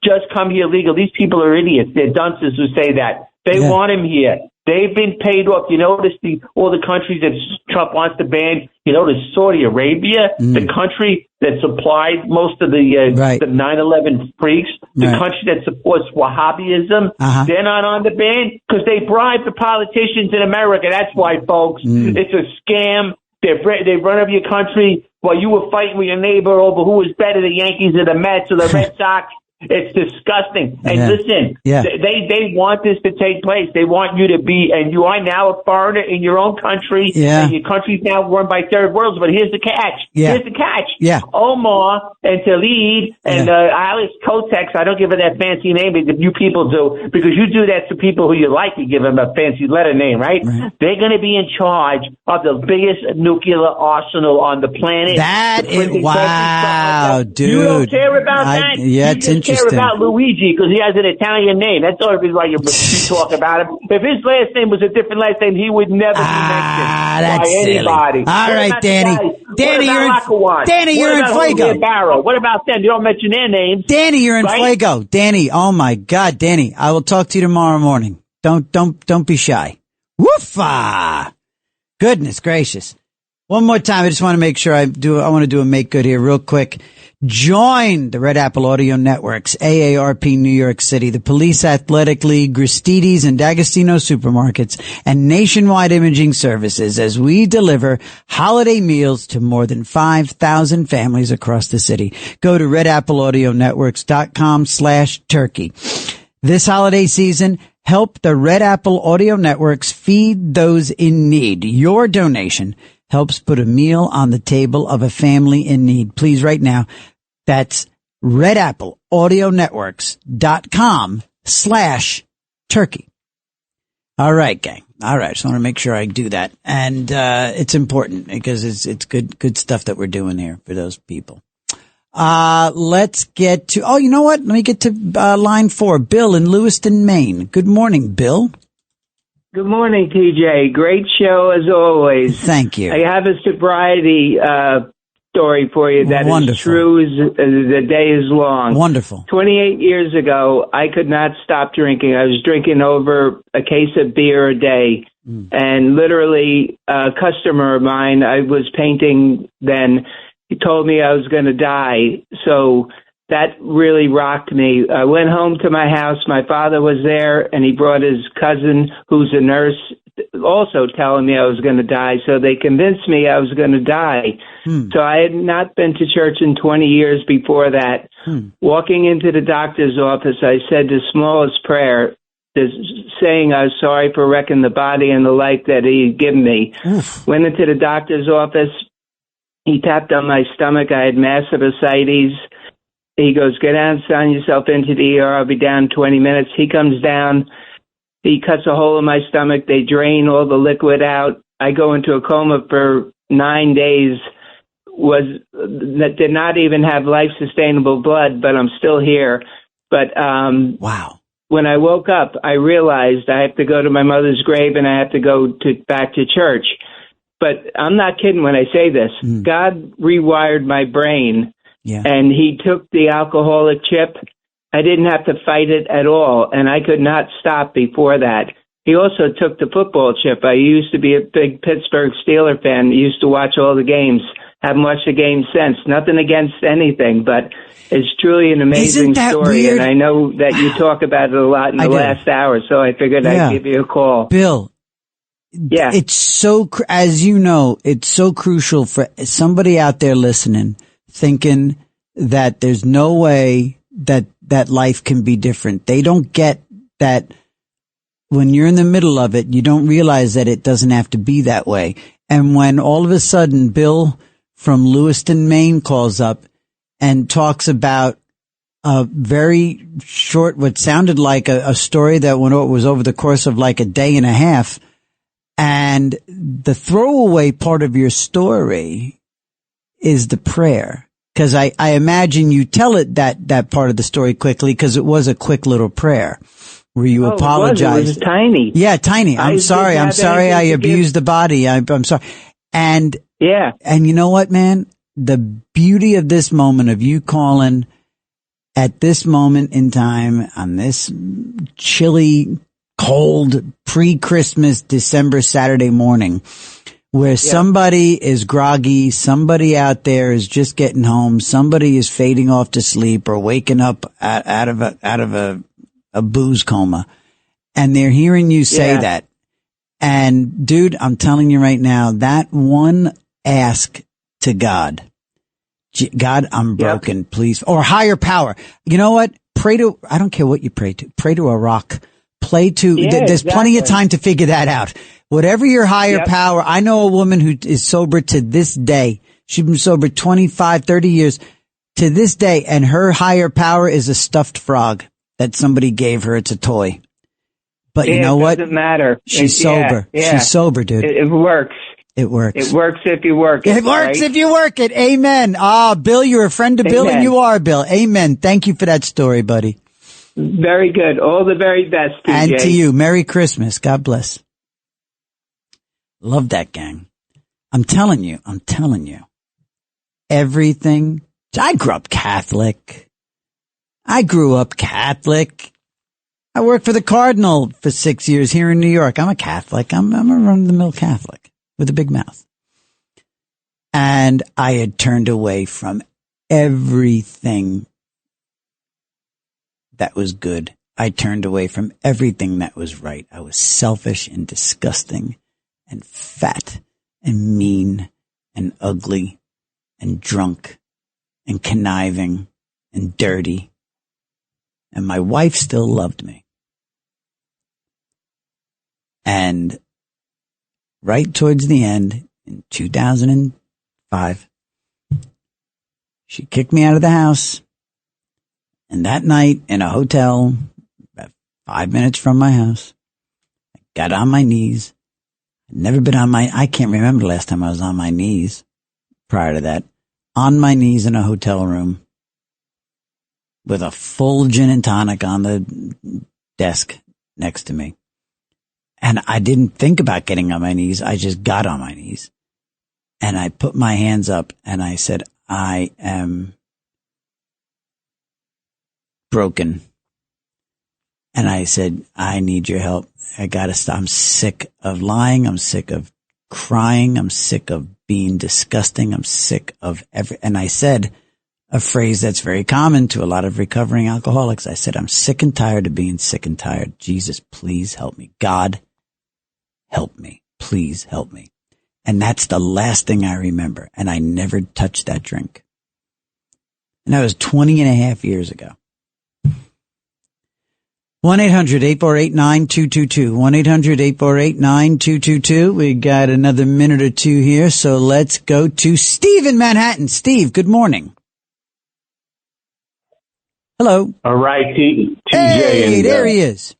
just come here legal. These people are idiots. They're dunces who say that. They want him here. They've been paid off. You notice all the countries that Trump wants to ban. You notice Saudi Arabia, the country that supplied most of the 9/11 freaks, the country that supports Wahhabism. They're not on the ban because they bribe the politicians in America. That's why, folks. It's a scam. They run over your country while you were fighting with your neighbor over who was better, the Yankees or the Mets or the Red Sox. It's disgusting. And listen, they want this to take place. They want you to be, and you are now a foreigner in your own country. And your country's now run by third worlds. But here's the catch. Here's the catch. Omar and Talib and Alex Kotex, I don't give her that fancy name, but you people do, because you do that to people who you like. You give them a fancy letter name, right? They're going to be in charge of the biggest nuclear arsenal on the planet. Wow, dude. You don't care about that? Yeah, it's interesting. Care about Luigi because he has an Italian name. That's the only reason why you talk about him. If his last name was a different last name, he would never be mentioned by anybody. All right, Danny. Danny, you're in Fuego. What about them? You don't mention their names. Danny, you're in Fuego. Danny, oh my God, Danny, I will talk to you tomorrow morning. Don't be shy. Woofa! Goodness gracious. One more time, I just want to make sure I want to do a make good here real quick. Join the Red Apple Audio Networks, AARP New York City, the Police Athletic League, Gristedes and D'Agostino Supermarkets, and Nationwide Imaging Services as we deliver holiday meals to more than 5,000 families across the city. Go to redappleaudionetworks.com/turkey. This holiday season, help the Red Apple Audio Networks feed those in need. Your donation helps put a meal on the table of a family in need. Please, right now, that's redappleaudionetworks.com/turkey. All right, gang. All right. Just want to make sure I do that. And, it's important because it's good stuff that we're doing here for those people. Let's get to, you know what? Let me get to, line 4. Bill in Lewiston, Maine. Good morning, Bill. Good morning, TJ. Great show as always. Thank you. I have a sobriety story for you that is true as the day is long. Wonderful. 28 years ago, I could not stop drinking. I was drinking over a case of beer a day. And literally, a customer of mine, I was painting then, he told me I was going to die. So that really rocked me. I went home to my house. My father was there, and he brought his cousin, who's a nurse, also telling me I was going to die. So they convinced me I was going to die. So I had not been to church in 20 years before that. Walking into the doctor's office, I said the smallest prayer, saying I was sorry for wrecking the body and the life that he had given me. Went into the doctor's office. He tapped on my stomach. I had massive ascites. He goes, "Get down, sign yourself into the ER. I'll be down in 20 minutes. He comes down. He cuts a hole in my stomach. They drain all the liquid out. I go into a coma for 9 days. Did not even have life-sustainable blood, but I'm still here. But wow. When I woke up, I realized I have to go to my mother's grave and I have to go back to church. But I'm not kidding when I say this. God rewired my brain, and he took the alcoholic chip. I didn't have to fight it at all, and I could not stop before that. He also took the football chip. I used to be a big Pittsburgh Steeler fan, used to watch all the games, haven't watched the game since. Nothing against anything, but it's truly an amazing story, weird? And I know that you talk about it a lot in the last hour, so I figured I'd give you a call. Bill, it's so, as you know, it's so crucial for somebody out there listening, thinking that there's no way that life can be different. They don't get that when you're in the middle of it, you don't realize that it doesn't have to be that way. And when all of a sudden Bill from Lewiston, Maine calls up and talks about a very short, what sounded like a story that was over the course of like a day and a half, and the throwaway part of your story is the prayer. Because I imagine you tell it that part of the story quickly, because it was a quick little prayer where you apologized. It was tiny. Yeah, tiny. I'm sorry I abused the body. I'm sorry. And you know what, man? The beauty of this moment of you calling at this moment in time on this chilly, cold, pre-Christmas December Saturday morning, where somebody is groggy, somebody out there is just getting home, somebody is fading off to sleep or waking up out of a booze coma, and they're hearing you say that. And dude, I'm telling you right now, that one ask to God, I'm broken, please, or higher power. You know what? Pray to, I don't care what you pray to a rock. There's plenty of time to figure that out. Whatever your higher power, I know a woman who is sober to this day. She's been sober 25, 30 years to this day, and her higher power is a stuffed frog that somebody gave her. It's a toy. But you know what? It doesn't matter. She's sober. She's sober, dude. It works. It works. It works if you work it. It works if you work it. Amen. Bill, you're a friend of Bill, and you are, Bill. Amen. Thank you for that story, buddy. Very good. All the very best, TJ. And to you. Merry Christmas. God bless. Love that, gang. I'm telling you. Everything. I grew up Catholic. I worked for the Cardinal for 6 years here in New York. I'm a Catholic. I'm a run-of-the-mill Catholic with a big mouth. And I had turned away from everything that was good. I turned away from everything that was right. I was selfish and disgusting and fat and mean and ugly and drunk and conniving and dirty. And my wife still loved me. And right towards the end, in 2005, she kicked me out of the house. And that night in a hotel, about 5 minutes from my house, I got on my knees. I can't remember the last time I was on my knees prior to that. On my knees in a hotel room with a full gin and tonic on the desk next to me. And I didn't think about getting on my knees. I just got on my knees. And I put my hands up and I said, I am broken. And I said, I need your help. I gotta stop. I'm sick of lying. I'm sick of crying. I'm sick of being disgusting. I'm sick of and I said a phrase that's very common to a lot of recovering alcoholics. I said, I'm sick and tired of being sick and tired. Jesus, please help me. God, help me. Please help me. And that's the last thing I remember. And I never touched that drink. And that was 20 and a half years ago. 1-800-848-9222. 1-800-848-9222. We got another minute or two here, so let's go to Steve in Manhattan. Steve, good morning. Hello. All right, TJ. Hey, there he is.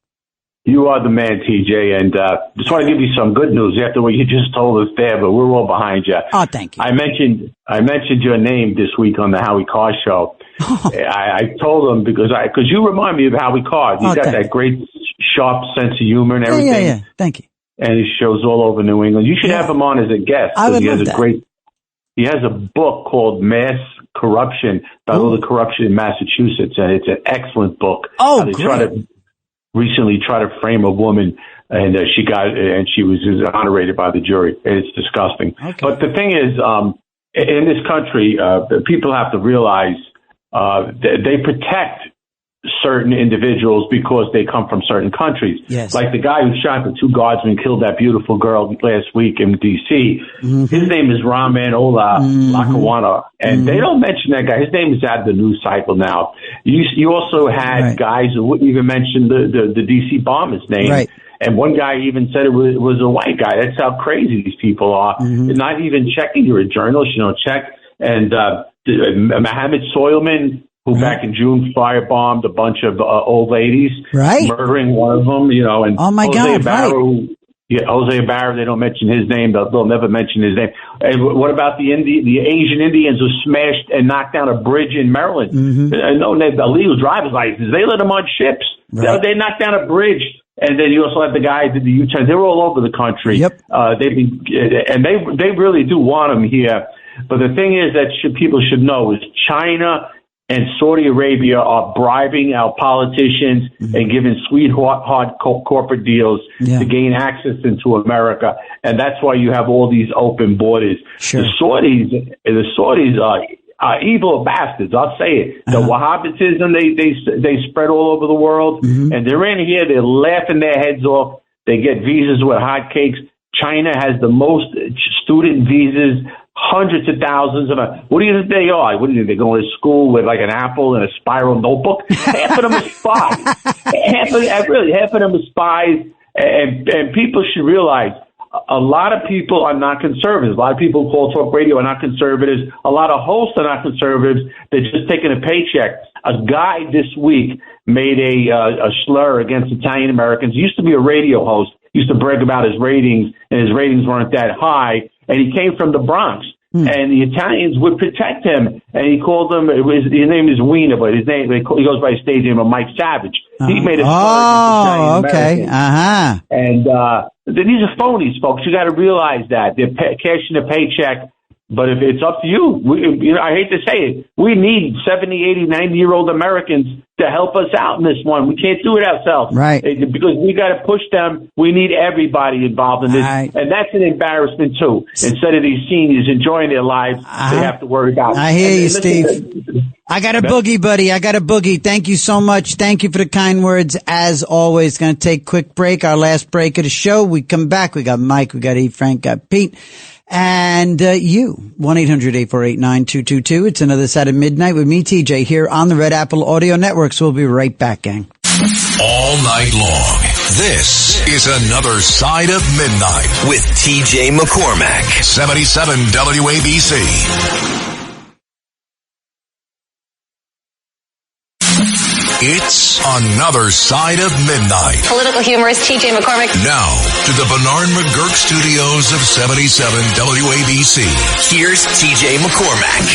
You are the man, TJ, and just want to give you some good news after what you just told us there, but we're all behind you. Oh, thank you. I mentioned your name this week on the Howie Carr show. Oh. I told him because you remind me of Howie Carr. He's got that great sharp sense of humor and everything. Yeah. Thank you. And he shows all over New England. You should have him on as a guest. I would love that. He has a book called Mass Corruption about all the corruption in Massachusetts, and it's an excellent book. Oh, great. Recently tried to frame a woman, and she was exonerated by the jury. It's disgusting. Okay. But the thing is, in this country, people have to realize they protect certain individuals because they come from certain countries. Yes. Like the guy who shot the 2 guardsmen, killed that beautiful girl last week in D.C. Mm-hmm. His name is Raman Ola Lackawanna, and they don't mention that guy. His name is out of the news cycle now. You also had guys who wouldn't even mention the D.C. bomber's name. Right. And one guy even said it was a white guy. That's how crazy these people are. Mm-hmm. Not even checking. You're a journalist, check. And Mohammed Soilman, who back in June firebombed a bunch of old ladies, murdering one of them, and oh my God, Jose Barra, they don't mention his name. They'll never mention his name. And what about the Asian Indians who smashed and knocked down a bridge in Maryland? Mm-hmm. No, they have illegal driver's licenses. They let them on ships. Right. They knocked down a bridge. And then you also have the guys at the U-turn. They're all over the country. Yep. They really do want them here. But the thing is that people should know is China and Saudi Arabia are bribing our politicians and giving hard corporate deals to gain access into America. And that's why you have all these open borders. Sure. The Saudis are evil bastards. I'll say it. The Wahhabitism, they spread all over the world. Mm-hmm. And they're in here. They're laughing their heads off. They get visas with hotcakes. China has the most student visas. Hundreds of thousands of them. What do you think they are? What do you think? They're going to school with like an apple and a spiral notebook? Half of them are spies. Half of them are spies. And people should realize a lot of people are not conservatives. A lot of people who call talk radio are not conservatives. A lot of hosts are not conservatives. They're just taking a paycheck. A guy this week made a slur against Italian Americans. He used to be a radio host. He used to brag about his ratings, and his ratings weren't that high. And he came from the Bronx, and the Italians would protect him. And he called them. His name is Wiener, but he goes by his stage name of Mike Savage. He made a slur against Italian Americans. And these are phonies, folks. You got to realize that they're cashing a paycheck. But if it's up to you, I hate to say it, we need 70, 80, 90-year-old Americans to help us out in this one. We can't do it ourselves. Right. Because we got to push them. We need everybody involved in this. Right. And that's an embarrassment, too. Instead of these seniors enjoying their lives, they have to worry about it. I hear you, Steve. I got a boogie, buddy. I got a boogie. Thank you so much. Thank you for the kind words. As always, going to take a quick break. Our last break of the show. We come back. We got Mike. We got E. Frank. Got Pete. And you, 1-800-848-9222. It's another side of midnight with me, TJ, here on the Red Apple Audio Network. So we'll be right back, gang. All night long, this is another side of midnight with TJ McCormack, 77 WABC. It's another side of midnight. Political humorist TJ McCormack. Now, to the Bernard McGurk studios of 77 WABC. Here's TJ McCormack.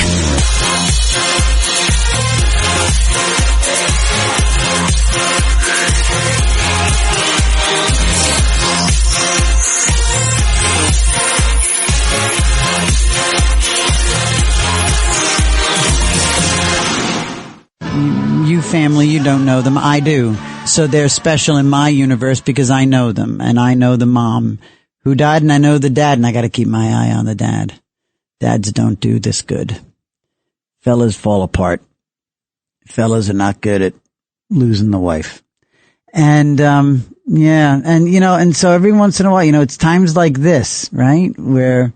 You family, you don't know them. I do. So they're special in my universe because I know them, and I know the mom who died, and I know the dad, and I got to keep my eye on the dad. Dads don't do this good. Fellas fall apart. Fellas are not good at losing the wife. And, and so every once in a while, it's times like this, right? Where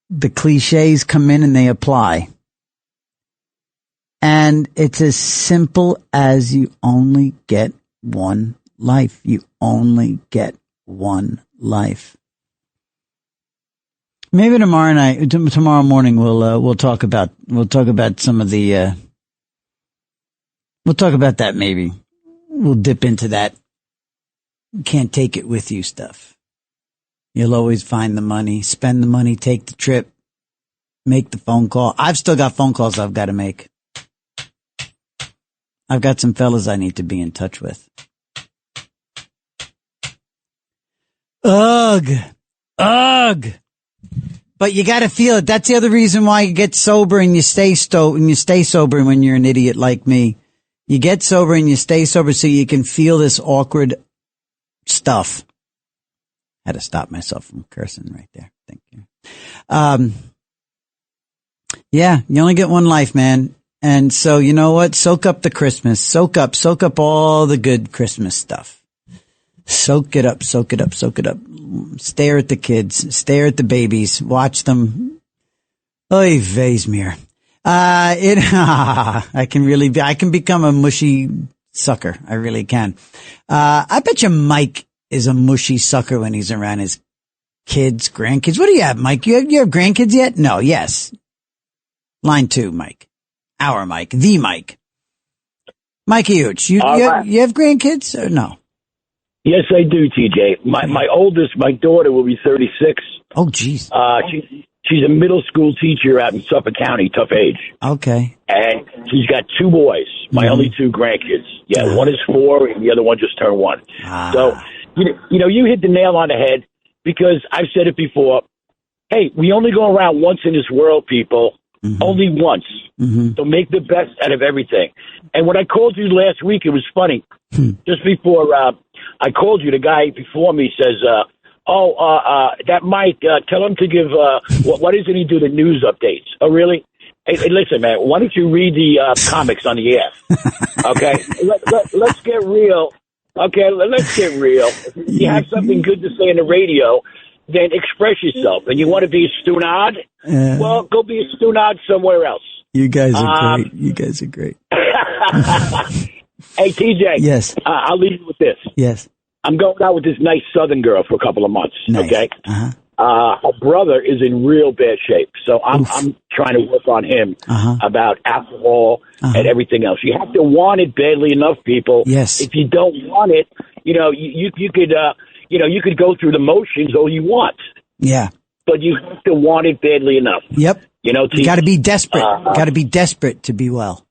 the cliches come in and they apply. And it's as simple as you only get one life. You only get one life. Maybe tomorrow morning, we'll talk about some of the, we'll talk about that maybe. We'll dip into that. Can't take it with you stuff. You'll always find the money, spend the money, take the trip, make the phone call. I've still got phone calls I've got to make. I've got some fellas I need to be in touch with. Ugh. But you got to feel it. That's the other reason why you get sober and you stay sober when you're an idiot like me. You get sober and you stay sober so you can feel this awkward stuff. Had to stop myself from cursing right there. Thank you. Yeah, you only get one life, man. And so, you know what? Soak up the Christmas. Soak up all the good Christmas stuff. Soak it up. Stare at the kids. Stare at the babies. Watch them. Oy vey's mir. I can become a mushy sucker. I really can. I bet you Mike is a mushy sucker when he's around his kids, grandkids. What do you have, Mike? You have grandkids yet? No. Yes. Line 2, Mike. Our Mike. The Mike. Mike Huge. You have grandkids or no? Yes, I do, TJ. My oldest, my daughter, will be 36. Oh, geez. She's a middle school teacher out in Suffolk County, tough age. Okay. And she's got 2 boys, my only 2 grandkids. Yeah, one is 4 and the other one just turned 1. So, you hit the nail on the head because I've said it before. Hey, we only go around once in this world, people. Mm-hmm. Only once. Mm-hmm. So make the best out of everything. And when I called you last week, it was funny. Just before I called you, the guy before me says, that Mike, tell him to give, why doesn't he do the news updates? Oh, really? Hey, listen, man, why don't you read the comics on the air? Okay? Let's get real. Okay, let's get real. If you have something good to say on the radio, then express yourself. And you want to be a stunad? Well, go be a stunad somewhere else. You guys are great. You guys are great. Hey, TJ. Yes. I'll leave you with this. Yes. I'm going out with this nice Southern girl for a couple of months. Nice. Okay. Uh-huh. Her brother is in real bad shape, so I'm trying to work on him about alcohol and everything else. You have to want it badly enough, people. Yes. If you don't want it, you could go through the motions all you want. Yeah. But you have to want it badly enough. Yep. You got to be desperate. Got to be desperate to be well.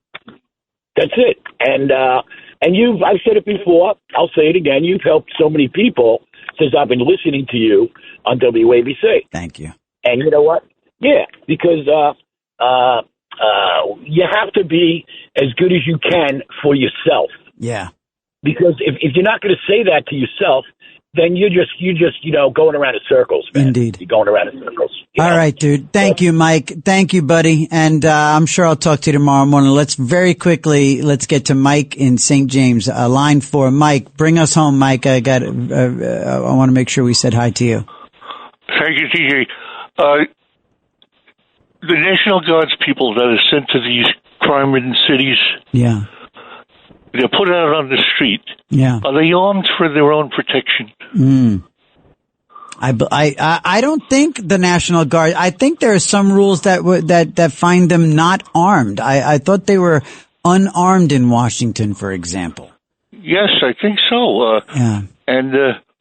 That's it. And I've said it before. I'll say it again. You've helped so many people since I've been listening to you on WABC. Thank you. And you know what? Yeah, because you have to be as good as you can for yourself. Yeah. Because if you're not going to say that to yourself, then you're just going around in circles, man. Indeed. You're going around in circles. All right, dude. Thank you, Mike. Thank you, buddy. And I'm sure I'll talk to you tomorrow morning. Let's get to Mike in St. James. Line 4. Mike, bring us home, Mike. I want to make sure we said hi to you. Thank you, TJ. The National Guard's people that are sent to these crime-ridden cities, yeah, they're put out on the street. Yeah. Are they armed for their own protection? I don't think the National Guard. I think there are some rules that find them not armed. I thought they were unarmed in Washington, for example. Yes, I think so. Yeah. And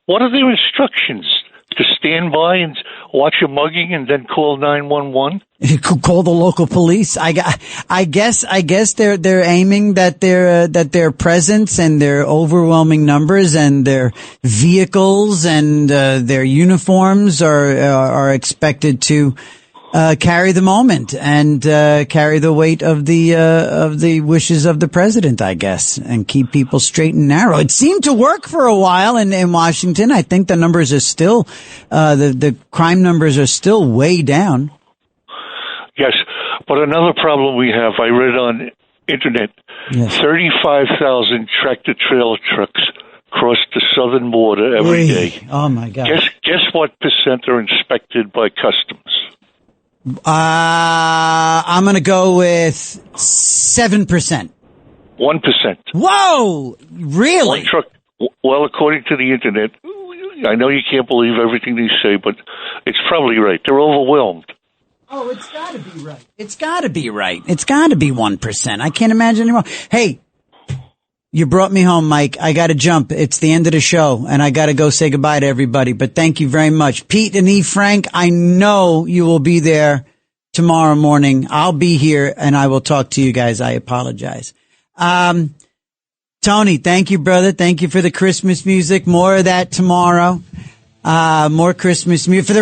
what are their instructions? To stand by and watch a mugging and then call 911? Call the local police. I guess they're aiming that their presence and their overwhelming numbers and their vehicles and their uniforms are expected to carry the moment and carry the weight of the wishes of the president, I guess, and keep people straight and narrow. It seemed to work for a while in Washington. I think the numbers are still the crime numbers are still way down. Yes, but another problem we have, I read on internet, 35,000 tractor-trailer trucks cross the southern border every day. Oh, my God. Guess what percent are inspected by customs? I'm going to go with 7%. 1%. Whoa! Really? One truck. Well, according to the internet, I know you can't believe everything they say, but it's probably right. They're overwhelmed. Oh, it's got to be right. It's got to be right. It's got to be 1%. I can't imagine anymore. Hey, you brought me home, Mike. I got to jump. It's the end of the show, and I got to go say goodbye to everybody. But thank you very much. Pete and Frank, I know you will be there tomorrow morning. I'll be here, and I will talk to you guys. I apologize. Tony, thank you, brother. Thank you for the Christmas music. More of that tomorrow. More Christmas music for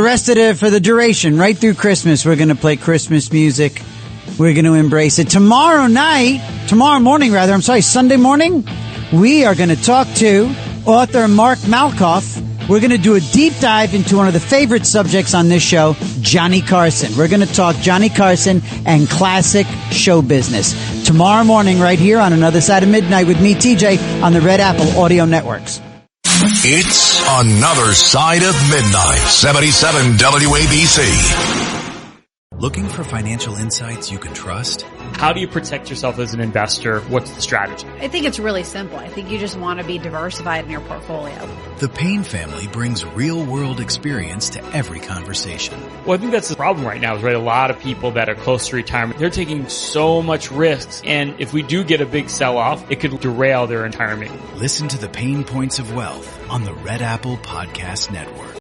the duration, right through Christmas. We're going to play Christmas music. We're going to embrace it. Sunday morning, we are going to talk to author Mark Malkoff. We're going to do a deep dive into one of the favorite subjects on this show, Johnny Carson. We're going to talk Johnny Carson and classic show business. Tomorrow morning, right here on Another Side of Midnight with me, TJ, on the Red Apple Audio Networks. It's Another Side of Midnight, 77 WABC. Looking for financial insights you can trust? How do you protect yourself as an investor? What's the strategy? I think it's really simple. I think you just want to be diversified in your portfolio. The Payne family brings real-world experience to every conversation. Well, I think that's the problem right now is, right, a lot of people that are close to retirement, they're taking so much risks. And if we do get a big sell-off, it could derail their retirement. Listen to the Pain Points of Wealth on the Red Apple Podcast Network.